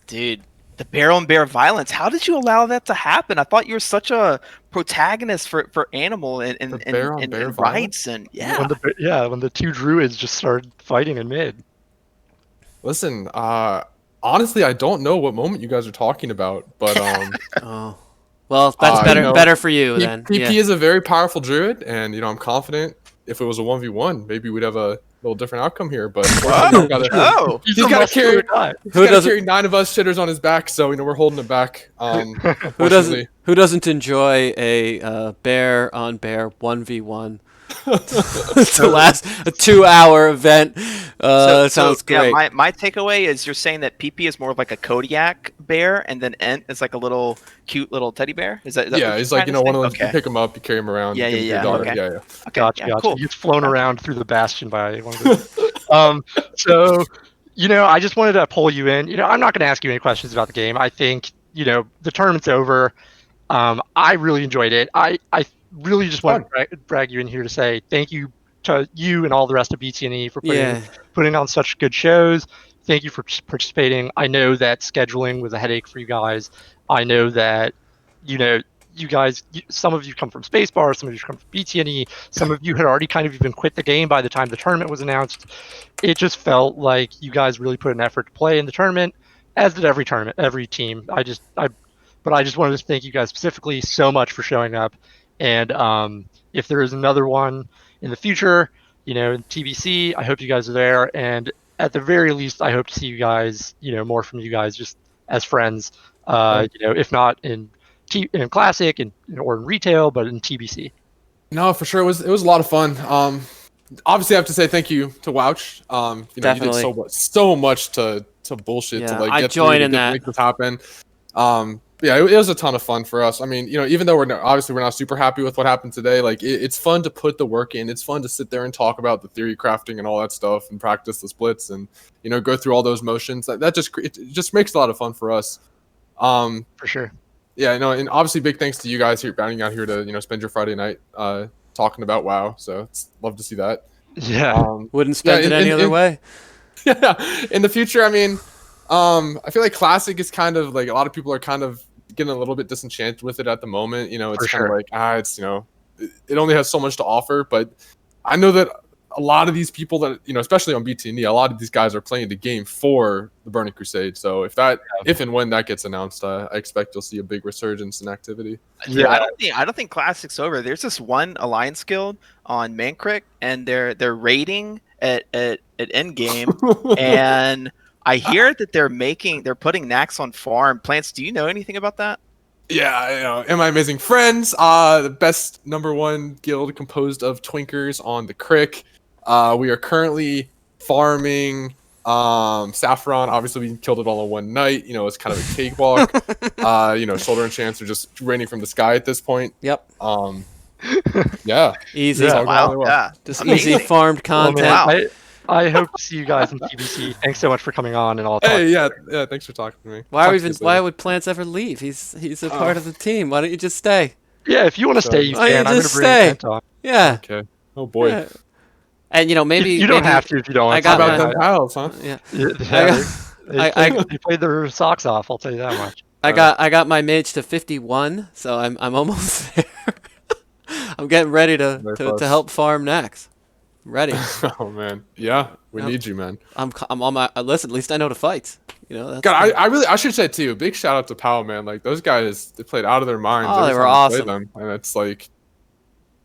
dude. The barrel and bear violence. How did you allow that to happen? I thought you were such a protagonist for animal and rights and when the two druids just started fighting in mid. Listen, honestly, I don't know what moment you guys are talking about, but oh, well, that's better for you then. PP is a very powerful druid, and I'm confident if it was a 1v1, maybe we'd have a little different outcome here. But he's got to carry 9 of us shitters on his back, so we're holding it back. Who doesn't enjoy a bear on bear 1v1? It's the last 2-hour event. Sounds great. Yeah, my takeaway is you're saying that PP is more of like a Kodiak bear, and then Ent is like a little cute little teddy bear. Is that he's like one of those. You pick him up, you carry him around. Okay. Gotcha. Cool. He's flown around through the bastion by one of the. So, I just wanted to pull you in. I'm not going to ask you any questions about the game. I think the tournament's over. I really enjoyed it. I really just want to drag you in here to say thank you to you and all the rest of BTNE for putting on such good shows. Thank you for participating. I know that scheduling was a headache for you guys. I know that, you guys, some of you come from Spacebar, some of you come from BTNE, some of you had already kind of even quit the game by the time the tournament was announced. It just felt like you guys really put an effort to play in the tournament. as did every tournament, every team. But I just wanted to thank you guys specifically so much for showing up. And if there is another one in the future, in TBC, I hope you guys are there. And at the very least, I hope to see you guys, more from you guys just as friends. If not in Classic or in retail, but in TBC. No, for sure. It was a lot of fun. Obviously, I have to say thank you to Wouch. You did so much to bullshit to like get through to make this happen. It was a ton of fun for us. I mean, even though we're not super happy with what happened today, like it's fun to put the work in. It's fun to sit there and talk about the theory crafting and all that stuff and practice the splits and go through all those motions. It just makes a lot of fun for us. For sure. Yeah, and obviously big thanks to you guys here bounding out here to spend your Friday night talking about WoW. So it's love to see that. Yeah, wouldn't spend it any other way. Yeah, in the future, I mean, I feel like Classic is kind of like a lot of people are kind of getting a little bit disenchanted with it at the moment. It's kind of like it's it only has so much to offer. But I know that a lot of these people that especially on BTNE, a lot of these guys are playing the game for the Burning Crusade. So if and when that gets announced, I expect you'll see a big resurgence in activity. Yeah, I don't think Classic's over. There's this one Alliance guild on Mancrick, and they're raiding at end game, and I hear that they're putting Nax on farm. Plants, do you know anything about that? Yeah, and my amazing friends, the best #1 guild composed of twinkers on the Crick. We are currently farming Saffron. Obviously, we killed it all in one night. It's kind of a cakewalk. Shoulder enchants are just raining from the sky at this point. Yep. Yeah. Easy. Yeah. Wow. Yeah. Just easy farmed content. Well, man, I hope to see you guys in TBC. Thanks so much for coming on and all. Hey, yeah. Thanks for talking to me. Why would Plants ever leave? He's a part of the team. Why don't you just stay? Yeah, if you want to stay, you can. I'm just stay. Yeah. Okay. Oh boy. Yeah. And maybe you don't have to if you don't. I got about them pals, huh? Yeah. They played their socks off. I'll tell you that much. I got my mage to 51, so I'm almost there. I'm getting ready to help farm next. Ready. Oh man, yeah, we need you, man. I'm on my listen. At least I know the fights. God, I should say too. Big shout out to Powell, man. Like those guys, they played out of their minds. Oh, they were awesome. And it's like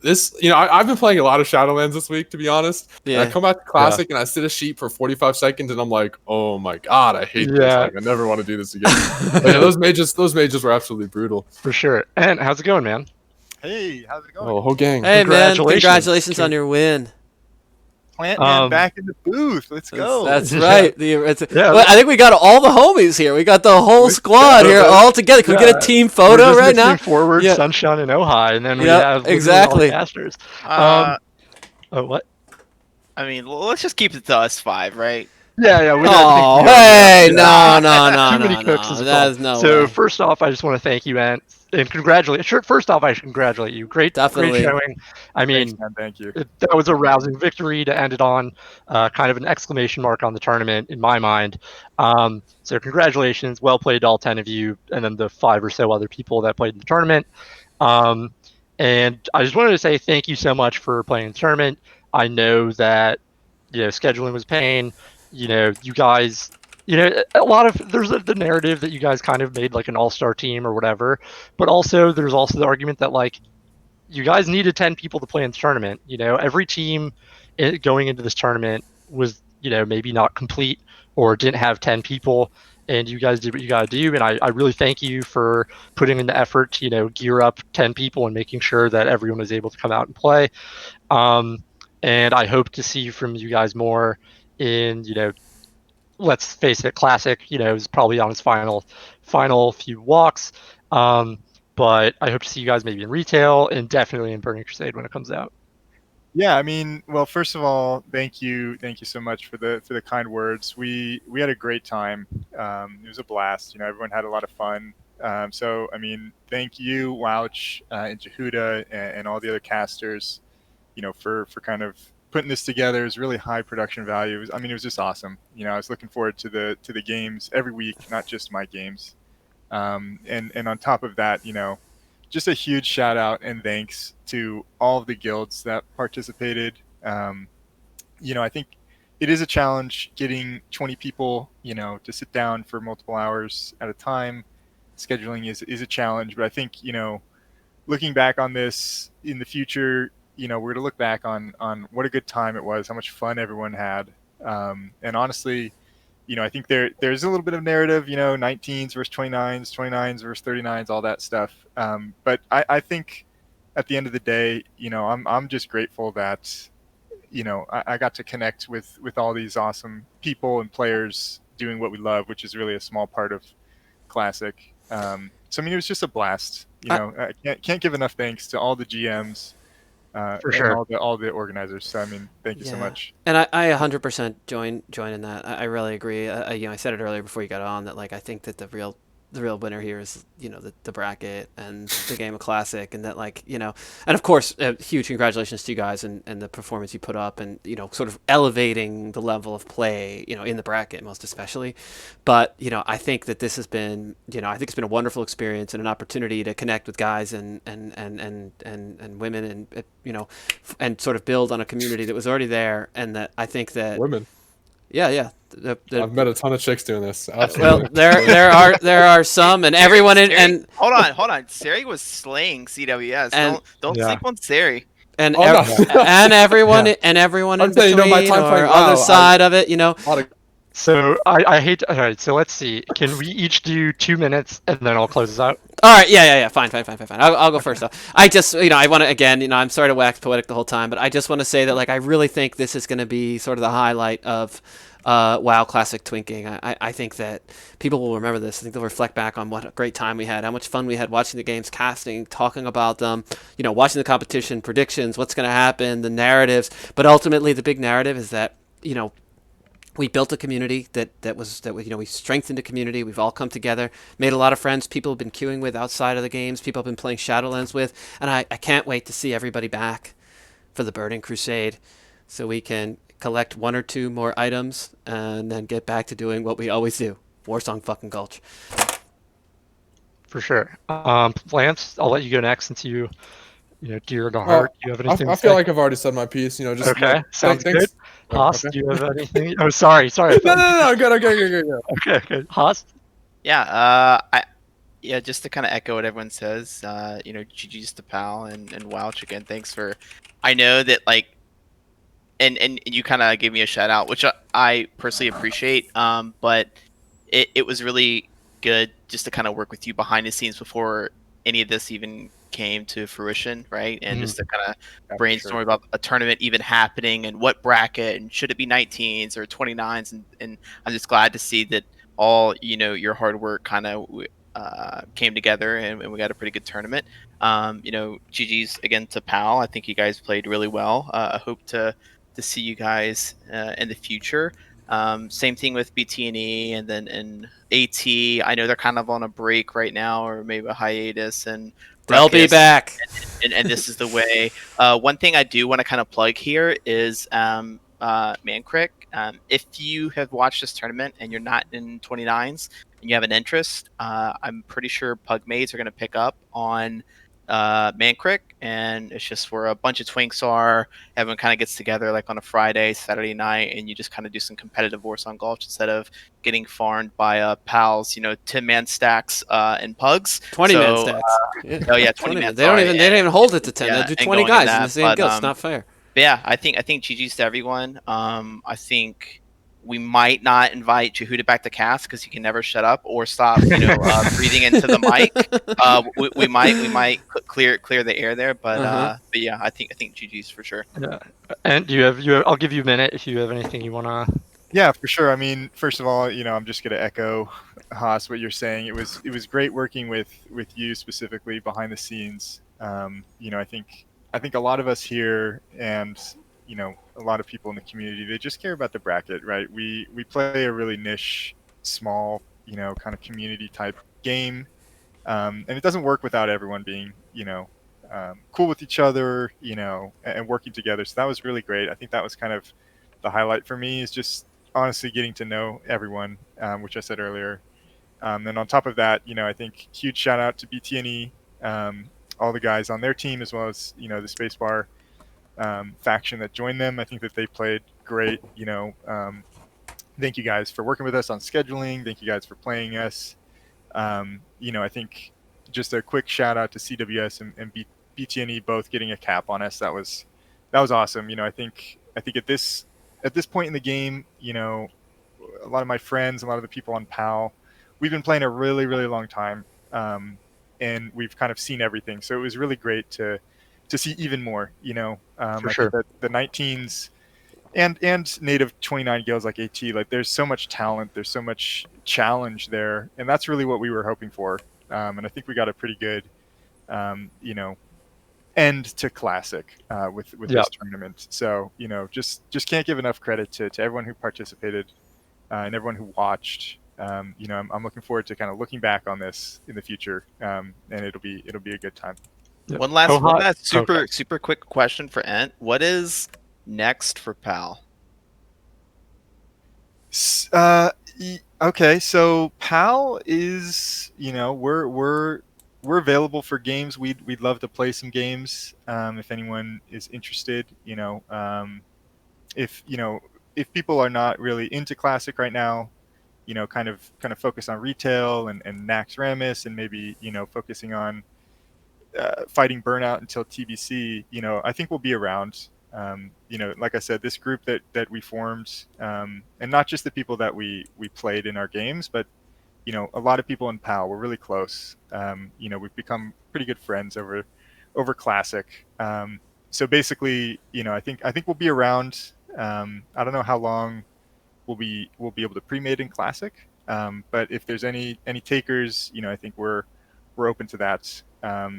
this. I've been playing a lot of Shadowlands this week, to be honest. Yeah. And I come out to Classic and I sit a sheep for 45 seconds, and I'm like, oh my god, I hate this. Like, I never want to do this again. But yeah, those mages were absolutely brutal. For sure. And how's it going, man? Hey, how's it going? Oh, whole gang. Hey man, congratulations on your win. Plant Man back in the booth. Let's go. That's right. I think we got all the homies here. We got the whole squad here all together. Can we get a team photo right now? Forward, Sunshine, and Ojai, and then we have exactly. Casters. What? I mean, let's just keep it to us 5, right? Yeah. No. Too many cooks is There's no So way. first off, I just want to thank you, and congratulate. First off, I should congratulate you. Great showing. I mean, thanks, man. Thank you. That was a rousing victory to end it on. Kind of an exclamation mark on the tournament in my mind. So congratulations, well played to all 10 of you, and then the 5 or so other people that played in the tournament. And I just wanted to say thank you so much for playing the tournament. I know that scheduling was pain. You guys, a lot of there's the narrative that you guys kind of made like an all-star team or whatever, but also there's also the argument that like you guys needed 10 people to play in the tournament. Every team going into this tournament was maybe not complete or didn't have 10 people, and you guys did what you got to do, and I really thank you for putting in the effort to gear up 10 people and making sure that everyone was able to come out and play. And I hope to see from you guys more in, let's face it, Classic, is probably on its final few walks. But I hope to see you guys maybe in retail and definitely in Burning Crusade when it comes out. Yeah, I mean, well, first of all, thank you so much for the kind words. We had a great time. It was a blast. Everyone had a lot of fun. So I mean, thank you, Wouch, and Jehuda, and all the other casters. For kind of putting this together. It was really high production value. It was just awesome. I was looking forward to the games every week, not just my games. And on top of that, just a huge shout out and thanks to all of the guilds that participated. I think it is a challenge getting 20 people, to sit down for multiple hours at a time. Scheduling is a challenge, but I think, looking back on this in the future, we're going to look back on what a good time it was, how much fun everyone had. And honestly, I think there's a little bit of narrative, 19s versus 29s, 29s versus 39s, all that stuff. But I think at the end of the day, I'm just grateful that, I got to connect with all these awesome people and players doing what we love, which is really a small part of Classic. So I mean, it was just a blast. I can't give enough thanks to all the GMs For and sure. all the organizers. So I mean, thank you so much. And I 100% join in that. I really agree. I said it earlier before you got on that, like, I think that the real winner here is, the bracket and the game of Classic, and that, like, and of course, huge congratulations to you guys and the performance you put up, and sort of elevating the level of play, in the bracket most especially. But I think that this has been, I think it's been a wonderful experience and an opportunity to connect with guys and women, and and sort of build on a community that was already there, and that I think that women. Yeah. I've met a ton of chicks doing this. Absolutely. Well, there are some, and everyone and hold on. Sari was slaying CWS. Don't sleep on Sari. And no. and everyone and everyone in between, my time or playing other WoW, side of it, So I hate. All right. So let's see. Can we each do 2 minutes and then I'll close this out? All right, yeah. Fine. I'll go first though. I just, I want to, again, I'm sorry to wax poetic the whole time, but I just want to say that, like, I really think this is going to be sort of the highlight of WoW Classic Twinking. I think that people will remember this. I think they'll reflect back on what a great time we had, how much fun we had watching the games, casting, talking about them, watching the competition, predictions, what's going to happen, the narratives. But ultimately, the big narrative is that, we built a community that we strengthened a community. We've all come together, made a lot of friends. People have been queuing with outside of the games. People have been playing Shadowlands with, and I can't wait to see everybody back for the Burning Crusade, so we can collect 1 or 2 more items and then get back to doing what we always do: Warsong fucking Gulch. For sure. Lance, I'll let you go next since you dear to heart. Do you have anything? I feel like I've already said my piece. Just okay. Sounds thanks. Good. Haas, Okay. do you have anything? Oh, sorry. No. Good. Okay. Haas. Yeah. Just to kind of echo what everyone says. GG's to Pal and Wouch again. Thanks for. I know that, like, and you kind of gave me a shout out, which I personally appreciate. But it was really good just to kind of work with you behind the scenes before any of this even came to fruition, right? And just to kind of brainstorm about a tournament even happening and what bracket, and should it be 19s or 29s, and I'm just glad to see that all your hard work kind of came together, and we got a pretty good tournament. GG's again to Pal. I think you guys played really well. I hope to see you guys in the future. Same thing with BTNE, and then in AT. I know they're kind of on a break right now, or maybe a hiatus, and they'll be back. And this is the way. One thing I do want to kind of plug here is Mancrick. If you have watched this tournament and you're not in 29s and you have an interest, I'm pretty sure Pugmates are going to pick up on Mancrick, and it's just where a bunch of twinks are. Everyone kind of gets together like on a Friday, Saturday night, and you just kind of do some competitive Warsong Golf instead of getting farmed by pals, 10-man stacks and pugs. 20-man stacks. Oh yeah, 20-man. They don't even hold it to 10. They do 20 guys in the same guild. It's not fair. But yeah, I think GG's to everyone. I think we might not invite Jehuda back to cast because he can never shut up or stop, breathing into the mic. We might clear the air there, but yeah, I think GG's for sure. Yeah. And I'll give you a minute if you have anything you wanna. Yeah, for sure. I mean, first of all, I'm just gonna echo Haas what you're saying. It was great working with you specifically behind the scenes. I think a lot of us here and a lot of people in the community, they just care about the bracket, right? We play a really niche, small, kind of community type game, and it doesn't work without everyone being cool with each other, and working together. So that was really great. I think that was kind of the highlight for me, is just honestly getting to know everyone, which I said earlier. Then on top of that, I think huge shout out to BTNE, all the guys on their team, as well as the Spacebar faction that joined them. I think that they played great. Thank you guys for working with us on scheduling. Thank you guys for playing us. I think just a quick shout out to CWS and BTNE both getting a cap on us. That was awesome. I think at this point in the game, a lot of my friends, a lot of the people on PAL, we've been playing a really, really long time, and we've kind of seen everything. So it was really great to see even more. For sure. I think that the 19s and native 29 guilds like AT, like there's so much talent, there's so much challenge there, and that's really what we were hoping for. And I think we got a pretty good, end to Classic with this tournament. So just can't give enough credit to everyone who participated and everyone who watched. I'm looking forward to kind of looking back on this in the future, and it'll be a good time. Yep. One last super quick question for Ent. What is next for PAL? Okay, so PAL is, we're available for games. We'd love to play some games. If anyone is interested, if people are not really into Classic right now, kind of focus on retail and Nax Ramus, and maybe focusing on fighting burnout until TBC. I think we'll be around. Like I said, this group that we formed, and not just the people that we played in our games, but a lot of people in PAL. We're really close. We've become pretty good friends over Classic. So basically, I think we'll be around. I don't know how long we'll be able to pre-made in Classic, but if there's any takers, I think we're open to that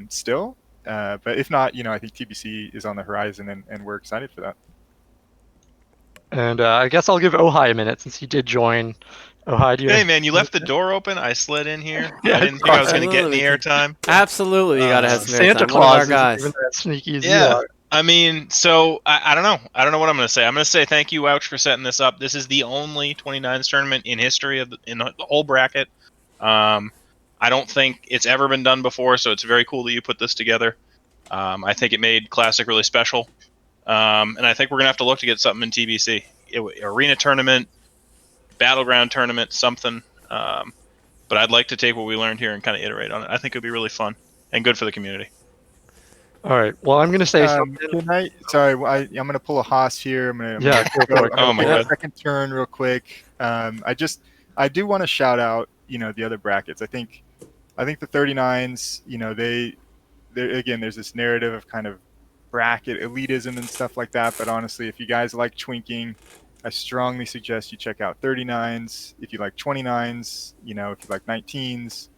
still. But if not, I think TBC is on the horizon, and we're excited for that. And I guess I'll give Ohai a minute since he did join. Ohai, do you? Hey man, you left the door open. I slid in here. Yeah, I didn't think I was going to get any airtime. Absolutely, you gotta have some Santa airtime. Claus One of our isn't guys. even that sneaky as you Yeah. are. I mean, so I don't know. I don't know what I'm going to say. I'm going to say thank you, Ouch, for setting this up. This is the only 29s tournament in history in the whole bracket. I don't think it's ever been done before, so it's very cool that you put this together. I think it made Classic really special, and I think we're going to have to look to get something in TBC. Arena tournament, battleground tournament, something. But I'd like to take what we learned here and kind of iterate on it. I think it would be really fun and good for the community. All right. Well, I'm going to say something. I'm going to pull a Haas here. I'm going to go Oh my God. second turn real quick. I do want to shout out, the other brackets. I think the 39s, again, there's this narrative of kind of bracket elitism and stuff like that. But honestly, if you guys like twinking, I strongly suggest you check out 39s. If you like 29s, if you like 19s,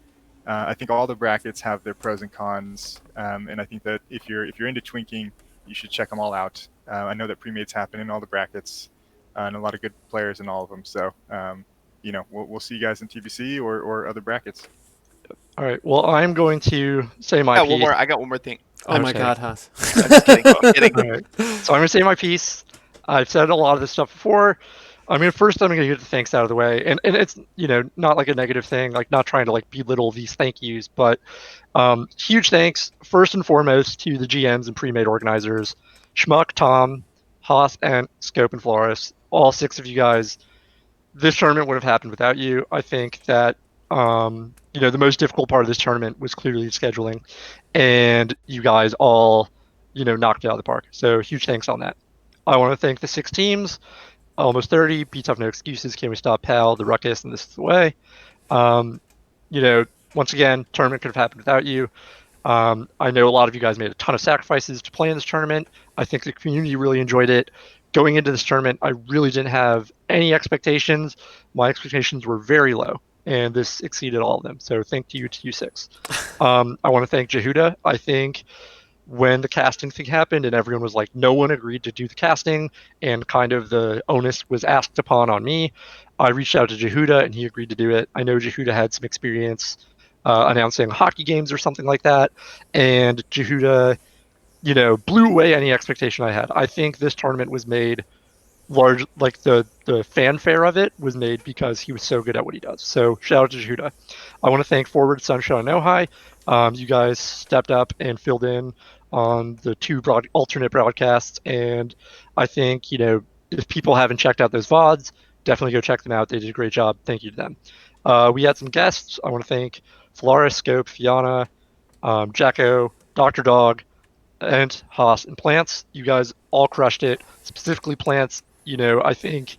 I think all the brackets have their pros and cons. And I think that if you're into twinking, you should check them all out. I know that pre-mates happen in all the brackets, and a lot of good players in all of them. So, we'll see you guys in TBC or other brackets. All right. Well, I'm going to say my piece. I got one more thing. Oh my Okay. God, Haas. I'm just kidding. All right. So I'm going to say my piece. I've said a lot of this stuff before. I'm going to get the thanks out of the way. And it's, not like a negative thing, like not trying to like belittle these thank yous, but huge thanks first and foremost to the GMs and pre-made organizers, Schmuck, Tom, Haas, and Scope and Flores, all 6 of you guys. This tournament would have happened without you. I think that, the most difficult part of this tournament was clearly scheduling, and you guys all, knocked it out of the park. So huge thanks on that. I want to thank the 6 teams, almost 30, Be Tough, No Excuses, Can We Stop PAL, The Ruckus, and This Is the Way. Once again, tournament could have happened without you. I know a lot of you guys made a ton of sacrifices to play in this tournament. I think the community really enjoyed it. Going into this tournament, I really didn't have any expectations. My expectations were very low, and this exceeded all of them. So thank you to you 6. I want to thank Jehuda. I think when the casting thing happened and everyone was like, no one agreed to do the casting, and kind of the onus was asked upon on me, I reached out to Jehuda and he agreed to do it. I know Jehuda had some experience announcing hockey games or something like that, and Jehuda, blew away any expectation I had. I think this tournament was made large, like the fanfare of it was made because he was so good at what he does. So shout out to Jehuda. I want to thank Forward, Sunshine, and Ohai. You guys stepped up and filled in on the two alternate broadcasts, and I think, if people haven't checked out those VODs, definitely go check them out. They did a great job. Thank you to them. We had some guests. I want to thank Flora, Scope, Fiona, Jacko, Dr. Dog, and Haas and Plants. You guys all crushed it. Specifically Plants, I think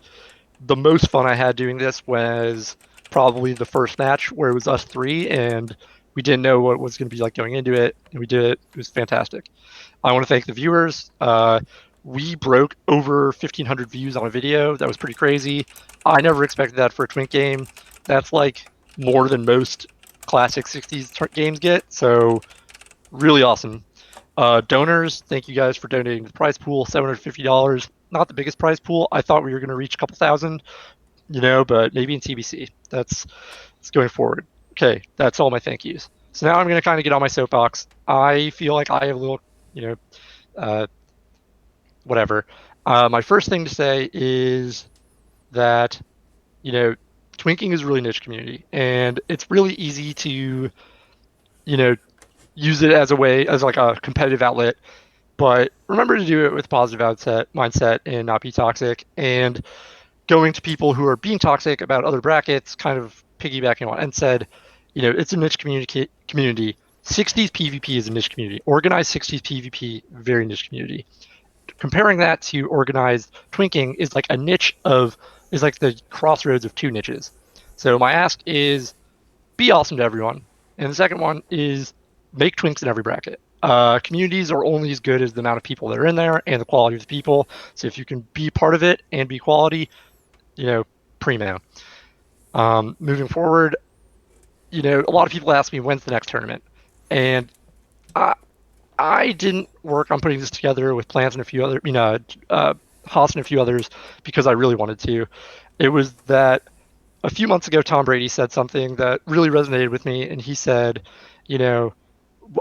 the most fun I had doing this was probably the first match where it was us three and we didn't know what it was going to be like going into it, and we did it. It was fantastic. I want to thank the viewers. We broke over 1,500 views on a video. That was pretty crazy. I never expected that for a Twink game. That's like more than most classic 60s games get, so really awesome. Donors, thank you guys for donating to the prize pool, $750. Not the biggest prize pool. I thought we were going to reach a couple thousand, but maybe in TBC. That's going forward. Okay, that's all my thank yous. So now I'm going to kind of get on my soapbox. I feel like I have a little, whatever. My first thing to say is that, twinking is a really niche community, and it's really easy to, use it as like a competitive outlet. But remember to do it with positive mindset and not be toxic. And going to people who are being toxic about other brackets, kind of piggybacking on, and said, it's a niche community. 60s PvP is a niche community. Organized 60s PvP, very niche community. Comparing that to organized twinking is like is like the crossroads of two niches. So my ask is be awesome to everyone. And the second one is make twinks in every bracket. Communities are only as good as the amount of people that are in there and the quality of the people. So if you can be part of it and be quality, primo. Moving forward, a lot of people ask me when's the next tournament, and I didn't work on putting this together with Plans and a few other, Haas and a few others because I really wanted to. It was that a few months ago, Tom Brady said something that really resonated with me, and he said,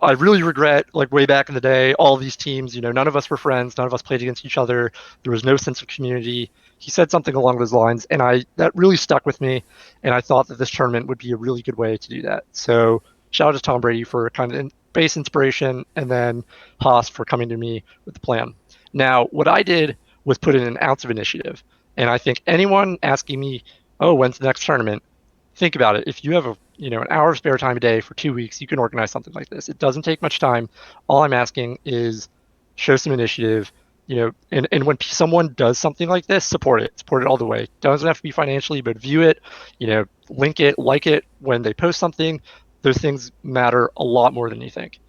I really regret, like way back in the day, all these teams, none of us were friends, none of us played against each other. There was no sense of community. He said something along those lines, and that really stuck with me, and I thought that this tournament would be a really good way to do that. So shout out to Tom Brady for kind of base inspiration, and then Haas for coming to me with the plan. Now, what I did was put in an ounce of initiative, and I think anyone asking me, oh, when's the next tournament? Think about it. If you have an hour of spare time a day for 2 weeks, you can organize something like this. It doesn't take much time. All I'm asking is show some initiative, and when someone does something like this, support it all the way. It doesn't have to be financially, but view it, link it, like it when they post something. Those things matter a lot more than you think.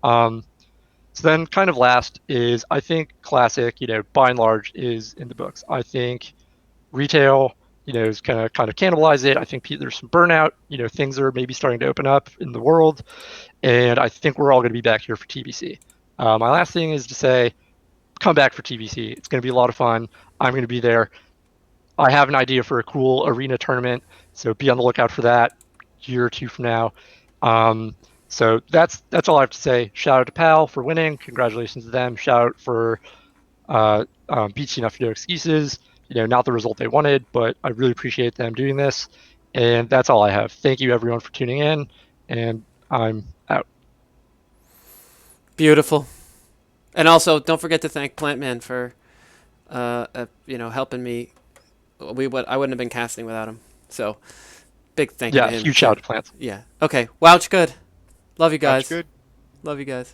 So then kind of last is, I think classic, by and large is in the books. I think retail, is kind of cannibalize it. I think there's some burnout. Things are maybe starting to open up in the world, and I think we're all going to be back here for TBC. My last thing is to say, come back for TBC. It's going to be a lot of fun. I'm going to be there. I have an idea for a cool arena tournament, so be on the lookout for that a year or two from now. So that's all I have to say. Shout out to PAL for winning. Congratulations to them. Shout out for BT Enough No Excuses. Not the result they wanted, but I really appreciate them doing this. And that's all I have. Thank you, everyone, for tuning in, and I'm out. Beautiful. And also, don't forget to thank Plantman for, helping me. I wouldn't have been casting without him. So, big thank you to him. Yeah, huge shout out to Plants. Yeah. Okay. Wouch, good. Love you guys. Good. Love you guys.